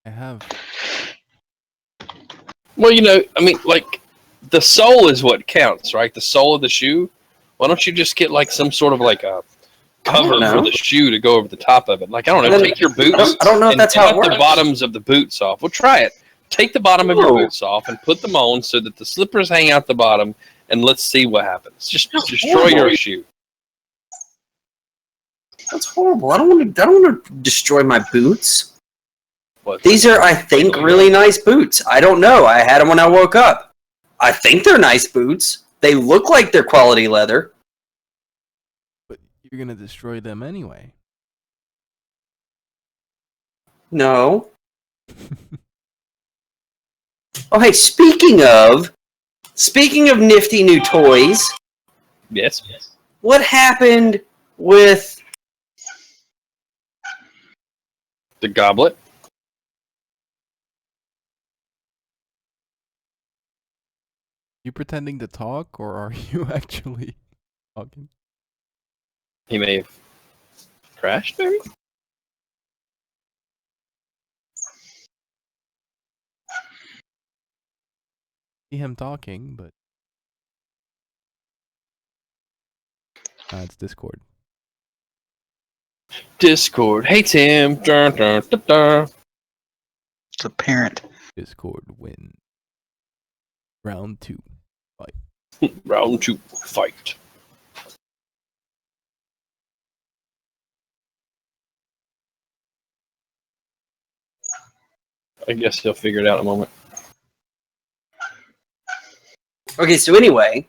I have. Well, I mean, like, the sole is what counts, right? The sole of the shoe. Why don't you just get, like, some sort of, like, a cover for the shoe to go over the top of it? Like, I don't know, take your boots. I don't know if that's how it works. The bottoms of the boots off. Well, try it. Take the bottom of your boots off and put them on so that the slippers hang out the bottom, and let's see what happens. Just destroy your shoe. That's horrible. I don't want to destroy my boots. What? These are, I think, really nice boots. I don't know. I had them when I woke up. I think they're nice boots. They look like they're quality leather. But you're gonna destroy them anyway. No. Oh, hey, speaking of nifty new toys. Yes. What happened with The goblet. You pretending to talk, or are you actually talking? He may have crashed, maybe? See him talking, but it's Discord. Discord. Hey, Tim. Dun, dun, dun, dun. It's a parent. Discord win. Round 2. Round 2. Fight. I guess he'll figure it out in a moment. Okay, so anyway,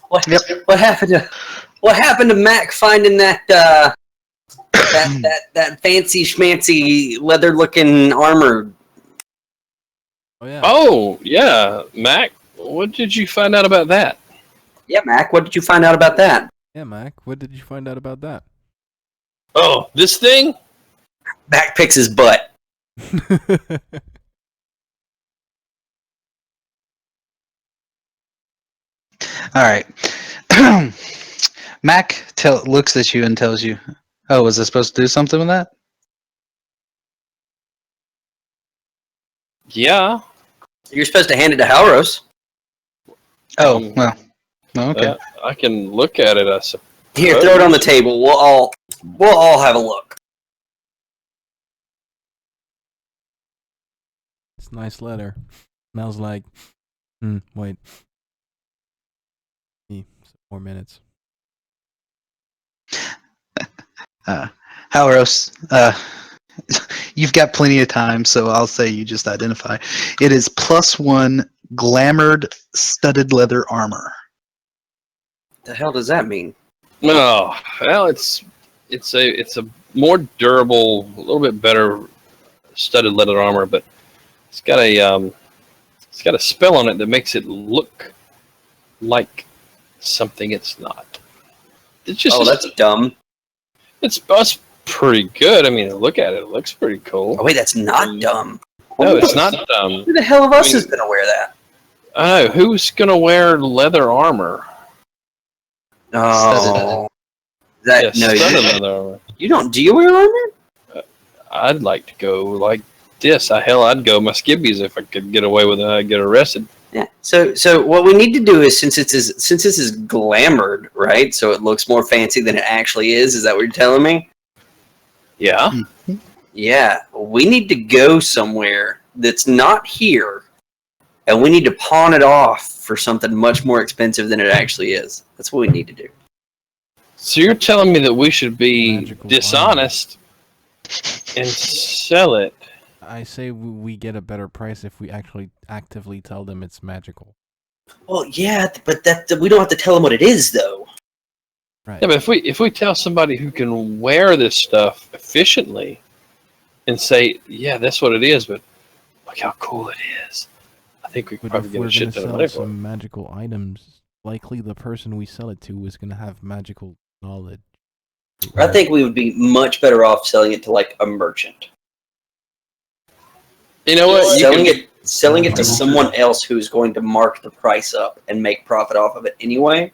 what happened to Mac finding that that fancy schmancy leather looking armor? Oh yeah, Mac. What did you find out about that? Yeah, Mac. What did you find out about that? Yeah, Mac. What did you find out about that? Oh, this thing. Mac picks his butt. All right. Mac looks at you and tells you, "Oh, was I supposed to do something with that?" Yeah. You're supposed to hand it to Halros. Oh, well. Okay. I can look at it. I suppose. Here, throw it on the table. We'll all have a look. It's a nice letter. Smells like. Wait. Some more minutes. Halros, you've got plenty of time, so I'll say you just identify. It is +1 glamored studded leather armor. The hell does that mean? No, well, it's a more durable, a little bit better studded leather armor, but it's got a spell on it that makes it look like something it's not. It's just that's dumb. It's pretty good. I mean, look at it; it looks pretty cool. Oh wait, that's not dumb. No, it's not dumb. Who the hell of us is gonna wear that? I know who's gonna wear leather armor. Oh, that Yeah, no, studded leather armor. you don't. Do you wear armor? I'd like to go like this. I'd go my skibbies if I could get away with it. I'd get arrested. Yeah. So what we need to do is since this is glamored, right? So it looks more fancy than it actually is. Is that what you're telling me? Yeah. Yeah. We need to go somewhere that's not here, and we need to pawn it off for something much more expensive than it actually is. That's what we need to do. So you're telling me that we should be Magical dishonest and sell it? I say we get a better price if we actually actively tell them it's magical. Well, yeah, but we don't have to tell them what it is, though. Right. Yeah, but if we tell somebody who can wear this stuff efficiently and say, yeah, that's what it is, but look how cool it is, I think we could But probably if get we're a going shit to ton of sell money for it. some magical items, likely the person we sell it to is going to have magical knowledge. I think we would be much better off selling it to like a merchant. You know what? Selling it to someone else who's going to mark the price up and make profit off of it anyway.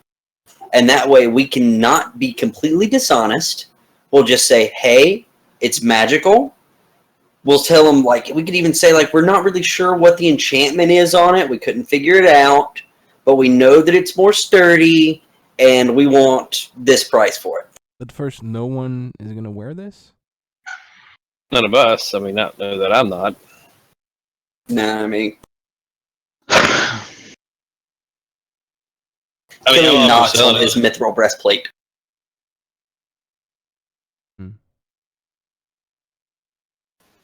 And that way we cannot be completely dishonest. We'll just say, hey, it's magical. We'll tell them, like, we could even say, like, we're not really sure what the enchantment is on it. We couldn't figure it out. But we know that it's more sturdy, and we want this price for it. But first, no one is going to wear this? None of us. I mean, not know that I'm not. Nah, I mean, I mean, Killian I'm knocks selling on his it. mithril breastplate.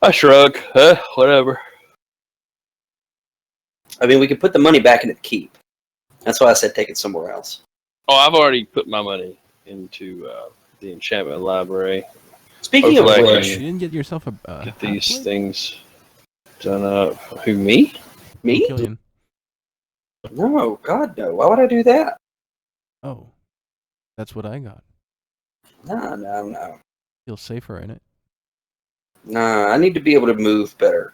I shrug. Whatever. I mean, we could put the money back into the keep. That's why I said take it somewhere else. Oh, I've already put my money into the enchantment library. Speaking of Hopefully I which, You didn't get yourself a Get hat these plate? things done up. Who, me? me? Killian. No, God, no. Why would I do that? Oh, that's what I got. No. Feel safer in it. No, I need to be able to move better.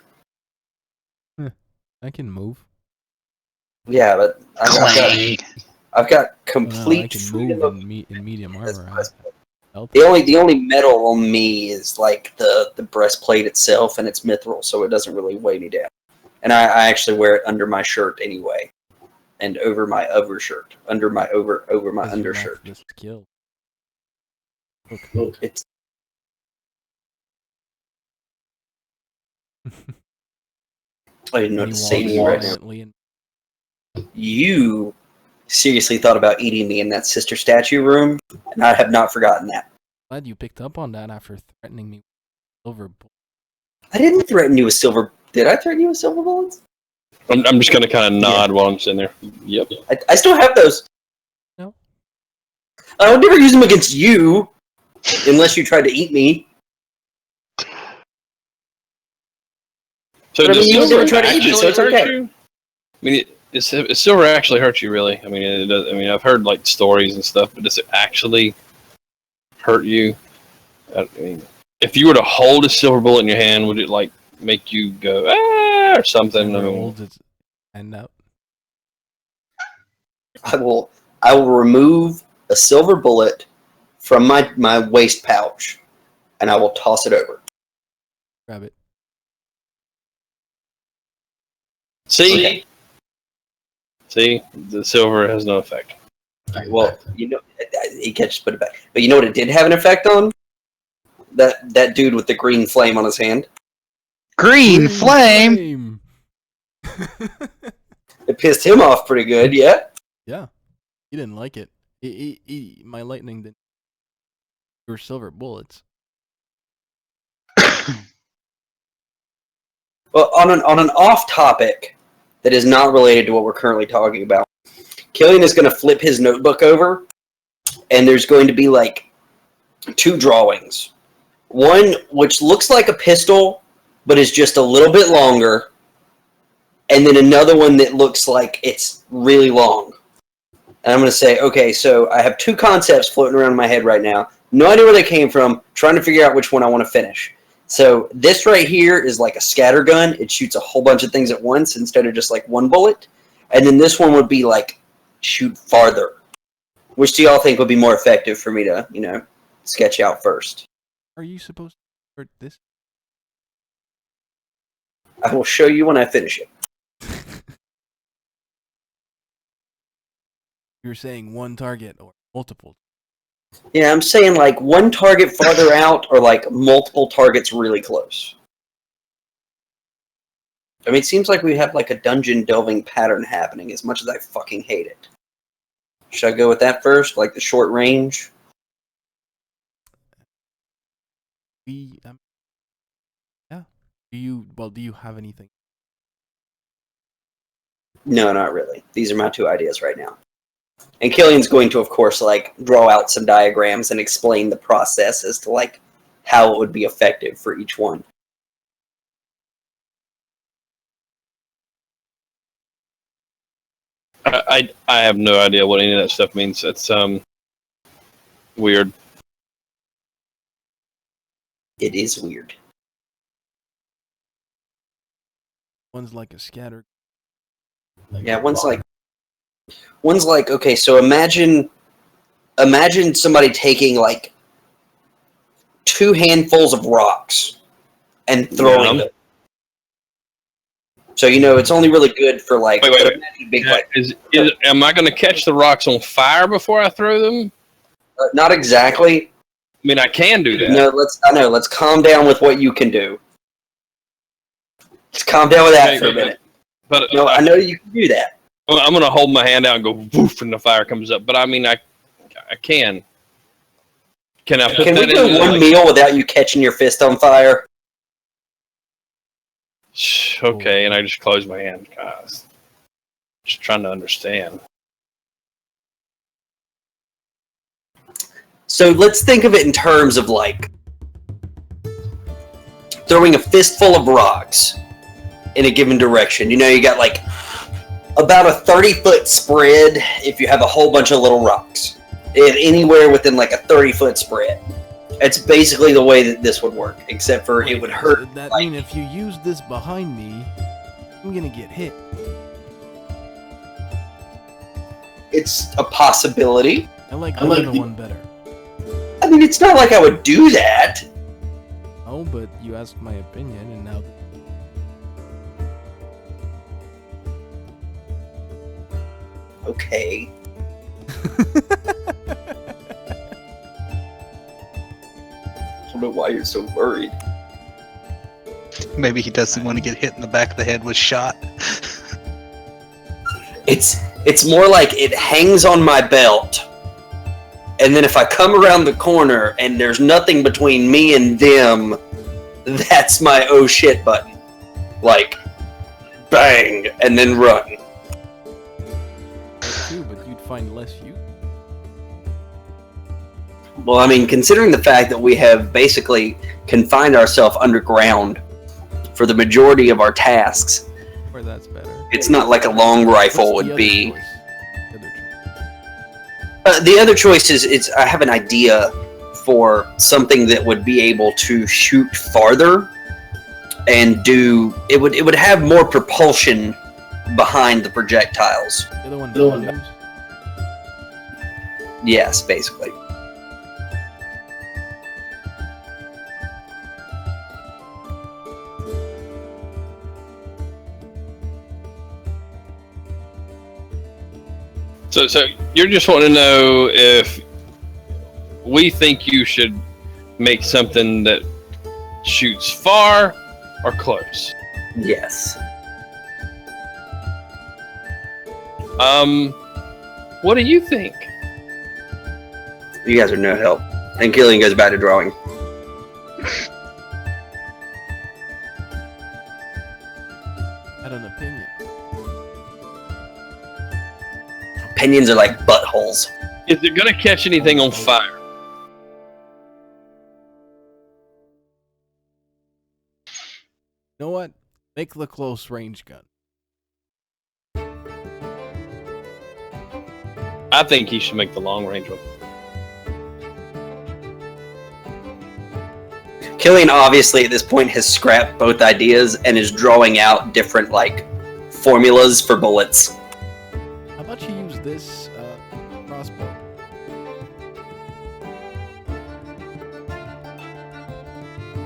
I can move. Yeah, but Clang. I've got Oh, no, I complete can freedom move of in medium this armor. breastplate. Health The only metal on me is like the breastplate itself, and it's mithril, so it doesn't really weigh me down. And I actually wear it under my shirt anyway, and over my overshirt, under my over my because you lack undershirt. the skill. Look. It's I didn't know what And to he say to walks you right now. silently and You seriously thought about eating me in that sister statue room, and I have not forgotten that. glad you picked up on that after threatening me with silver bullet. I didn't threaten you with silver. Did I threaten you with silver bullets? I'm just going to kind of nod while I'm sitting there. Yep. I still have those. No. I would never use them against you, unless you tried to eat me. So But I does mean, you would silver never try to eat me, actually so it's hurt okay. you? I mean, does silver actually hurt you, really? I mean, it does. I mean, I've heard like stories and stuff, but does it actually hurt you? I mean, if you were to hold a silver bullet in your hand, would it like make you go or something? I Never mean, holds its end out. I will remove a silver bullet from my waist pouch, and I will toss it over. Grab it. see, the silver has no effect. Well, you know, he can't just put it back. But you know what it did have an effect on? That dude with the green flame on his hand. Green flame. It pissed him off pretty good, yeah? Yeah. He didn't like it. My lightning didn't. Your silver bullets. Well, on an off topic that is not related to what we're currently talking about, Killian is going to flip his notebook over, and there's going to be like two drawings. One which looks like a pistol, but is just a little bit longer, and then another one that looks like it's really long. And I'm going to say, okay, so I have two concepts floating around in my head right now. No idea where they came from, trying to figure out which one I want to finish. So this right here is like a scatter gun. It shoots a whole bunch of things at once instead of just like one bullet. And then this one would be like shoot farther. Which do y'all think would be more effective for me to, sketch out first? Are you supposed to hurt this? I will show you when I finish it. You're saying one target or multiple. Yeah, I'm saying like one target farther out or like multiple targets really close. I mean, it seems like we have like a dungeon delving pattern happening as much as I fucking hate it. Should I go with that first? Like the short range? Yeah. Do you have anything? No, not really. These are my two ideas right now. And Killian's going to, of course, like draw out some diagrams and explain the process as to like how it would be effective for each one. I have no idea what any of that stuff means. It's weird. It is weird. One's like a scatter. Yeah, one's like okay, so imagine somebody taking like 2 handfuls of rocks and throwing them. So it's only really good for like Wait. big Am I going to catch the rocks on fire before I throw them? Not exactly. I mean, I can do that. No, let's calm down with what you can do. Let's calm down with that for a minute. But no, I know you can do that. Well, I'm going to hold my hand out and go woof, and the fire comes up. But I mean, I can. Can I put Can that we go in one meal without you catching your fist on fire? Okay, and I just close my hand. Guys, just trying to understand. So let's think of it in terms of like throwing a fistful of rocks in a given direction. You got like about a 30-foot spread if you have a whole bunch of little rocks. Anywhere within like a 30-foot spread. It's basically the way that this would work, except for it would hurt. Does that mean if you use this behind me, I'm gonna get hit? It's a possibility. I like the other one better. I mean, it's not like I would do that. Oh, but you asked my opinion, and now. Okay. I don't know why you're so worried. Maybe he doesn't want to get hit in the back of the head with shot. It's more like it hangs on my belt, and then if I come around the corner and there's nothing between me and them, that's my oh shit button. Like, bang, and then run. Too, but you'd find less use. Well, I mean, considering the fact that we have basically confined ourselves underground for the majority of our tasks, Where that's better. it's not like a long rifle What's the would other be. choice? The other choice. The other choice is I have an idea for something that would be able to shoot farther and it would have more propulsion behind the projectiles. The other one balloons. Yes, basically. So you're just wanting to know if we think you should make something that shoots far or close. Yes. What do you think? You guys are no help. And Killian goes back to drawing. Had an opinion. Opinions are like buttholes. Is it going to catch anything on fire? You know what? Make the close range gun. I think he should make the long range one. Killian obviously at this point has scrapped both ideas and is drawing out different like formulas for bullets. How about you use this crossbow?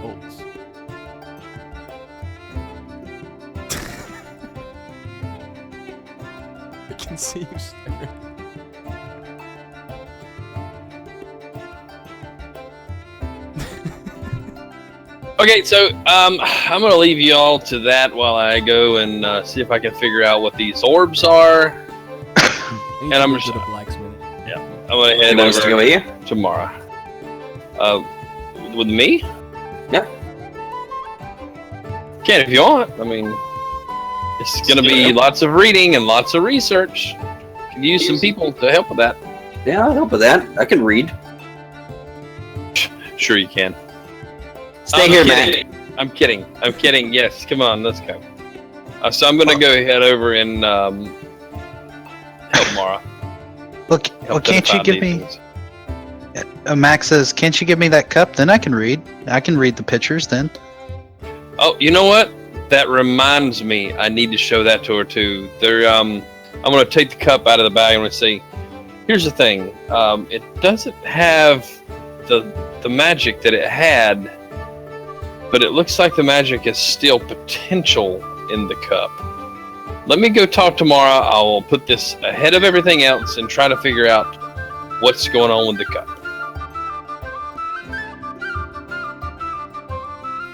Bolts. I can see you staring. Okay, so I'm gonna leave you all to that while I go and see if I can figure out what these orbs are. And I'm I'm just- to the blacksmith. I'm gonna head You want us to over go with you? tomorrow. With me? Yeah. Can if you want. I mean, it's gonna be lots of reading and lots of research. Could use some people to help with that. Yeah, I'll help with that. I can read. Sure, you can. Stay I'm here, kidding. Mac. I'm kidding. Yes, come on, let's go. So I'm gonna go head over and help Mara. Look, well, Help them can't you find give these me? things. Max says, "Can't you give me that cup? Then I can read. I can read the pictures. Then." Oh, you know what? That reminds me. I need to show that to her too. I'm gonna take the cup out of the bag and I'm gonna say, here's the thing. It doesn't have the magic that it had, but it looks like the magic is still potential in the cup. Let me go talk tomorrow. I will put this ahead of everything else and try to figure out what's going on with the cup.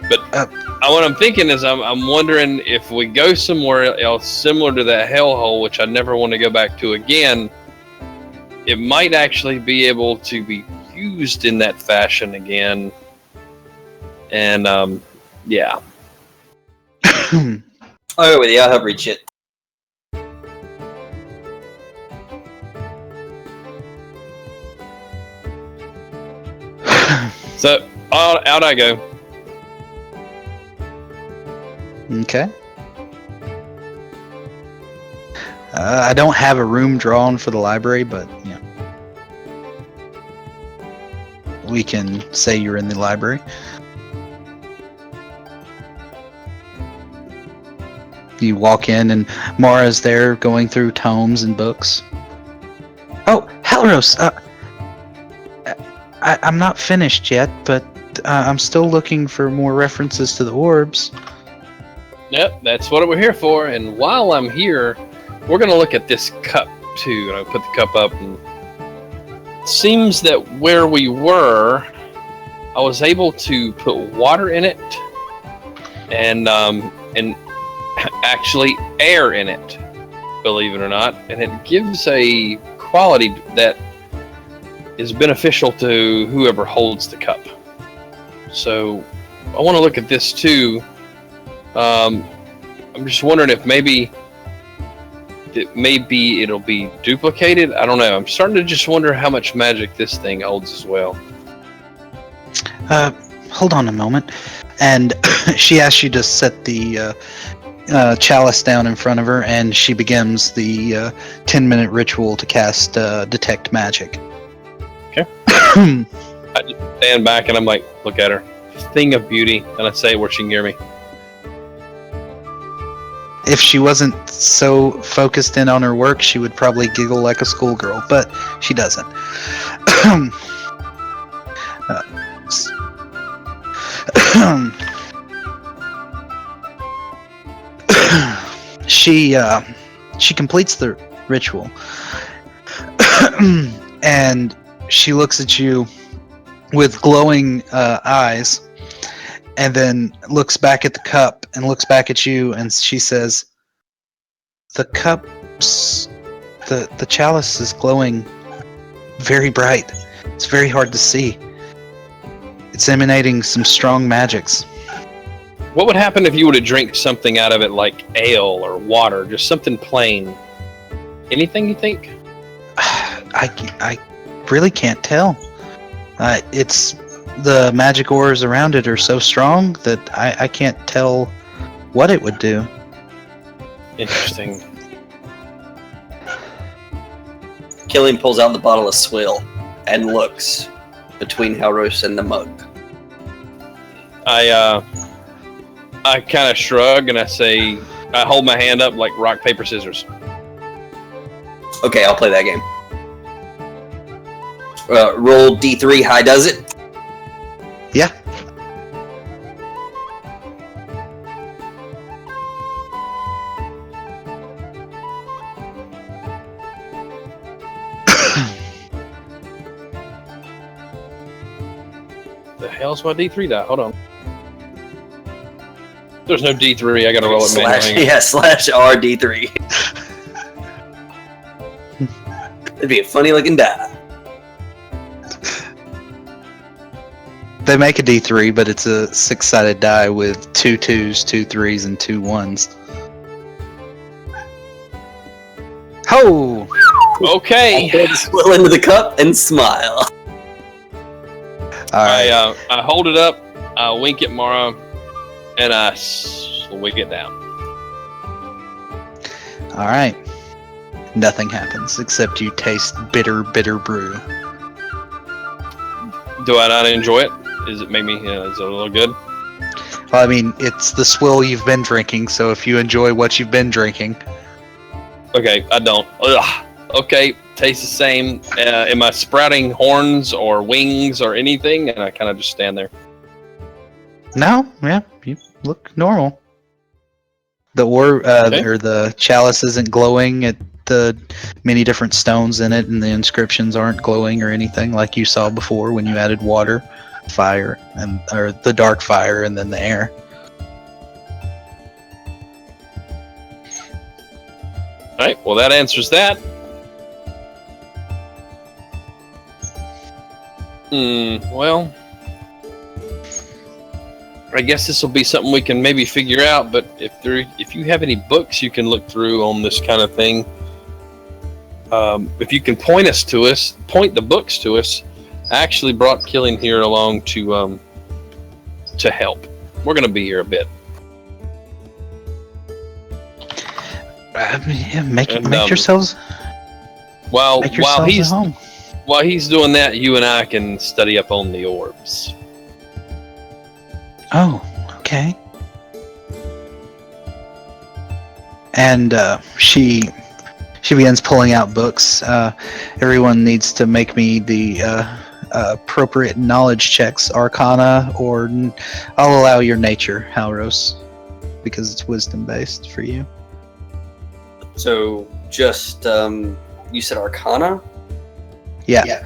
But what I'm thinking is I'm wondering if we go somewhere else similar to that hellhole, which I never want to go back to again, it might actually be able to be used in that fashion again. And yeah. I'll go with you. I'll help read shit. So out I go. Okay. I don't have a room drawn for the library, but we can say you're in the library. You walk in, and Mara's there going through tomes and books. Oh, Halros! I'm not finished yet, but I'm still looking for more references to the orbs. Yep, that's what we're here for. And while I'm here, we're going to look at this cup too. And I put the cup up, and it seems that where we were, I was able to put water in it and actually air in it, believe it or not. And it gives a quality that is beneficial to whoever holds the cup. So I want to look at this too. I'm just wondering if maybe it'll be duplicated. I don't know. I'm starting to just wonder how much magic this thing holds as well. Hold on a moment. And she asks you to set the chalice down in front of her, and she begins the 10-minute ritual to cast Detect Magic. Okay. I just stand back and I'm like, look at her. Thing of beauty. And I say it where she can hear me. If she wasn't so focused in on her work, she would probably giggle like a schoolgirl, but she doesn't. She completes the ritual, and she looks at you with glowing eyes, and then looks back at the cup and looks back at you, and she says, the chalice is glowing very bright. It's very hard to see. It's emanating some strong magics. What would happen if you were to drink something out of it like ale or water, just something plain? Anything you think? I really can't tell. It's the magic auras around it are so strong that I can't tell what it would do. Interesting. Killian pulls out the bottle of swill and looks between Halros and the mug. I kind of shrug and I say, I hold my hand up like rock, paper, scissors. Okay, I'll play that game. Roll D3, high does it? Yeah. The hell's my D3 die? Hold on. There's no D3. I gotta roll it manually. Slash RD3. It'd be a funny looking die. They make a D3, but it's a 6-sided die with 2 2s, 2 3s, and 2 1s. Ho! Okay. I swill into the cup and smile. Alright. I hold it up, I wink at Mara, and I wink it down. Alright. Nothing happens except you taste bitter, bitter brew. Do I not enjoy it? Does it make me, is it a little good? Well, I mean, it's the swill you've been drinking, so if you enjoy what you've been drinking. Okay, I don't. Ugh. Okay, tastes the same. Am I sprouting horns or wings or anything? And I kind of just stand there. No, yeah, you look normal. The or the chalice isn't glowing. The many different stones in it, and the inscriptions aren't glowing or anything like you saw before when you added water, fire, or the dark fire, and then the air. All right. Well, that answers that. Well, I guess this will be something we can maybe figure out. But if you have any books you can look through on this kind of thing, if you can point the books to us. I actually brought Killian here along to help. We're gonna be here a bit. Make yourselves. While at home. While he's doing that, you and I can study up on the orbs. Oh, okay. And she begins pulling out books. Everyone needs to make me the appropriate knowledge checks, Arcana, or I'll allow your nature, Halros, because it's wisdom based for you. So, just, you said Arcana? Yeah.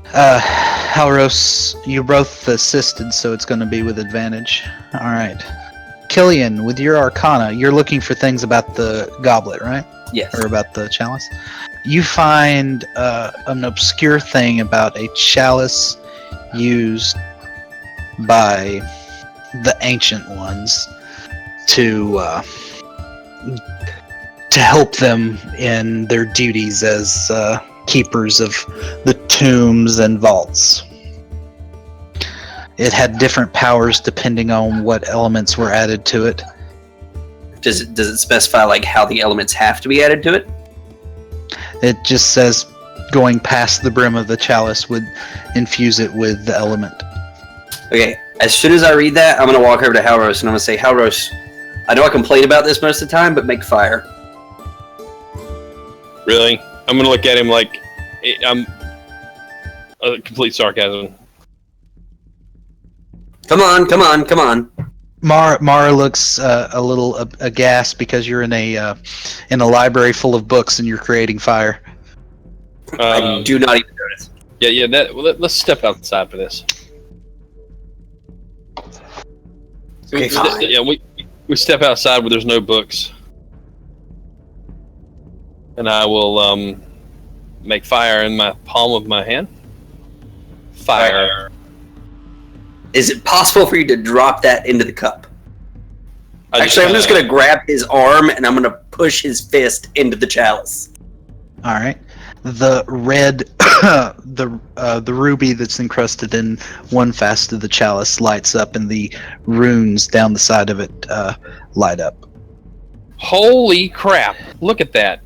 Halros, you both assisted, so it's going to be with advantage. Alright. Killian, with your Arcana, you're looking for things about the goblet, right? Yes. Or about the chalice. You find an obscure thing about a chalice used by the ancient ones to help them in their duties as keepers of the tombs and vaults. It had different powers depending on what elements were added to it. Does it specify like how the elements have to be added to it? It just says going past the brim of the chalice would infuse it with the element. Okay, as soon as I read that, I'm going to walk over to Halros and I'm going to say, Halros, I know I complain about this most of the time, but make fire. Really? I'm going to look at him like I'm complete sarcasm. Come on. Mara looks a little aghast because you're in a library full of books and you're creating fire. I do not even notice. Yeah. Let's step outside for this. Okay, fine. We step outside where there's no books, and I will make fire in my palm of my hand. Fire. Is it possible for you to drop that into the cup? I'm just going to grab his arm and I'm going to push his fist into the chalice. All right. The red, the ruby that's encrusted in one facet of the chalice lights up, and the runes down the side of it light up. Holy crap! Look at that.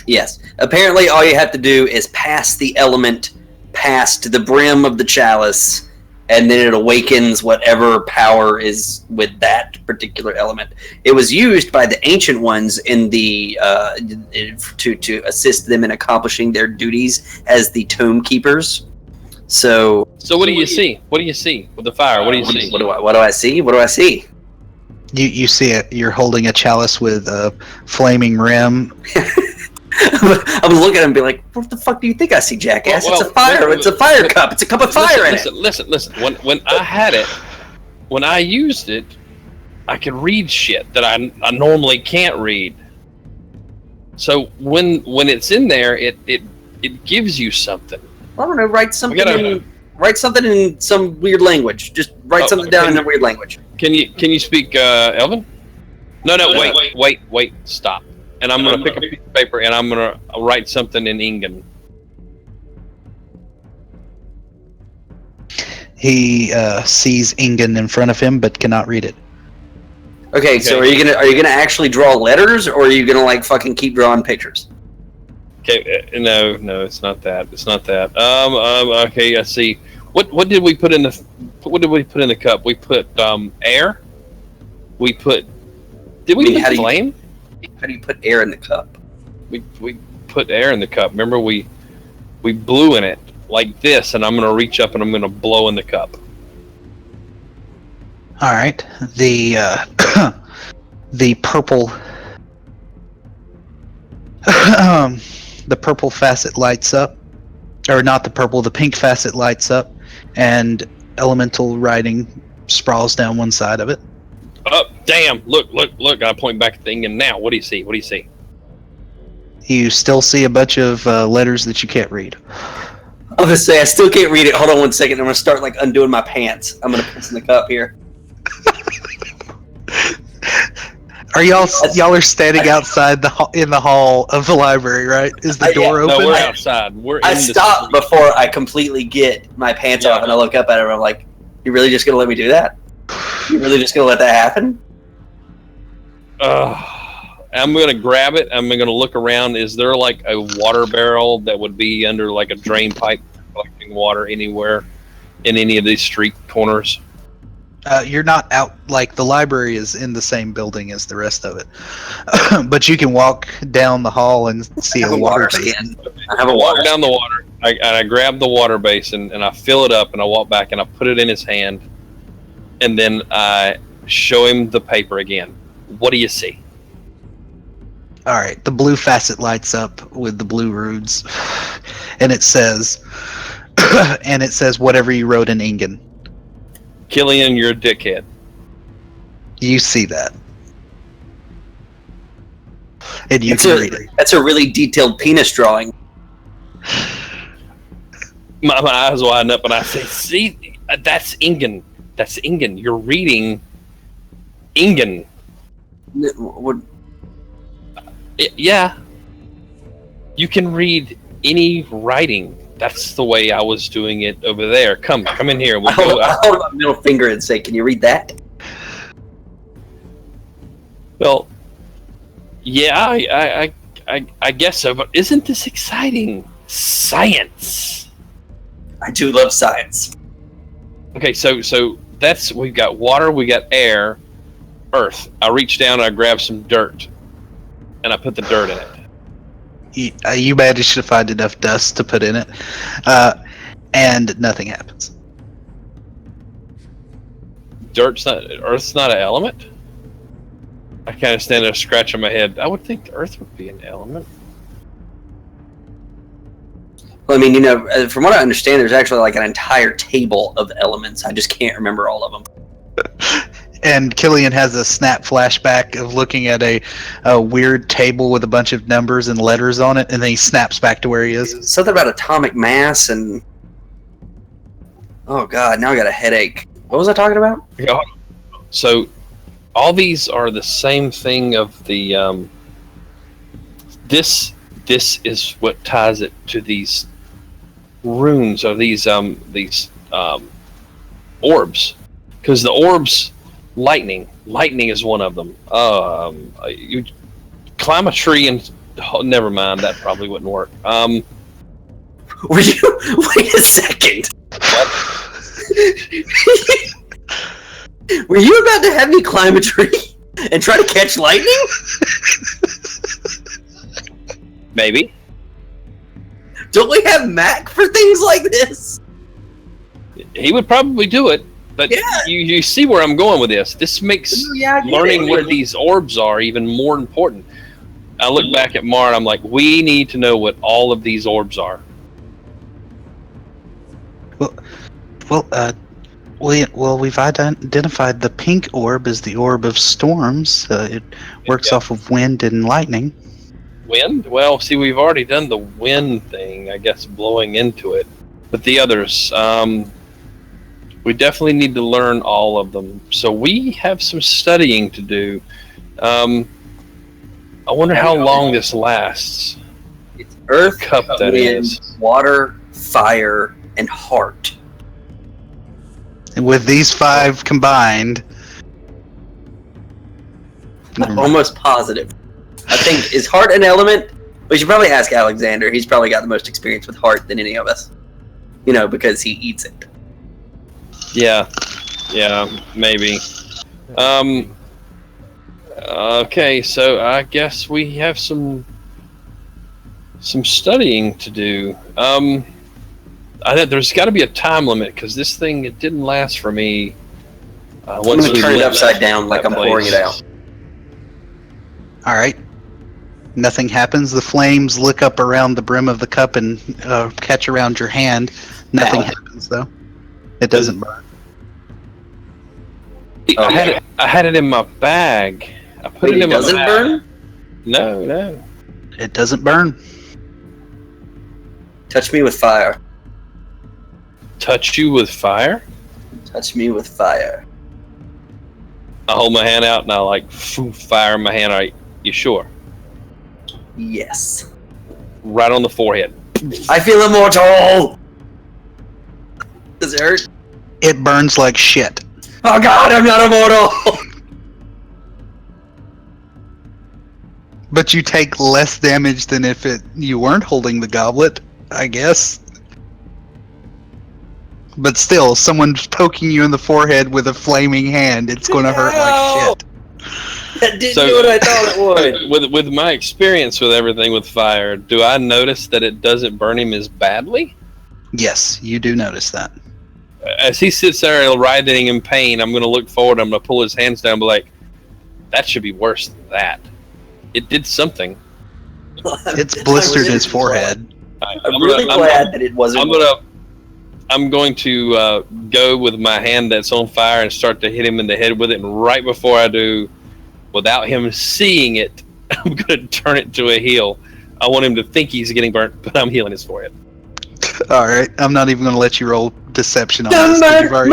Yes. Apparently, all you have to do is pass the element past the brim of the chalice, and then it awakens whatever power is with that particular element. It was used by the ancient ones in the to assist them in accomplishing their duties as the tomb keepers. So what do you see? What do you see with the fire? What do you see? What do I see? What do I see? You see it. You're holding a chalice with a flaming rim. I would look at him and be like, "What the fuck do you think I see, jackass? It's a fire. It's a fire cup. It's a cup of fire in it." Listen. When I had it, when I used it, I could read shit that I normally can't read. So when it's in there, it gives you something. I don't know. Write something in some weird language. Just write something down in a weird language. Can you speak Elven? No, wait, stop. And I'm gonna pick a piece of paper and I'm gonna write something in Ingen. He sees Ingen in front of him, but cannot read it. Okay, so are you gonna actually draw letters, or are you gonna like fucking keep drawing pictures? Okay, no, it's not that. It's not that. Okay, I see. What did we put in the cup? We put air. We put. Did we put flame? How do you put air in the cup? We put air in the cup. Remember we blew in it like this, and I'm gonna reach up and I'm gonna blow in the cup. All right. The the purple the purple facet lights up, or not the purple, the pink facet lights up, and elemental writing sprawls down one side of it. Oh, damn! Look! I point back at the Ingen now. What do you see? What do you see? You still see a bunch of letters that you can't read. I was gonna say I still can't read it. Hold on 1 second. I'm gonna start like undoing my pants. I'm gonna piss in the cup here. Are y'all are standing outside in the hall of the library, right? Is the door open? No, we're outside. I stop before I completely get my pants off, and I look up at him. And I'm like, "You really just gonna let me do that? You really just gonna let that happen?" I'm gonna grab it. I'm gonna look around. Is there like a water barrel that would be under like a drain pipe collecting water anywhere in any of these street corners? You're not out, like the library is in the same building as the rest of it. But you can walk down the hall and see a water basin. I have a water. Down the water. I grab the water basin and I fill it up and I walk back and I put it in his hand. And then I show him the paper again. What do you see? All right, the blue facet lights up with the blue runes, and it says, whatever you wrote in Ingen. Killian, you're a dickhead. You see that, and you can read it. That's a really detailed penis drawing. My eyes widen up, and I say, "See, that's Ingen. That's Ingen. You're reading Ingen." Yeah, you can read any writing. That's the way I was doing it over there. Come in here. I hold my middle finger and say, "Can you read that?" Well, yeah, I guess so. But isn't this exciting? Science. I do love science. Okay, so we've got water, we got air, earth. I reach down and I grab some dirt, and I put the dirt in it. You managed to find enough dust to put in it, and nothing happens. Earth's not an element? I kind of stand there scratching my head. I would think the earth would be an element. Well, I mean, from what I understand, there's actually like an entire table of elements. I just can't remember all of them. And Killian has a snap flashback of looking at a weird table with a bunch of numbers and letters on it, and then he snaps back to where he is. Something about atomic mass and... Oh god, now I got a headache. What was I talking about? Yeah. So, all these are the same thing of the... This is what ties it to these runes, or these orbs. Because the orbs... Lightning is one of them. You climb a tree and never mind, that probably wouldn't work. Were you? Wait a second. What? Were you about to have me climb a tree and try to catch lightning? Maybe. Don't we have Mac for things like this? He would probably do it. But you see where I'm going with this. This makes learning what these orbs are even more important. I look back at Mar and I'm like, we need to know what all of these orbs are. Well, We've identified the pink orb as the orb of storms. It works off of wind and lightning. Wind? Well, see, we've already done the wind thing, I guess, blowing into it. But the others, we definitely need to learn all of them. So we have some studying to do. I wonder how long this lasts. It's earth, Cup that wind, is. water, fire, and heart. And with these 5 combined, I'm almost positive. I think, is heart an element? We should probably ask Alexander. He's probably got the most experience with heart than any of us. You know, because he eats it. Yeah, maybe. Okay, so I guess we have some studying to do. I think there's got to be a time limit because this thing, it didn't last for me. I'm going to turn it upside down like I'm pouring it out. all right. Nothing happens. The flames lick up around the brim of the cup and catch around your hand. Nothing happens though. It doesn't burn. I had it in my bag. I put it in my bag. Doesn't burn? No. It doesn't burn. Touch me with fire. Touch you with fire? Touch me with fire. I hold my hand out and I fire in my hand. Right? You sure? Yes. Right on the forehead. I feel immortal! Does it hurt? It burns like shit. Oh god, I'm not immortal! But you take less damage than if you weren't holding the goblet, I guess. But still, someone's poking you in the forehead with a flaming hand. It's going to hurt like shit. That didn't do what I thought it would. With my experience with everything with fire, do I notice that it doesn't burn him as badly? Yes, you do notice that. As he sits there writhing in pain, I'm going to look forward. I'm going to pull his hands down and be like, that should be worse than that. It did something. It's blistered his forehead. I'm really glad that it wasn't. I'm going to go with my hand that's on fire and start to hit him in the head with it. And right before I do, without him seeing it, I'm going to turn it to a heal. I want him to think he's getting burnt, but I'm healing his forehead. All right, I'm not even going to let you roll deception on this. Murder!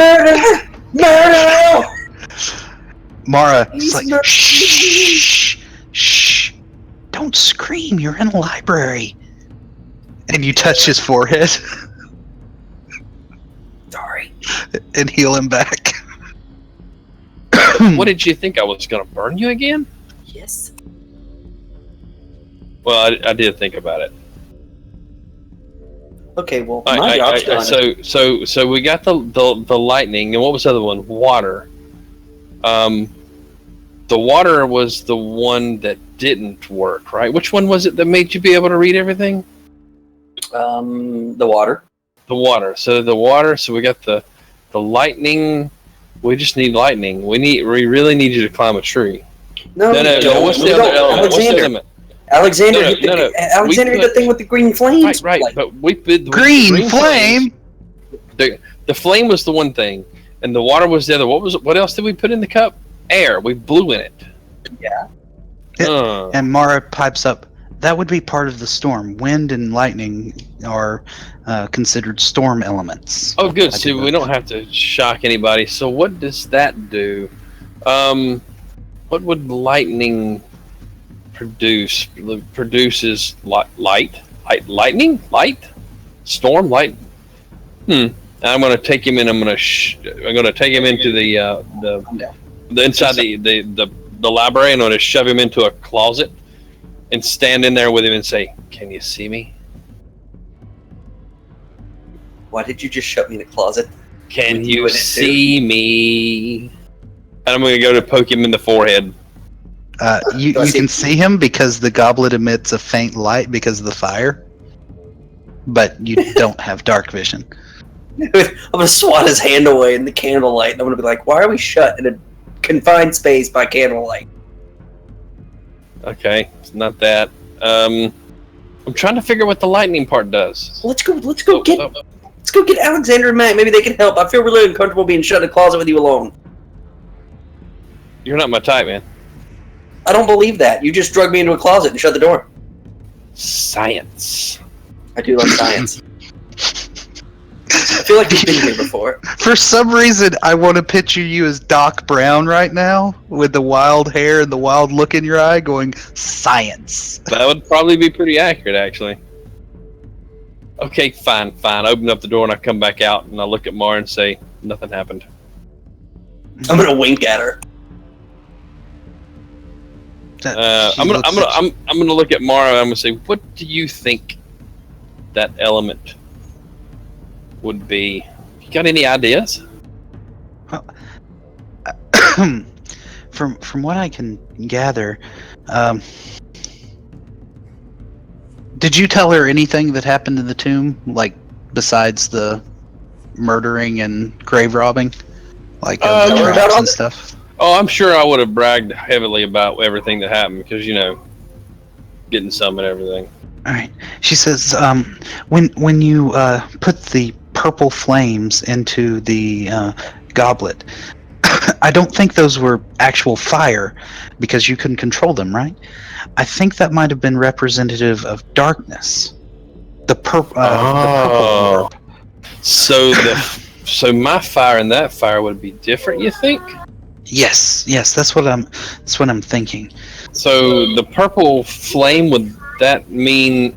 Mara, it's like, shh, don't scream. You're in a library. And you touch his forehead. Sorry. And heal him back. What did you think? I was going to burn you again? Yes. Well, I did think about it. Okay, well, my job's done. So we got the lightning, and what was the other one? Water. The water was the one that didn't work, right? Which one was it that made you be able to read everything? The water. The water. So the water. So we got the lightning. We just need lightning. We really need you to climb a tree. No. What's the other element? What's the element? Alexander hit the thing with the green flames. Right. But we did green flame. The flame was the one thing, and the water was the other. What else did we put in the cup? Air. We blew in it. Yeah. And Mara pipes up. That would be part of the storm. Wind and lightning are considered storm elements. Oh, good. So we don't have to shock anybody. So what does that do? What would lightning produce? Produces lightning, storm, light. I'm going to take him in. I'm going to take him into the inside the library. And I'm going to shove him into a closet and stand in there with him and say, "Can you see me? Why did you just shut me in the closet? Can you see me?" And I'm going to go to poke him in the forehead. You can see him because the goblet emits a faint light because of the fire, but you don't have dark vision. I'm going to swat his hand away in the candlelight, and I'm going to be like, why are we shut in a confined space by candlelight? Okay, it's not that. I'm trying to figure what the lightning part does. Let's go get Let's go get Alexander and Matt. Maybe they can help. I feel really uncomfortable being shut in a closet with you alone. You're not my type, man. I don't believe that. You just drug me into a closet and shut the door. Science. I do love science. I feel like you've been here before. For some reason, I want to picture you as Doc Brown right now, with the wild hair and the wild look in your eye, going, science. That would probably be pretty accurate, actually. Okay, fine. Open up the door and I come back out and I look at Mara and say, nothing happened. I'm gonna wink at her. I'm gonna look at Mara and I'm gonna say, what do you think that element would be? You got any ideas? From what I can gather, did you tell her anything that happened in the tomb, like besides the murdering and grave robbing, like the traps and stuff? Oh, I'm sure I would have bragged heavily about everything that happened because getting some and everything. All right. She says, when you put the purple flames into the goblet, I don't think those were actual fire because you couldn't control them, right? I think that might have been representative of darkness. The purple orb. So my fire and that fire would be different, you think? Yes, that's what I'm thinking. So the purple flame, would that mean?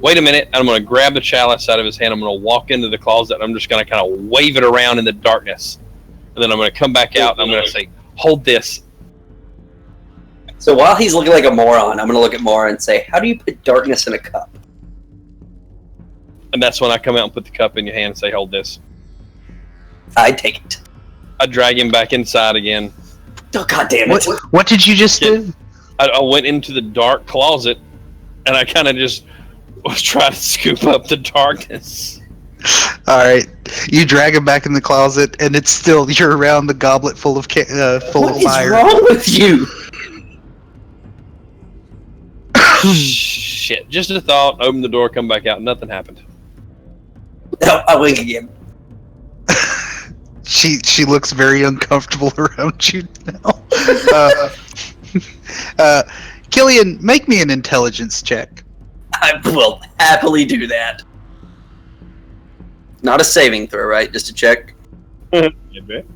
Wait a minute! I'm going to grab the chalice out of his hand. I'm going to walk into the closet. And I'm just going to kind of wave it around in the darkness, and then I'm going to come back out and I'm going to say, "Hold this." So while he's looking like a moron, I'm going to look at Mara and say, "How do you put darkness in a cup?" And that's when I come out and put the cup in your hand and say, "Hold this." I take it. I drag him back inside again. Oh, God damn it. What did you just do? I went into the dark closet, and I kind of just was trying to scoop up the darkness. All right, you drag him back in the closet, and it's still you're around the goblet full of fire. What is wrong with you? Shit! Just a thought. Open the door, come back out. Nothing happened. No, I wink again. She looks very uncomfortable around you now. Killian, make me an intelligence check. I will happily do that. Not a saving throw, right? Just a check. Yeah, bet.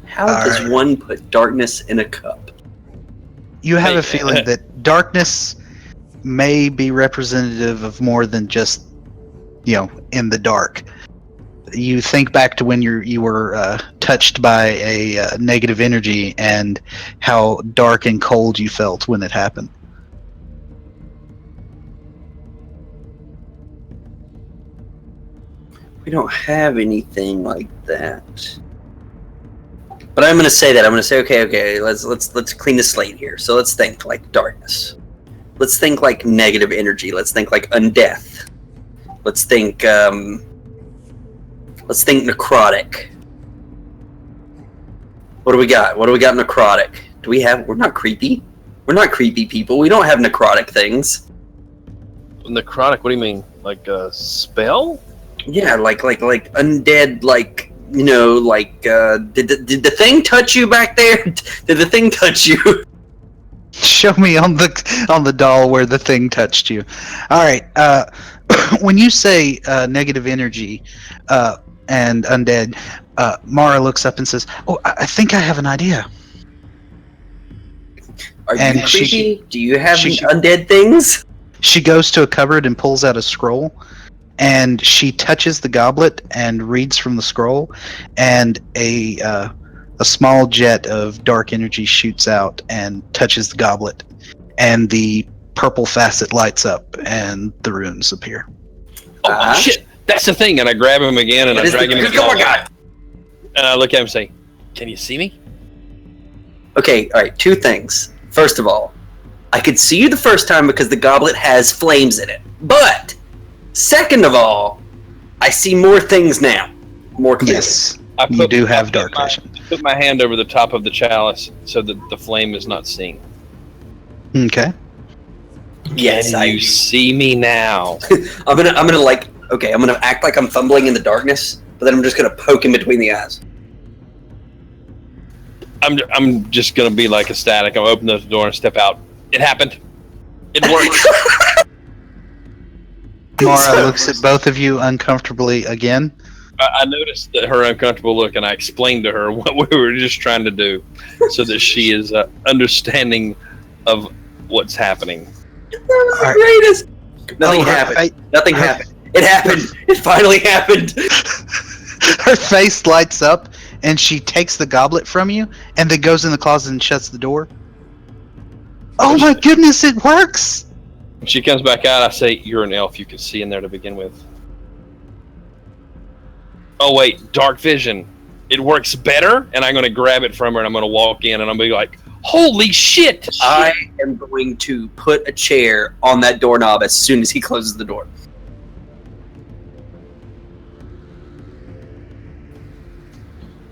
How does one put darkness in a cup? You have a feeling that darkness may be representative of more than just, in the dark. You think back to when you were touched by a negative energy and how dark and cold you felt when it happened. We don't have anything like that. But I'm going to say that. I'm going to say, okay. Let's clean the slate here. So let's think like darkness. Let's think like negative energy. Let's think like undeath. Let's think necrotic. What do we got? Necrotic. We're not creepy. We're not creepy people. We don't have necrotic things. Necrotic? What do you mean? Like a spell? Yeah, like undead, did the thing touch you back there? Did the thing touch you? Show me on the doll where the thing touched you. All right. When you say negative energy and undead, Mara looks up and says, "Oh, I think I have an idea." Are you creepy? Do you have undead things? She goes to a cupboard and pulls out a scroll, and she touches the goblet and reads from the scroll, and a small jet of dark energy shoots out and touches the goblet, and the purple facet lights up, and the runes appear. Oh shit! That's the thing. And I grab him again, and I drag him in. Oh my god! And I look at him and say, "Can you see me?" Okay, all right. Two things. First of all, I could see you the first time because the goblet has flames in it. But second of all, I see more things now. More clearly. Yes, you do have dark vision. I put my hand over the top of the chalice so that the flame is not seen. Okay. Yes, Can you see me now? I'm gonna like. Okay, I'm gonna act like I'm fumbling in the darkness, but then I'm just gonna poke him between the eyes. I'm just gonna be like ecstatic. I'll open the door and step out. It happened. It worked. Mara looks at both of you uncomfortably again. I noticed that her uncomfortable look, and I explained to her what we were just trying to do, so that she is understanding of what's happening. That was the greatest. Nothing happened. Nothing her- happened. It happened. It finally happened. Her face lights up, and she takes the goblet from you, and then goes in the closet and shuts the door. Oh my goodness, it works! When she comes back out, I say, "You're an elf. You can see in there to begin with." Oh wait, dark vision. It works better, and I'm going to grab it from her, and I'm going to walk in, and I'm going to be like, "Holy shit!" I am going to put a chair on that doorknob as soon as he closes the door.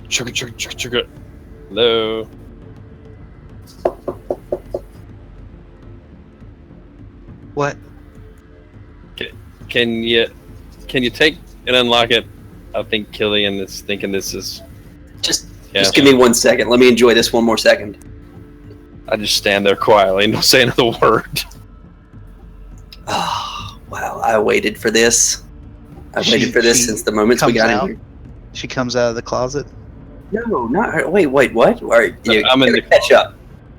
Chugga, chugga, chugga, chugga. Hello. What? Can you take and unlock it? I think Killian is thinking this is. Just Yeah. give me 1 second. Let me enjoy this one more second. I just stand there quietly and don't say another word. Oh, wow. I waited for this. I waited for this She since the moments we comes got out? in here. She comes out of the closet. No, not her. Wait, what? All right, you I'm in gotta the catch up.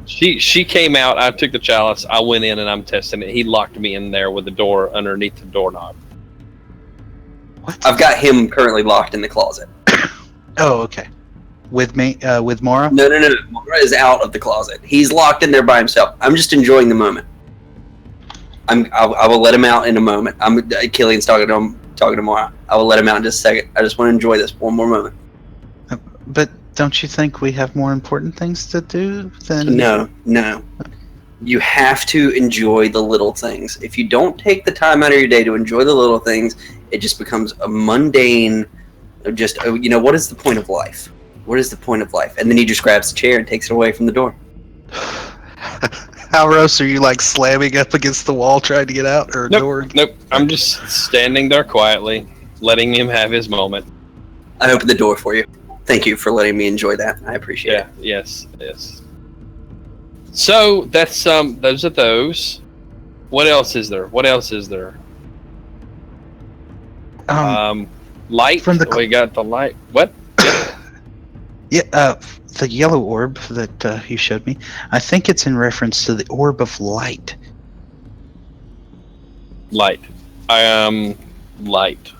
She came out. I took the chalice. I went in and I'm testing it. He locked me in there with the door underneath the doorknob. What? I've got him currently locked in the closet. Oh, okay. With me, with Mara? No. Mara is out of the closet. He's locked in there by himself. I'm just enjoying the moment. I will let him out in a moment. Killian's talking to Mara. I will let him out in just a second. I just want to enjoy this one more moment. But don't you think we have more important things to do than... No. You have to enjoy the little things. If you don't take the time out of your day to enjoy the little things, it just becomes a mundane, what is the point of life? What is the point of life? And then he just grabs the chair and takes it away from the door. How, Rose, are you like slamming up against the wall trying to get out? Or door? Nope. I'm just standing there quietly, letting him have his moment. I opened the door for you. Thank you for letting me enjoy that. I appreciate it. Yes. So that's those are those. What else is there? Light. from the We got the light. What? Yeah, the yellow orb that you showed me. I think it's in reference to the orb of light. Light. I am light.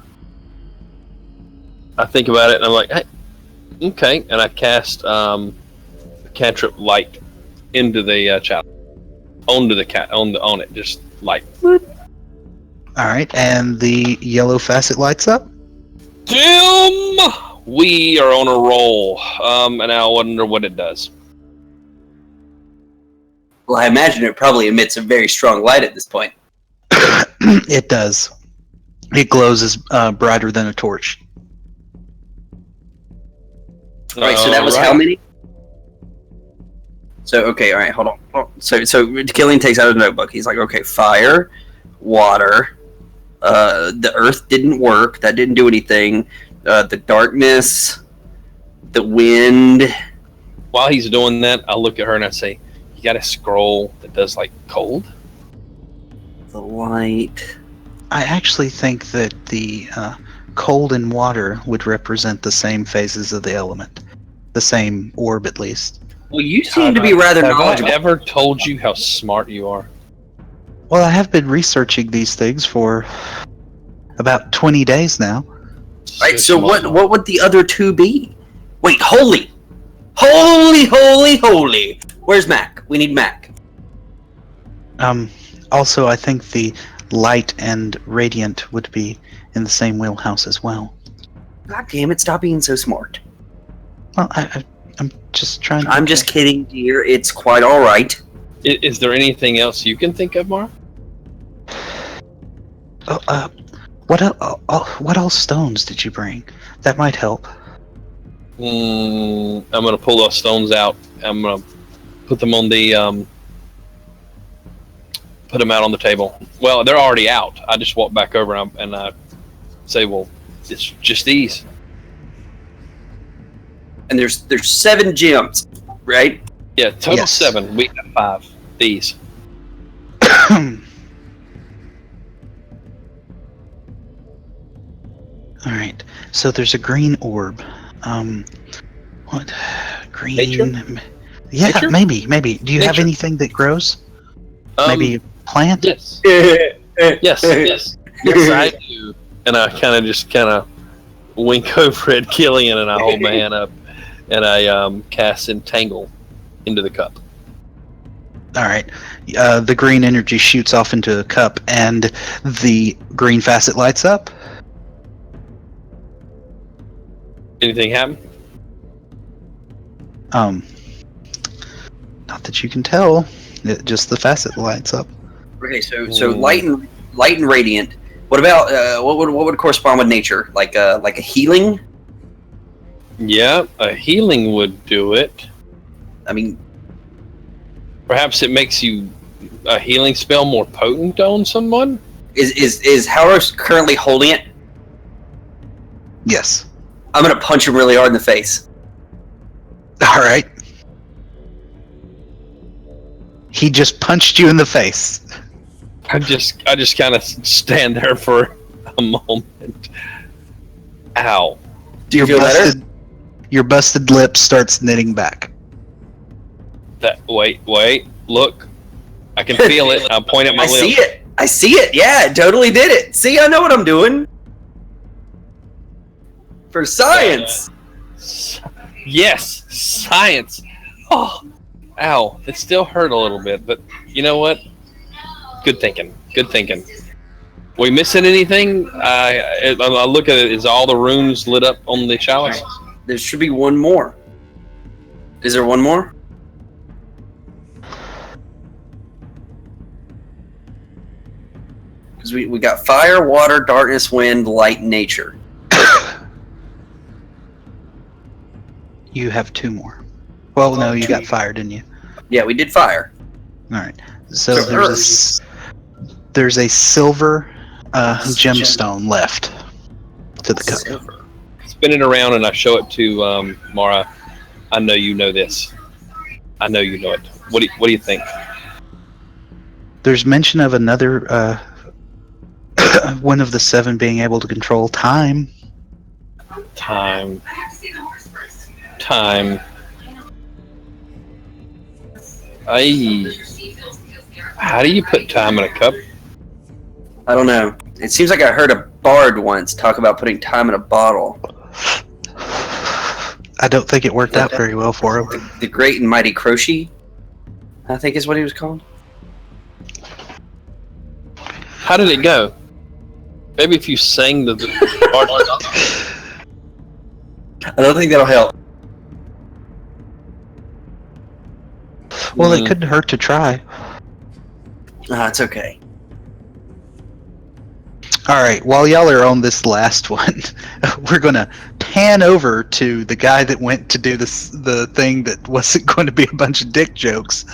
I think about it and I'm like, hey, okay, and I cast cantrip light into the chalice, onto the cat, on it, just light. All right, and the yellow facet lights up. Damn, we are on a roll. And I wonder what it does. Well, I imagine it probably emits a very strong light at this point. It does. It glows as brighter than a torch. Right, so that was how many? So, okay, all right, hold on. So Killian takes out his notebook. He's like, okay, fire, water, the earth didn't work. That didn't do anything. The darkness, the wind. While he's doing that, I look at her and I say, you got a scroll that does like cold? The light. I actually think that the cold and water would represent the same phases of the element. The same orb, at least. Well, you seem to be rather Have I knowledgeable. ever told you how smart you are? Well, I have been researching these things for about 20 days now. Right, so smart. what would the other two be? Wait, holy! Where's Mac? We need Mac. Also, I think the light and radiant would be in the same wheelhouse as well. God damn it, stop being so smart. Well, I'm just trying to... I'm just kidding, dear. It's quite alright. Is there anything else you can think of, Mara? What all stones did you bring? That might help. I'm gonna pull those stones out. I'm gonna put them on the put them out on the table. Well, they're already out. I just walk back over and I say, well, it's just these. And there's 7 gems, right? Yeah, total Yes. 7. We have 5. These. All right. So there's a green orb. What? Green? Nature? Yeah, Nature? maybe. Do you have Nature. anything that grows? Maybe a plant? Yes. Yes. Yes. Yes, I do. And I kind of wink over at Killian, and I hold my hand up, and I cast Entangle into the cup. All right. The green energy shoots off into a cup, and the green facet lights up. Anything happen? Not that you can tell. Just the facet lights up. Okay, so light and radiant. What about what would correspond with nature? Like a healing? Yeah, a healing would do it. I mean, Perhaps it makes a healing spell more potent on someone. is Howard currently holding it? Yes. I'm gonna punch him really hard in the face. All right. He just punched you in the face. I just kind of stand there for a moment. Ow! Do you feel better? Your busted lip starts knitting back. Wait, look! I can feel it. I point at my lip. I see it. Yeah, it totally did it. See, I know what I'm doing. For science. Yes, science. Oh, ow! It still hurt a little bit, but you know what? Good thinking. We missing anything? I look at it. Is all the rooms lit up on the chalice? There should be one more. Is there one more? Because we got fire, water, darkness, wind, light, nature. You have 2 more. Well, no, you got fire, didn't you? Yeah, we did fire. All right. So there's a silver gemstone left to the cup. Silver. Spin it around and I show it to Mara. I know you know this. I know you know it. What do you think? There's mention of another one of the 7 being able to control time. Time. How do you put time in a cup? I don't know. It seems like I heard a bard once talk about putting time in a bottle. I don't think it worked out very well for him. The Great and Mighty Crochet, I think is what he was called. How did it go? Maybe if you sang the part. I don't think that'll help. Well, it couldn't hurt to try. It's okay. All right, while y'all are on this last one, we're going to pan over to the guy that went to do the thing that wasn't going to be a bunch of dick jokes.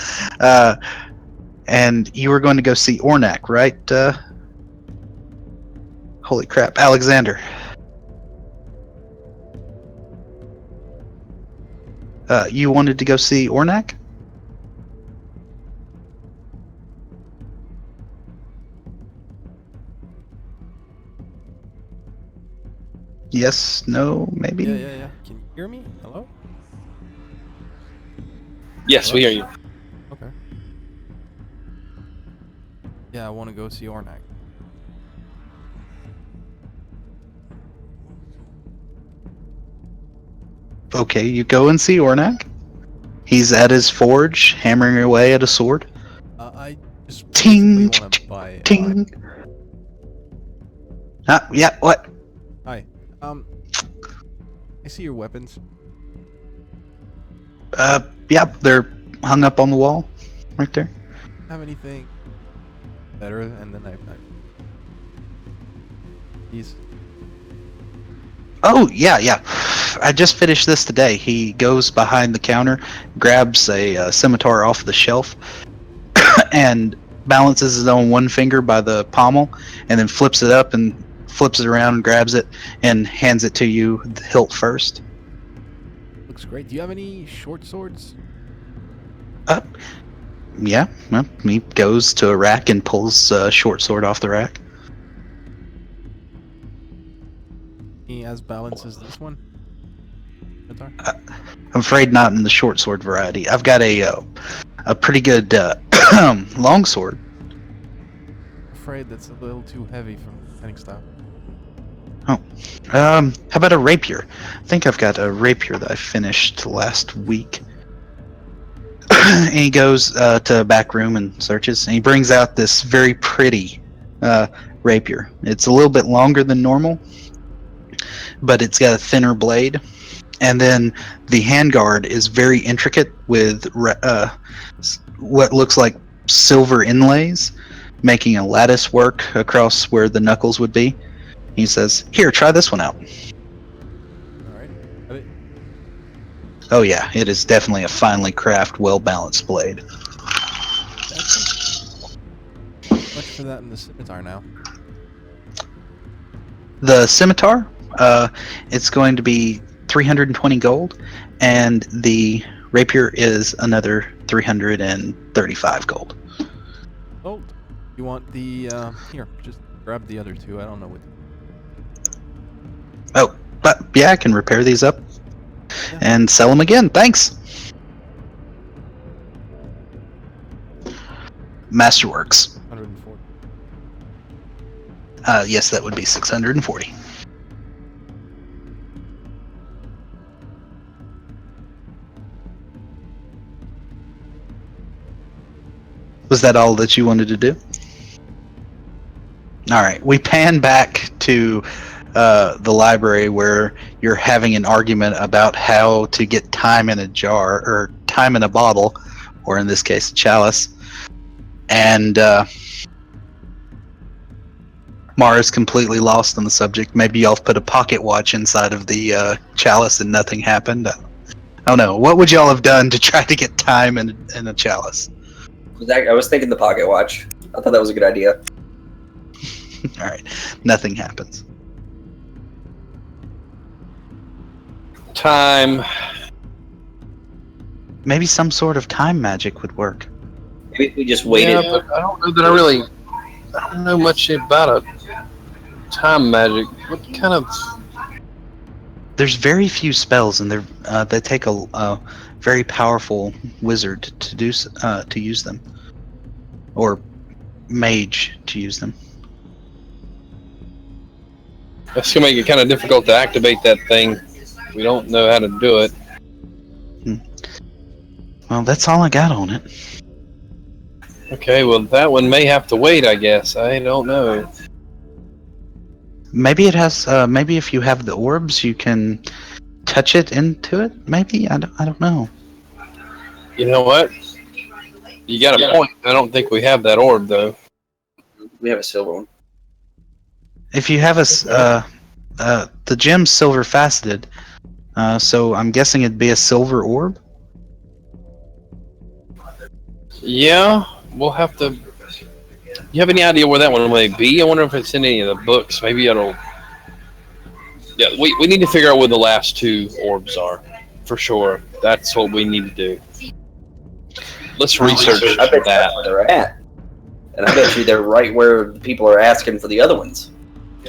And you were going to go see Ornak, right? Holy crap, Alexander. You wanted to go see Ornak? Yes, no, maybe? Yeah. Can you hear me? Hello? Yes, we hear you. Okay. Yeah, I want to go see Ornak. Okay, you go and see Ornak. He's at his forge, hammering away at a sword. I just Ting, want to buy. Ting. Yeah, what? Hi. I see your weapons. Yeah, they're hung up on the wall, right there. Have anything better than the knife? These. Oh, yeah. I just finished this today. He goes behind the counter, grabs a scimitar off the shelf, and balances it on one finger by the pommel, and then flips it up and flips it around and grabs it and hands it to you, the hilt first. Looks great. Do you have any short swords? Yeah, well, he goes to a rack and pulls a short sword off the rack. He as balance as this one? Scimitar? I'm afraid not in the short sword variety. I've got a pretty good long sword. Afraid that's a little too heavy for mechanic style. How about a rapier? I think I've got a rapier that I finished last week. And he goes to a back room and searches, and he brings out this very pretty rapier. It's a little bit longer than normal, but it's got a thinner blade. And then the handguard is very intricate with what looks like silver inlays, making a lattice work across where the knuckles would be. He says, "Here, try this one out." Alright. Got it. Oh yeah, it is definitely a finely crafted, well-balanced blade. That's much for that in the scimitar now. The scimitar, it's going to be 320 gold, and the rapier is another 335 gold. Oh, you want the, here, just grab the other two. I don't know what. Oh, but yeah, I can repair these up and sell them again. Thanks. Masterworks. 140. Yes, that would be 640. Was that all that you wanted to do? All right, we pan back to the library where you're having an argument about how to get time in a jar, or time in a bottle, or in this case, a chalice. And Mara's completely lost on the subject. Maybe y'all put a pocket watch inside of the chalice and nothing happened. I don't know. What would y'all have done to try to get time in a chalice? I was thinking the pocket watch. I thought that was a good idea. All right, nothing happens. Time. Maybe some sort of time magic would work. Maybe if we just waited. Yeah, but I don't know that I don't know much about a time magic. What kind of... There's very few spells, and they take a very powerful wizard to use them, or mage to use them. That's gonna make it kind of difficult to activate that thing. We don't know how to do it. Well, that's all I got on it. Okay, well that one may have to wait, I guess. I don't know. Maybe it has. Maybe if you have the orbs, you can touch it into it. Maybe I don't know. You know what? You got a point. I don't think we have that orb though. We have a silver one. If you have the gem's silver faceted, so I'm guessing it'd be a silver orb. Yeah, we'll have to. You have any idea where that one may be? I wonder if it's in any of the books. Maybe it'll. Yeah, we need to figure out where the last two orbs are, for sure. That's what we need to do. Let's research I bet that. that's where they're at. And I bet you they're right where people are asking for the other ones.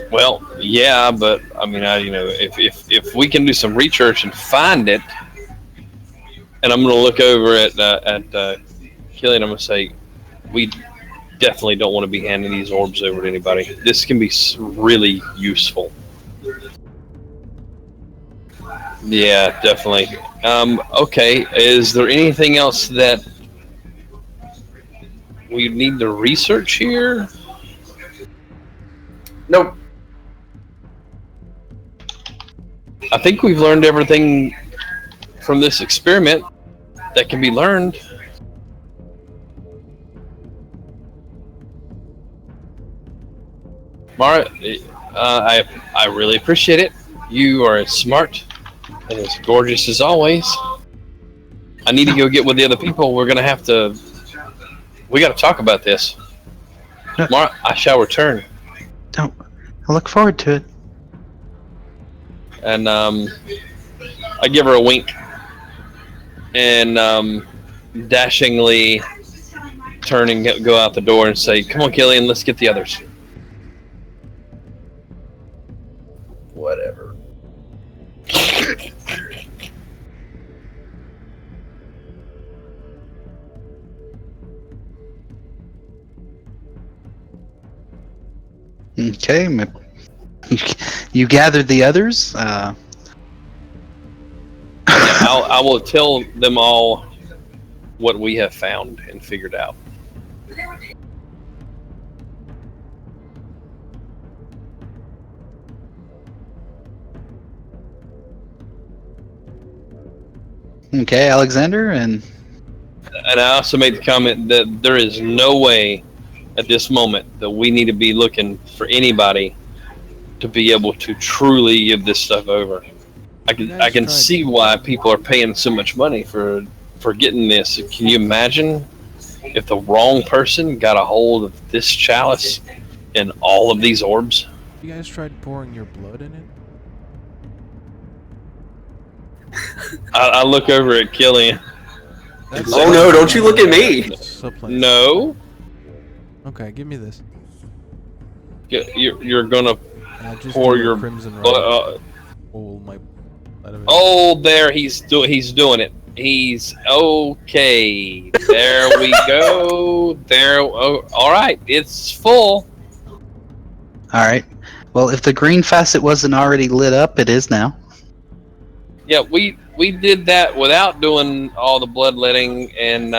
Well, yeah, but I mean, if we can do some research and find it, and I'm going to look over at Killian, I'm going to say, we definitely don't want to be handing these orbs over to anybody. This can be really useful. Yeah, definitely. Okay, is there anything else that we need to research here? Nope. I think we've learned everything from this experiment that can be learned. Mara, I really appreciate it. You are as smart and as gorgeous as always. I need to go get with the other people. We got to talk about this. Tomorrow I shall return. I look forward to it. And I give her a wink and dashingly turn and go out the door and say, "Come on, Killian, let's get the others." Whatever. Okay. You gathered the others. I will tell them all what we have found and figured out. Okay, Alexander, and I also made the comment that there is no way at this moment that we need to be looking for anybody to be able to truly give this stuff over. I can see why people are paying so much money for getting this. Can you imagine if the wrong person got a hold of this chalice and all of these orbs? You guys tried pouring your blood in it? I look over at Killian. Oh no, don't you look at me! No. Okay, give me this. You're gonna Just pour do a your crimson blood. Oh my. Oh, there he's doing it. He's okay. There we go. There. Oh, all right. It's full. all right. Well, if the green facet wasn't already lit up, it is now. Yeah, we did that without doing all the bloodletting, and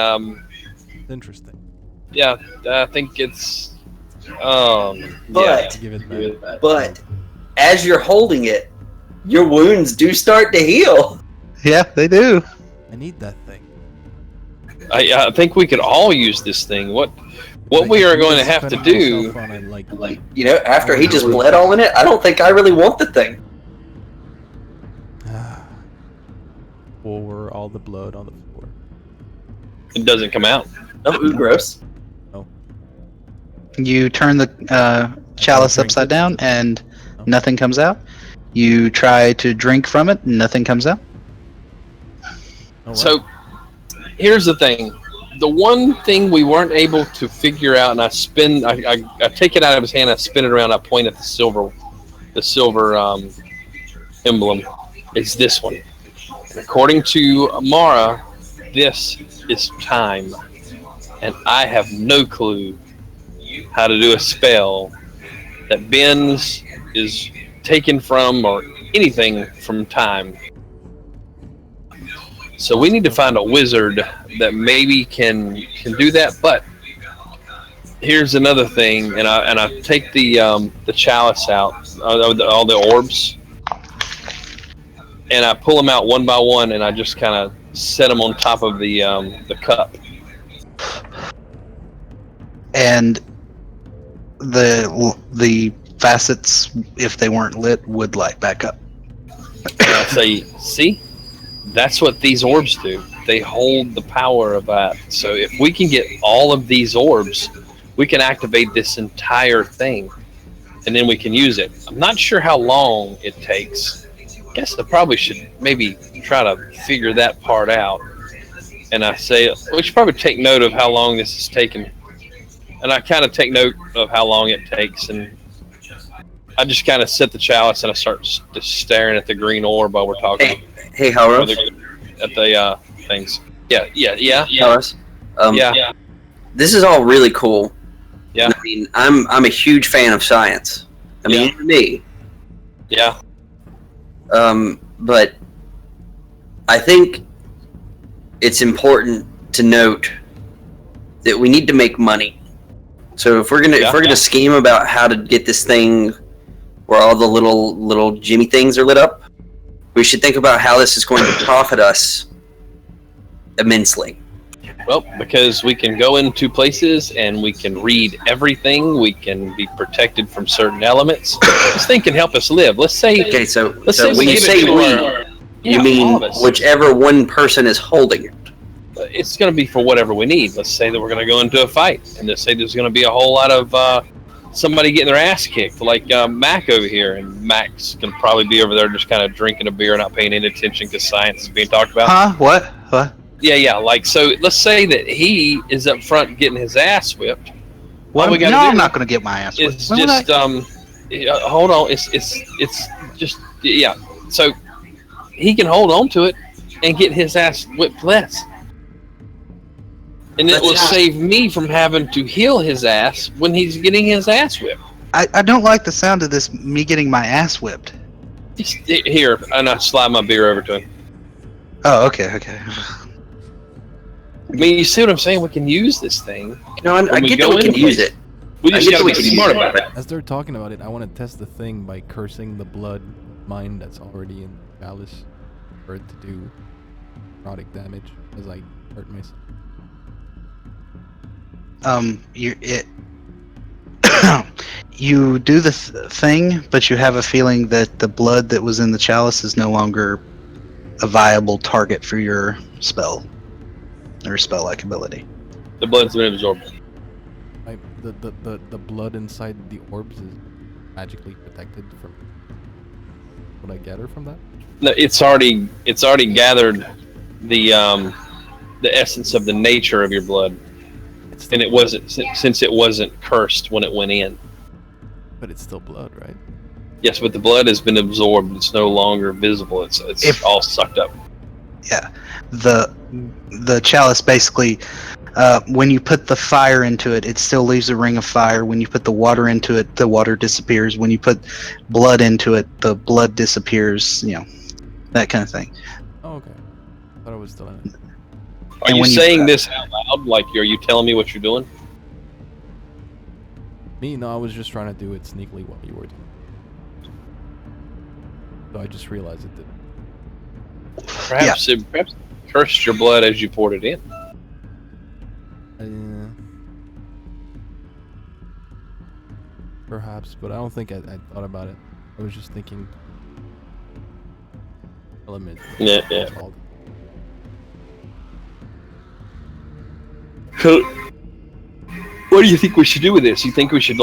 Interesting. yeah, I think it's But Give it back. but as you're holding it, your wounds do start to heal. Yeah, they do. I need that thing. I think we could all use this thing. What we are going to have to do? Like You know, after he just bled all in it, I don't think I really want the thing. pour all the blood on the floor. It doesn't come out. Oh, ooh, gross. You turn the chalice drink upside it. down, and Oh. nothing comes out. You try to drink from it, and nothing comes out. Oh, wow. So here's the thing. The one thing we weren't able to figure out, and I take it out of his hand, I spin it around, I point at the silver emblem, is this one. And according to Amara, this is time. And I have no clue how to do a spell that bends, is taken from, or anything from time. So we need to find a wizard that maybe can do that. But here's another thing, and I take the chalice out, all the orbs, and I pull them out one by one, and I just kind of set them on top of the cup. And the facets, if they weren't lit, would light back up. And I say, see, that's what these orbs do. They hold the power of that. So if we can get all of these orbs, we can activate this entire thing, and then we can use it. I'm not sure how long it takes. I guess I probably should maybe try to figure that part out. And I say, we should probably take note of how long this is taking. And I kind of take note of how long it takes, and I just kind of set the chalice and I start just staring at the green orb while we're talking. Hey, Howard. At the things. Yeah. Howard. Yeah. This is all really cool. Yeah. I mean, I'm a huge fan of science. I mean, even me. Yeah. But I think it's important to note that we need to make money. So if we're gonna scheme about how to get this thing where all the little Jimmy things are lit up, we should think about how this is going to profit us immensely. Well, because we can go into places and we can read everything. We can be protected from certain elements. This thing can help us live. Let's say. Okay, so say when we you give say it to we, our- you Yeah, all mean of us. whichever one person is holding it. it's going to be for whatever we need. Let's say that we're going to go into a fight, and let's say there's going to be a whole lot of somebody getting their ass kicked, like Mac over here, and Mac's going to probably be over there just kind of drinking a beer, not paying any attention because science is being talked about. Huh? What? Yeah. Like, so let's say that he is up front getting his ass whipped. What? We No, I'm not going to get my ass whipped. It's just hold on. It's just So he can hold on to it and get his ass whipped less. And it will save me from having to heal his ass when he's getting his ass whipped. I don't like the sound of this, me getting my ass whipped. Just here, and I slide my beer over to him. Oh, okay. I mean, you see what I'm saying? We can use this thing. No, I get that we can use it. We just gotta be smart about it. As they're talking about it, I want to test the thing by cursing the blood mine that's already in the chalice for it to do necrotic damage as I hurt myself. You do the thing, but you have a feeling that the blood that was in the chalice is no longer a viable target for your spell or spell-like ability. The blood's been absorbed. The blood inside the orbs is magically protected from. Would I gather from that? No, it's already gathered the essence of the nature of your blood, and it wasn't since it wasn't cursed when it went in. But it's still blood, right? Yes, but the blood has been absorbed. It's no longer visible. It's all sucked up. Yeah, the chalice basically, when you put the fire into it, it still leaves a ring of fire. When you put the water into it, the water disappears. When you put blood into it, the blood disappears. You know, that kind of thing. Oh, okay. I thought it was still in it. Are you saying this out loud? Like, are you telling me what you're doing? Me? No, I was just trying to do it sneakily while you were doing it. So I just realized it didn't. Perhaps it cursed your blood as you poured it in. Perhaps, but I don't think I thought about it. I was just thinking element. Yeah. So, what do you think we should do with this? You think we should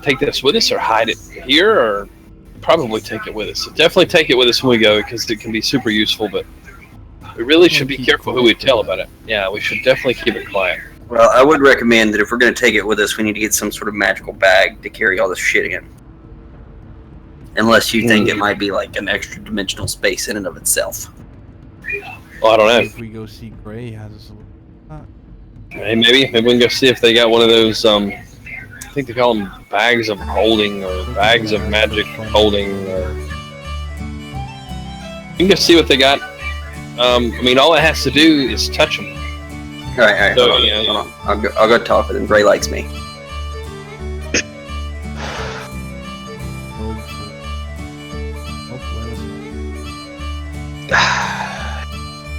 take this with us, or hide it here, or probably take it with us? So definitely take it with us when we go, because it can be super useful. But we really should be careful who we tell about it. Yeah, we should definitely keep it quiet. Well, I would recommend that if we're going to take it with us, we need to get some sort of magical bag to carry all this shit in. Unless you think it might be like an extra dimensional space in and of itself. Well, I don't know. If we go see Gray, he has us a little. Hey, maybe we can go see if they got one of those. I think they call them bags of holding, or bags of magic holding. Or you can go see what they got. I mean, all it has to do is touch them. All right. So, hold on. I'll go talk with him. Gray likes me.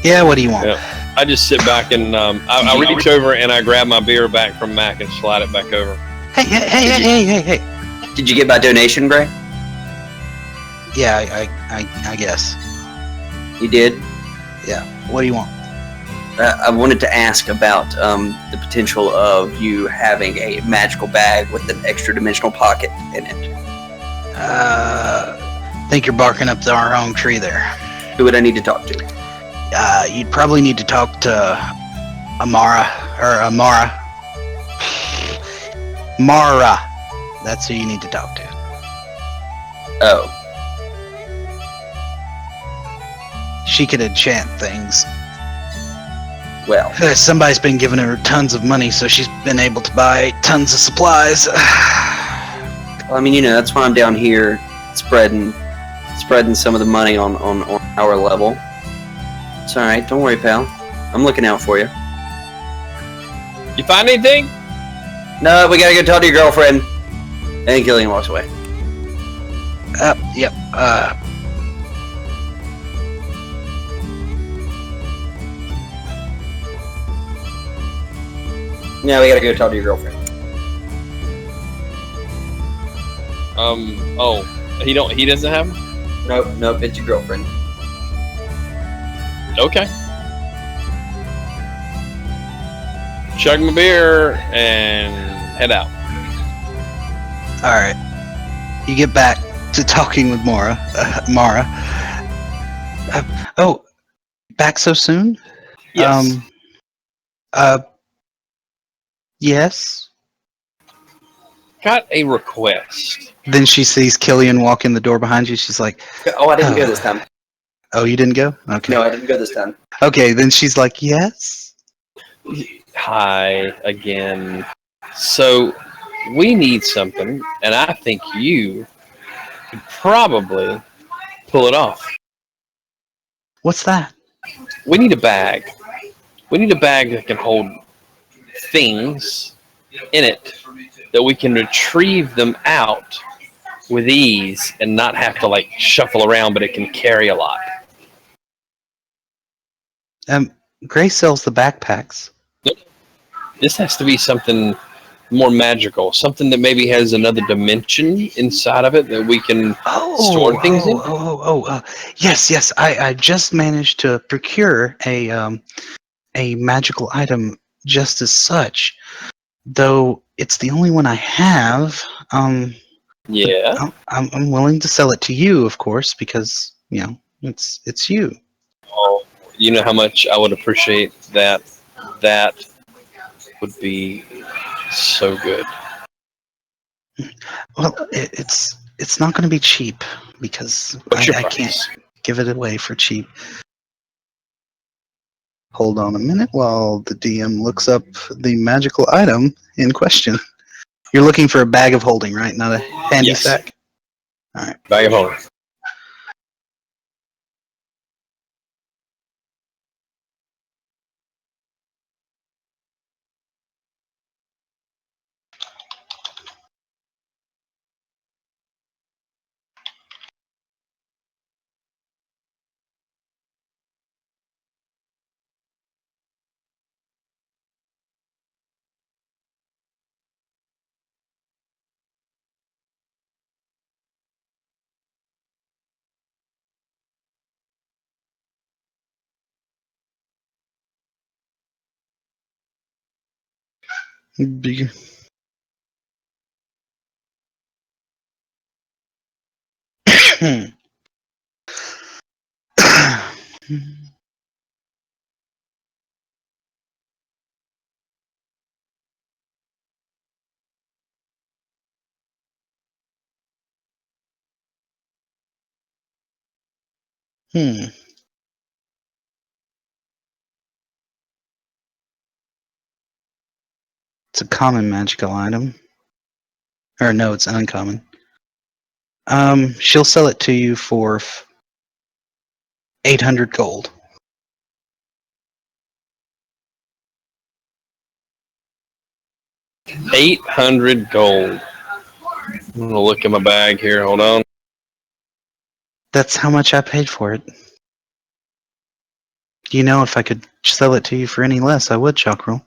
Yeah, what do you want? Yeah. I just sit back and I reach over and I grab my beer back from Mac and slide it back over. Hey. Did you get my donation, Gray? Yeah, I guess. You did? Yeah. What do you want? I wanted to ask about the potential of you having a magical bag with an extra dimensional pocket in it. Think you're barking up our own tree there. Who would I need to talk to? You'd probably need to talk to Amara. Mara. That's who you need to talk to. Oh. She could enchant things. Well. Somebody's been giving her tons of money, so she's been able to buy tons of supplies. Well, I mean, that's why I'm down here spreading some of the money on our level. It's alright, don't worry, pal. I'm looking out for you. You find anything? No, we gotta go talk to your girlfriend. And Gillian walks away. Yep. Yeah, we gotta go talk to your girlfriend. He doesn't have them? Nope, it's your girlfriend. Okay. chug my beer, and head out. All right. You get back to talking with Mara. Oh, back so soon? Yes. Yes. Got a request. Then she sees Killian walk in the door behind you. She's like, Oh, I didn't go this time. "Oh, you didn't go? Okay. No, I didn't go this time. Okay, then she's like, "Yes." Hi again. So we need something, and I think you could probably pull it off. What's that? We need a bag. We need a bag that can hold things in it that we can retrieve them out with ease and not have to like shuffle around, but it can carry a lot. Grace sells the backpacks. This has to be something more magical, something that maybe has another dimension inside of it that we can store things in. Yes. I just managed to procure a magical item just as such, though it's the only one I have. Yeah. I'm willing to sell it to you, of course, because it's you. Oh, you know how much I would appreciate that. That would be so good. Well, it's not going to be cheap because What's your I price? can't give it away for cheap. Hold on a minute while the DM looks up the magical item in question. You're looking for a bag of holding, right? Not a handy Yes. sack? All right. Bag of holding. Big- Hmm. It's a common magical item. Or no, it's uncommon. She'll sell it to you for 800 gold. 800 gold. I'm gonna look in my bag here. Hold on. That's how much I paid for it. If I could sell it to you for any less, I would, Chakra.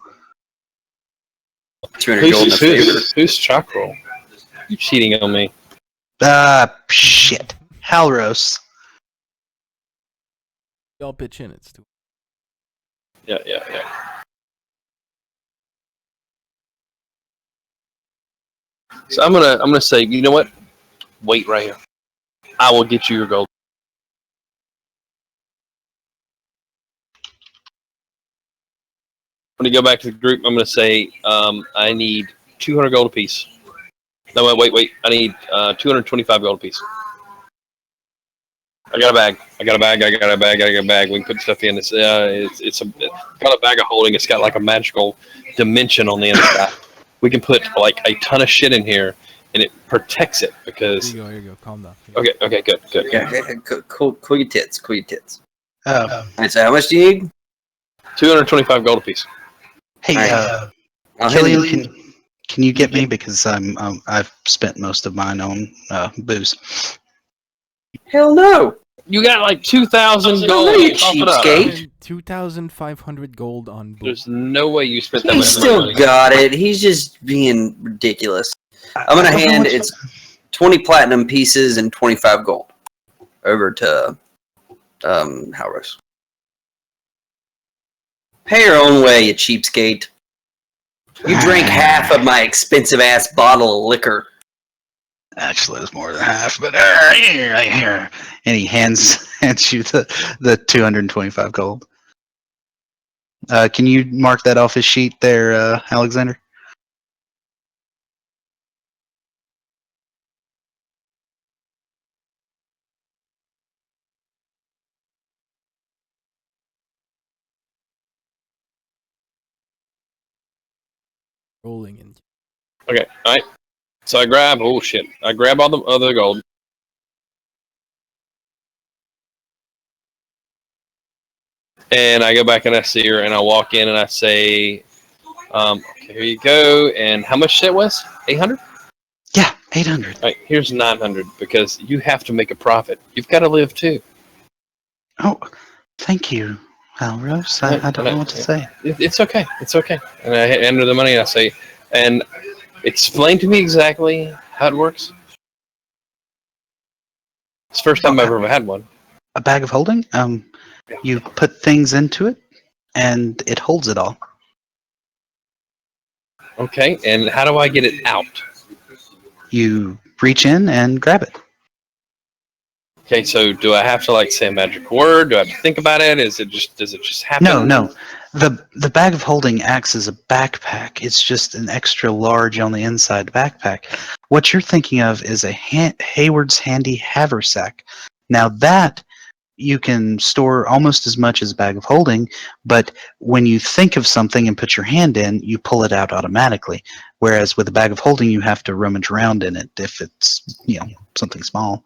200 gold in a favor. Who's Chakra? You cheating on me? Shit. Halros. Y'all pitch in. It's too. Yeah. So I'm gonna say, you know what? Wait right here. I will get you your gold. When you go back to the group, I'm gonna say I need 200 gold apiece. No, wait. I need 225 gold apiece. I got a bag. I got a bag. We can put stuff in. It's got a bag of holding. It's got like a magical dimension on the inside. We can put like a ton of shit in here, and it protects it because. Here you go. Calm down. Okay, good. Yeah, cool your tits. Oh. Alright, so how much do you need? 225 gold apiece. Hey, Alright. I'll Killian, can you get me, because I've spent most of mine on booze. Hell no! You got like 2,000 gold. No, you cheapskate. 2,500 gold on booze. There's no way you spent that He much still money. got it. He's just being ridiculous. I'm gonna hand it's 20 platinum pieces and 25 gold over to Halros. Pay your own way, you cheapskate. You drank half of my expensive ass bottle of liquor. Actually, it's more than half, but here. And he hands you the 225 gold. Can you mark that off his sheet there, Alexander? Rolling in. Okay, all right. So I grab. Oh shit! I grab all the other gold. And I go back and I see her, and I walk in and I say, okay, here you go. And how much that was? 800? Yeah, 800. All right, here's 900 because you have to make a profit. You've got to live too. Oh, thank you, Alrose. I don't know what to say. It's okay. It's okay. And I hand her the money and I say, and explain to me exactly how it works. It's the first time I've ever had one. A bag of holding? You put things into it, and it holds it all. Okay, and how do I get it out? You reach in and grab it. Okay, so do I have to like say a magic word? Do I have to think about it? Does it just happen? No. The bag of holding acts as a backpack. It's just an extra large on the inside backpack. What you're thinking of is a Hayward's Handy Haversack. Now that you can store almost as much as a bag of holding, but when you think of something and put your hand in, you pull it out automatically. Whereas with a bag of holding, you have to rummage around in it if it's something small.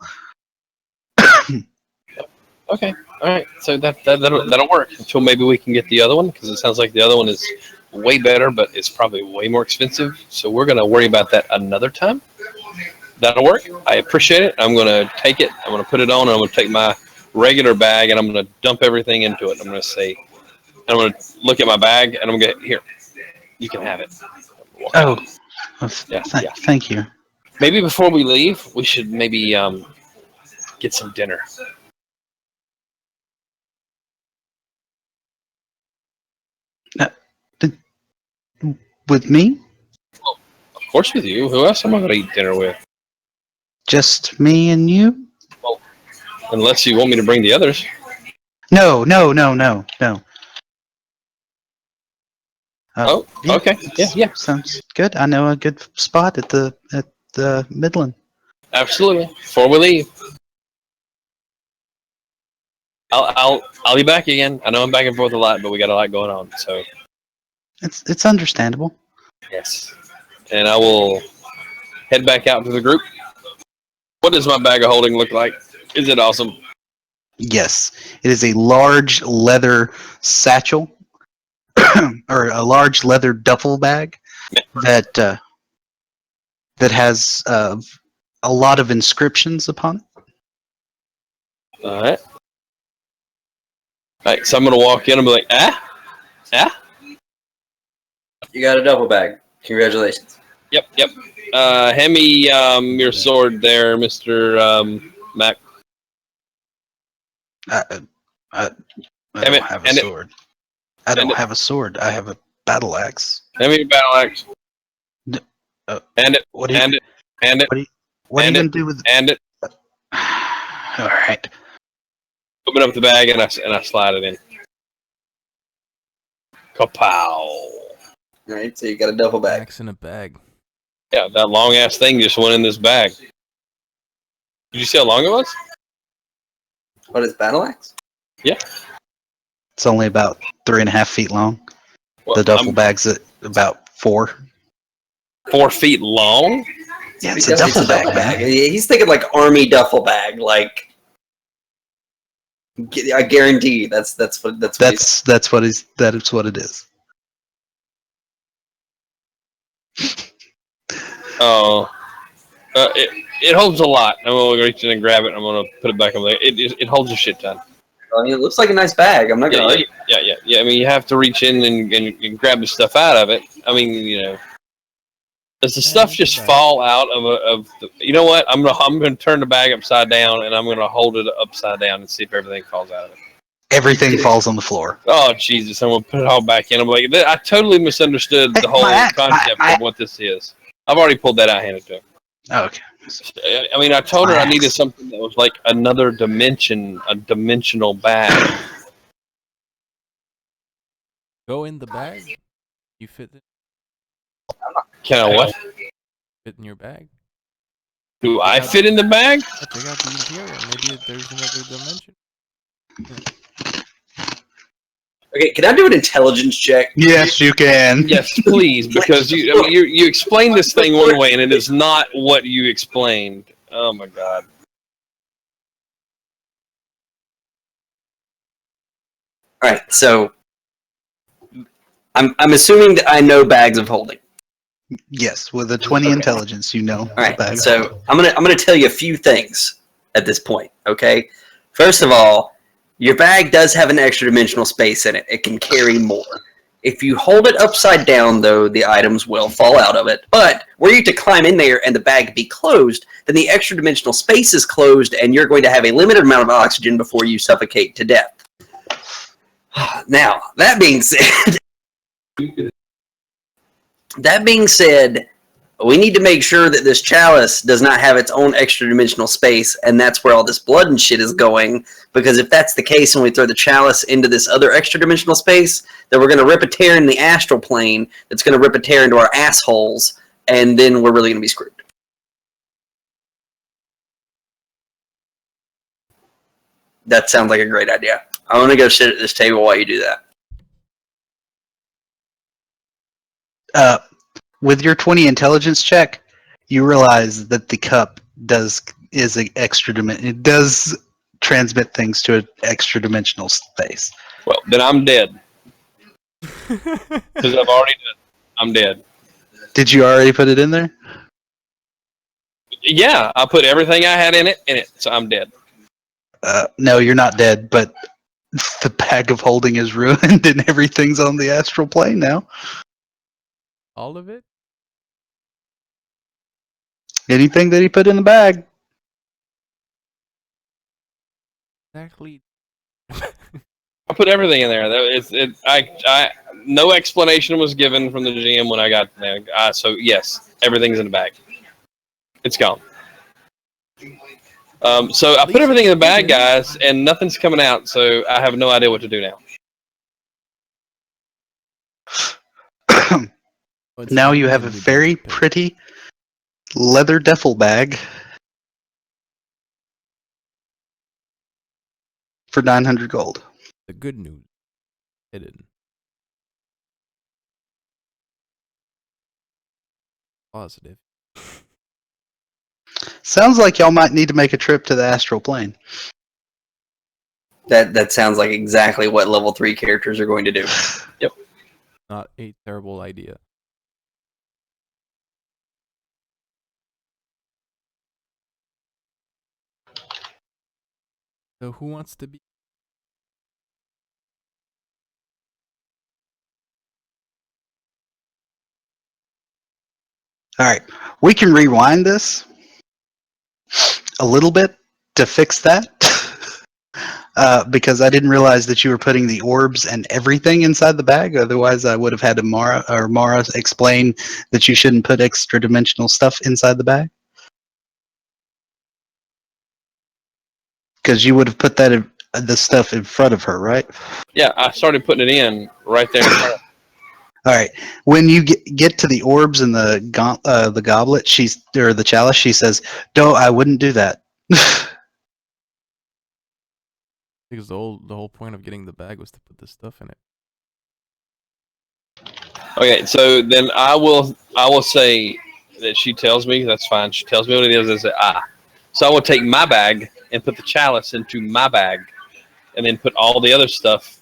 Okay, all right. So that'll work until maybe we can get the other one because it sounds like the other one is way better, but it's probably way more expensive. So we're gonna worry about that another time. That'll work. I appreciate it. I'm gonna take it. I'm gonna put it on. And I'm gonna take my regular bag and I'm gonna dump everything into it. I'm gonna say, I'm gonna look at my bag and I'm gonna here. You can have it. Oh, Yeah. Thank you. Maybe before we leave, we should maybe get some dinner. With me? Of course, with you. Who else am I gonna eat dinner with? Just me and you? Well, unless you want me to bring the others. No. Oh, okay. Yeah. Sounds good. I know a good spot at the Midland. Absolutely. Before we leave, I'll be back again. I know I'm back and forth a lot, but we got a lot going on. So It's understandable. yes, and I will head back out to the group. What does my bag of holding look like? Is it awesome? Yes, it is a large leather satchel or a large leather duffel bag that has a lot of inscriptions upon it. All right. All right. So I'm gonna walk in and be like, ah. You got a duffel bag. Congratulations. Yep. Hand me your sword there, Mr. Mac. I don't have a sword. I don't have a sword. I have a battle axe. Hand me your battle axe. Hand it. What are you, Hand it. Hand it. What are you gonna do with? Hand it. All right. Open up the bag and I slide it in. Kapow! Alright, so you got a duffel bag. Axe in a bag. Yeah, that long ass thing just went in this bag. Did you see how long it was? What is battle axe? Yeah. It's only about 3.5 feet long. Well, The duffel bag's at about 4. 4 feet long? Yeah, it's a duffel bag, man. He's thinking like army duffel bag, like. I guarantee you, that's what That's what it is. Oh, it holds a lot. I'm gonna reach in and grab it. I'm gonna put it back over there. It holds a shit ton. I mean, it looks like a nice bag. I'm not gonna argue. Yeah. I mean, you have to reach in and grab the stuff out of it. I mean, does the stuff just fall out of the? You know what? I'm gonna turn the bag upside down and I'm gonna hold it upside down and see if everything falls out of it. Everything falls on the floor. Oh Jesus! I'm gonna put it all back in. I'm like, I totally misunderstood the whole concept of what this is. I've already pulled that out, and handed it to him. Okay. I mean, I told her My I needed axe. something that was like another dimension, a dimensional bag. Go in the bag. You fit Can I what? in your bag. Do I fit in the bag? Check out the interior. Maybe there's another dimension. Okay, can I do an intelligence check? Yes, you can. Yes, please, because you explained this thing one way, and it is not what you explained. Oh my god. All right, so I'm assuming that I know bags of holding. Yes, with a 20 intelligence, you know. All right, so I'm gonna tell you a few things at this point. Okay, first of all, your bag does have an extra dimensional space in it. It can carry more. If you hold it upside down, though, the items will fall out of it. But were you to climb in there and the bag be closed, then the extra dimensional space is closed, and you're going to have a limited amount of oxygen before you suffocate to death. Now, that being said, we need to make sure that this chalice does not have its own extra dimensional space, and that's where all this blood and shit is going. Because if that's the case and we throw the chalice into this other extra dimensional space, then we're going to rip a tear in the astral plane that's going to rip a tear into our assholes, and then we're really going to be screwed. That sounds like a great idea. I'm going to go sit at this table while you do that. With your 20 intelligence check, you realize that the cup is an extra dimension. It does transmit things to an extra dimensional space. Well, then I'm dead. Because I've already done. I'm dead. Did you already put it in there? Yeah, I put everything I had in it, so I'm dead. No, you're not dead, but the bag of holding is ruined and everything's on the astral plane now. All of it? Anything that he put in the bag. Exactly. I put everything in there. No explanation was given from the GM when I got there. So yes, everything's in the bag. It's gone. So I put everything in the bag, guys, and nothing's coming out. So I have no idea what to do now. Now you have a very pretty leather duffel bag for 900 gold. The good news. Hidden. Positive. Sounds like y'all might need to make a trip to the astral plane. That sounds like exactly what level 3 characters are going to do. Yep. Not a terrible idea. So who wants to be? All right, we can rewind this a little bit to fix that. Because I didn't realize that you were putting the orbs and everything inside the bag. Otherwise, I would have had Mara explain that you shouldn't put extra dimensional stuff inside the bag. Because you would have put the stuff in front of her, right? Yeah, I started putting it in right there in front of. All right. When you get to the orbs and the goblet, or the chalice, she says, "No, I wouldn't do that." Because the whole point of getting the bag was to put this stuff in it. Okay, so then I will say that she tells me that's fine. She tells me what it is. I say So I will take my bag and put the chalice into my bag, and then put all the other stuff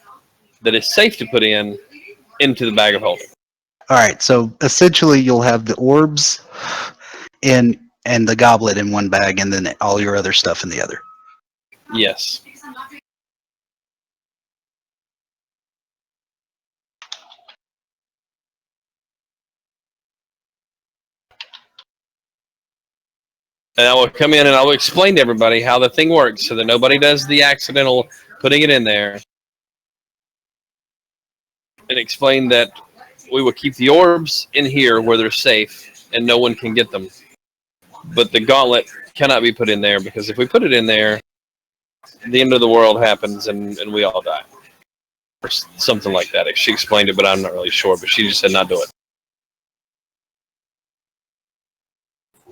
that is safe to put into the bag of holding. All right. So essentially, you'll have the orbs and the goblet in one bag, and then all your other stuff in the other. Yes. And I will come in and I will explain to everybody how the thing works so that nobody does the accidental putting it in there. and explained that we would keep the orbs in here where they're safe and no one can get them. But the gauntlet cannot be put in there because if we put it in there, the end of the world happens and we all die. Or something like that. She explained it, but I'm not really sure. But she just said not do it.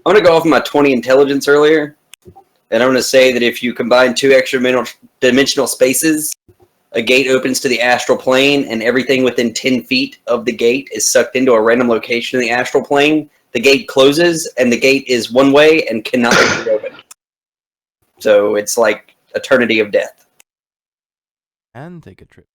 I'm going to go off my 20 intelligence earlier, and I'm going to say that if you combine 2 extra dimensional spaces, a gate opens to the astral plane, and everything within 10 feet of the gate is sucked into a random location in the astral plane. The gate closes, and the gate is one way and cannot be reopened. So it's like eternity of death. And take a trip.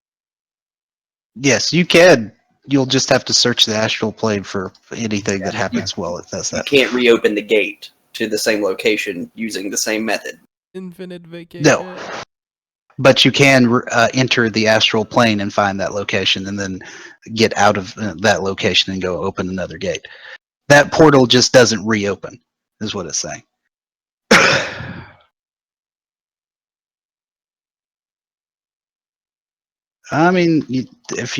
Yes, you can. You'll just have to search the astral plane for anything that happens while it does You that. can't reopen the gate to the same location using the same method. Infinite vacation. No. But you can enter the astral plane and find that location and then get out of that location and go open another gate. That portal just doesn't reopen, is what it's saying. I mean, if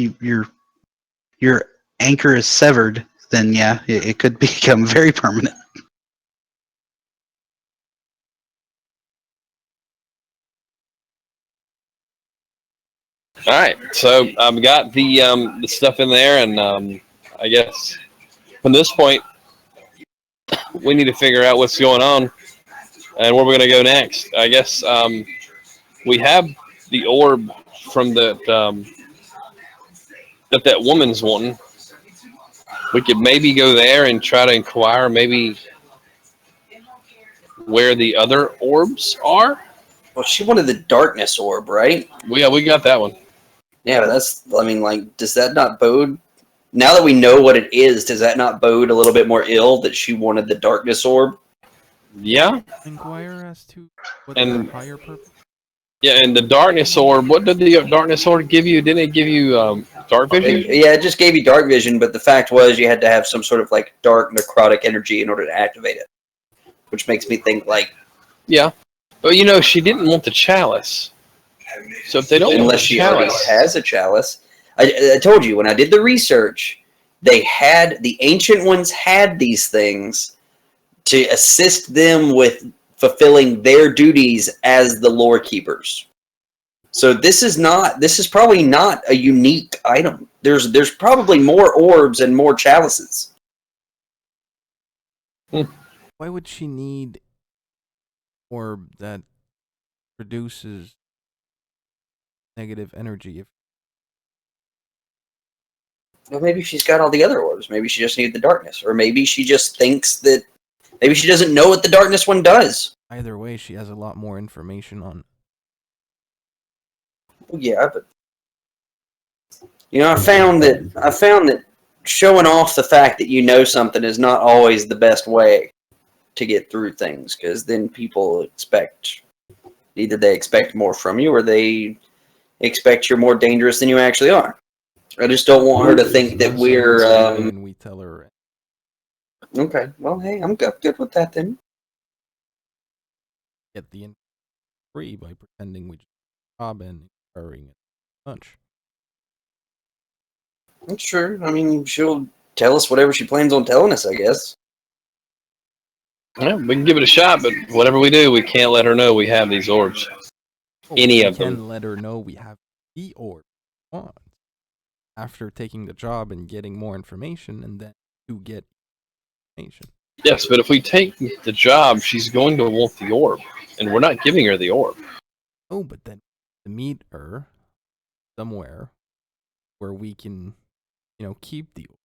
your anchor is severed, then yeah, it could become very permanent. All right, so I've got the stuff in there, and I guess from this point, we need to figure out what's going on and where we're going to go next. I guess we have the orb from that woman's wanting. We could maybe go there and try to inquire maybe where the other orbs are. Well, she wanted the darkness orb, right? We got that one. Yeah, but does that not bode? Now that we know what it is, does that not bode a little bit more ill that she wanted the darkness orb? Yeah. Inquire as to what And- their higher purpose. Yeah, and the darkness orb, what did the darkness orb give you? Didn't it give you dark vision? It just gave you dark vision, but the fact was you had to have some sort of like dark necrotic energy in order to activate it. Which makes me think like... Yeah. But she didn't want the chalice. So if they don't want Unless the she already chalice... has a chalice. I told you, when I did the research, the ancient ones had these things to assist them with fulfilling their duties as the lore keepers. So this is probably not a unique item. There's probably more orbs and more chalices. Why would she need orb that produces negative energy? Well, maybe she's got all the other orbs. Maybe she just needed the darkness. Or maybe she just thinks that... Maybe she doesn't know what the darkness one does. Either way, she has a lot more information on. Yeah, but... I found that showing off the fact that you know something is not always the best way to get through things. Because then people expect... Either they expect more from you, or they expect you're more dangerous than you actually are. I just don't want her to think that we're... And we tell her. Okay, well, hey, I'm good with that then. Get the info free by pretending we just job and inquiring it much. I'm sure. I mean, she'll tell us whatever she plans on telling us, I guess. Yeah, we can give it a shot, but whatever we do, we can't let her know we have these orbs. Any of them. We can let her know we have the orb on after taking the job and getting more information, and then to get information. Yes, but if we take the job, she's going to want the orb, and we're not giving her the orb. Oh, but then to meet her somewhere where we can, keep the orb.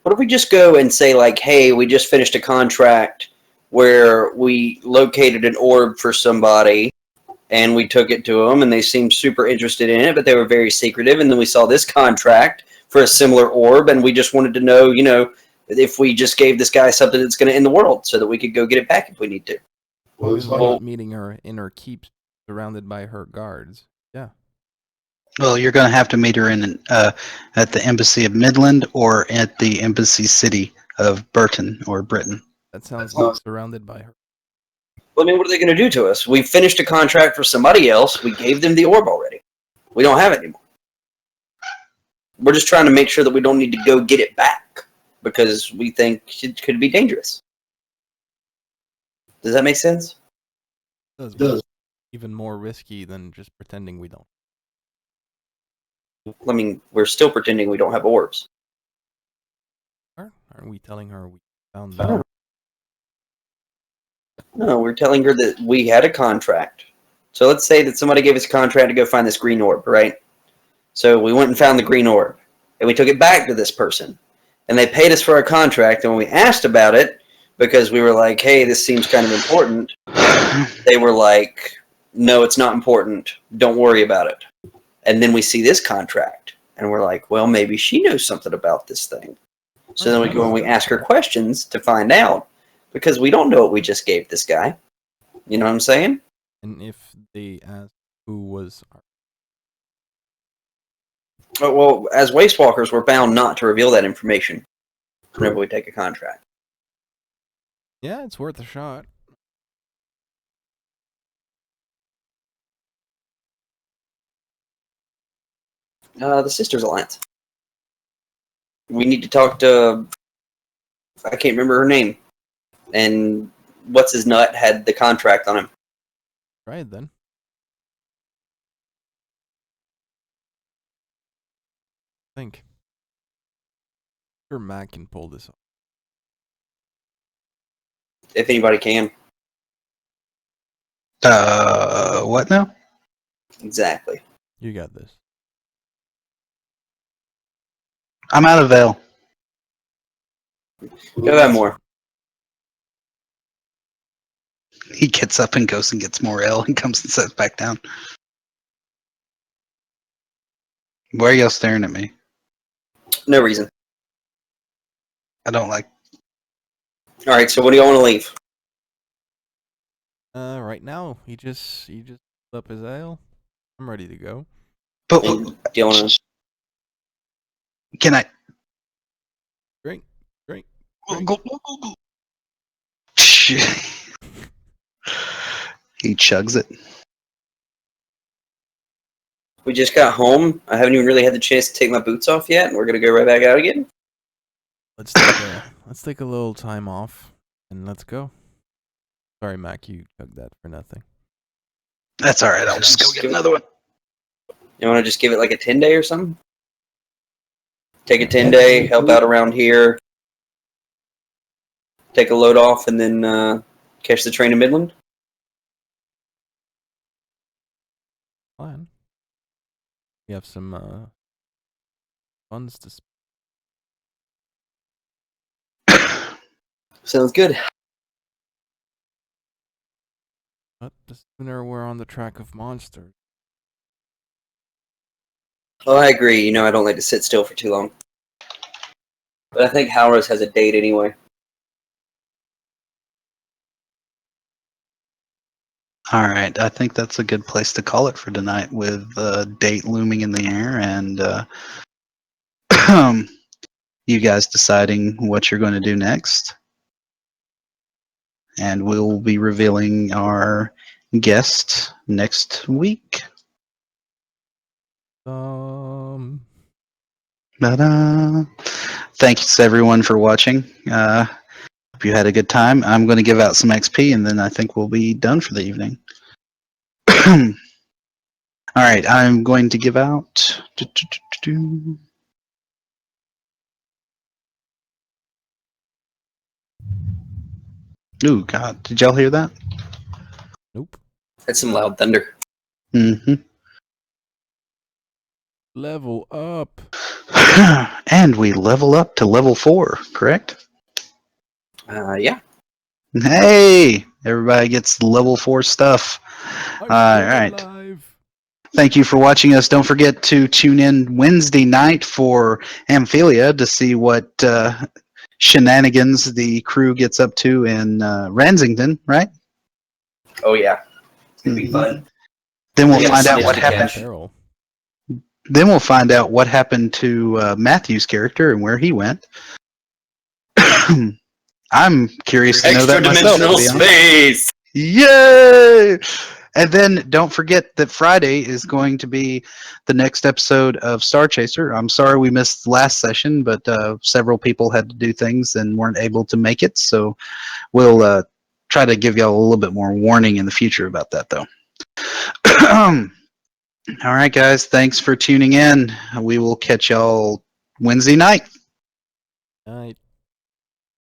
What if we just go and say, like, hey, we just finished a contract where we located an orb for somebody, and we took it to them, and they seemed super interested in it, but they were very secretive, and then we saw this contract for a similar orb, and we just wanted to know, if we just gave this guy something that's going to end the world, so that we could go get it back if we need to. Well, meeting her in her keep, surrounded by her guards. Yeah. Well, you're going to have to meet her at the Embassy of Midland or at the Embassy City of Burton or Britain. That sounds like surrounded by her. Well, I mean, what are they going to do to us? We finished a contract for somebody else. We gave them the orb already. We don't have it anymore. We're just trying to make sure that we don't need to go get it back because we think it could be dangerous. Does that make sense? It does. Even more risky than just pretending we don't. I mean, we're still pretending we don't have orbs. Aren't we telling her we found them? No, we're telling her that we had a contract. So let's say that somebody gave us a contract to go find this green orb, right? So we went and found the green orb, and we took it back to this person. And they paid us for our contract, and when we asked about it, because we were like, hey, this seems kind of important, they were like, no, it's not important. Don't worry about it. And then we see this contract, and we're like, well, maybe she knows something about this thing. So then we go and we ask her questions to find out, because we don't know what we just gave this guy. You know what I'm saying? And if they ask who was our... Well, as Wastewalkers, we're bound not to reveal that information whenever we take a contract. Yeah, it's worth a shot. The Sisters Alliance. We need to talk to... I can't remember her name. And what's his nut had the contract on him. Try it then. Think. Sure, Matt can pull this off. If anybody can. What now? Exactly. You got this. I'm out of Veil. Go ahead more. He gets up and goes and gets more ale and comes and sits back down. Why are y'all staring at me? No reason. I don't like... Alright, so what do y'all want to leave? Right now, he just up his ale. I'm ready to go. But Do you want to... can I... Drink. He chugs it. We just got home. I haven't even really had the chance to take my boots off yet, and we're going to go right back out again. Let's take a little time off and let's go. Sorry, Mac, you chugged that for nothing. That's alright, I'll just go get another one. You want to just give it like a 10-day or something? Take a 10-day, help out around here, take a load off, and then catch the train to Midland? Fine. We have some funds to spend. Sounds good. But the sooner we're on the track of monsters. Oh, I agree. You know, I don't like to sit still for too long. But I think Halros has a date anyway. Alright, I think that's a good place to call it for tonight, with date looming in the air and you guys deciding what you're going to do next. And we'll be revealing our guest next week. Ta-da. Thanks everyone for watching. Hope you had a good time. I'm going to give out some XP and then I think we'll be done for the evening. Alright, I'm going to give out... Ooh, God, did y'all hear that? Nope. That's some loud thunder. Mm-hmm. Level up. And we level up to level 4, correct? Yeah. Hey! Everybody gets level 4 stuff. Alright. Thank you for watching us. Don't forget to tune in Wednesday night for Amphilia to see what shenanigans the crew gets up to in Ransington, right? Oh, yeah. It's going to be fun. Then we'll Yeah, find out Sunday what to happened. catch. Then we'll find out what happened to Matthew's character and where he went. I'm curious to know that myself. Extra-dimensional space! Yay! And then don't forget that Friday is going to be the next episode of Star Chaser. I'm sorry we missed the last session, but several people had to do things and weren't able to make it. So we'll try to give y'all a little bit more warning in the future about that, though. All right, guys. Thanks for tuning in. We will catch y'all Wednesday night. All right.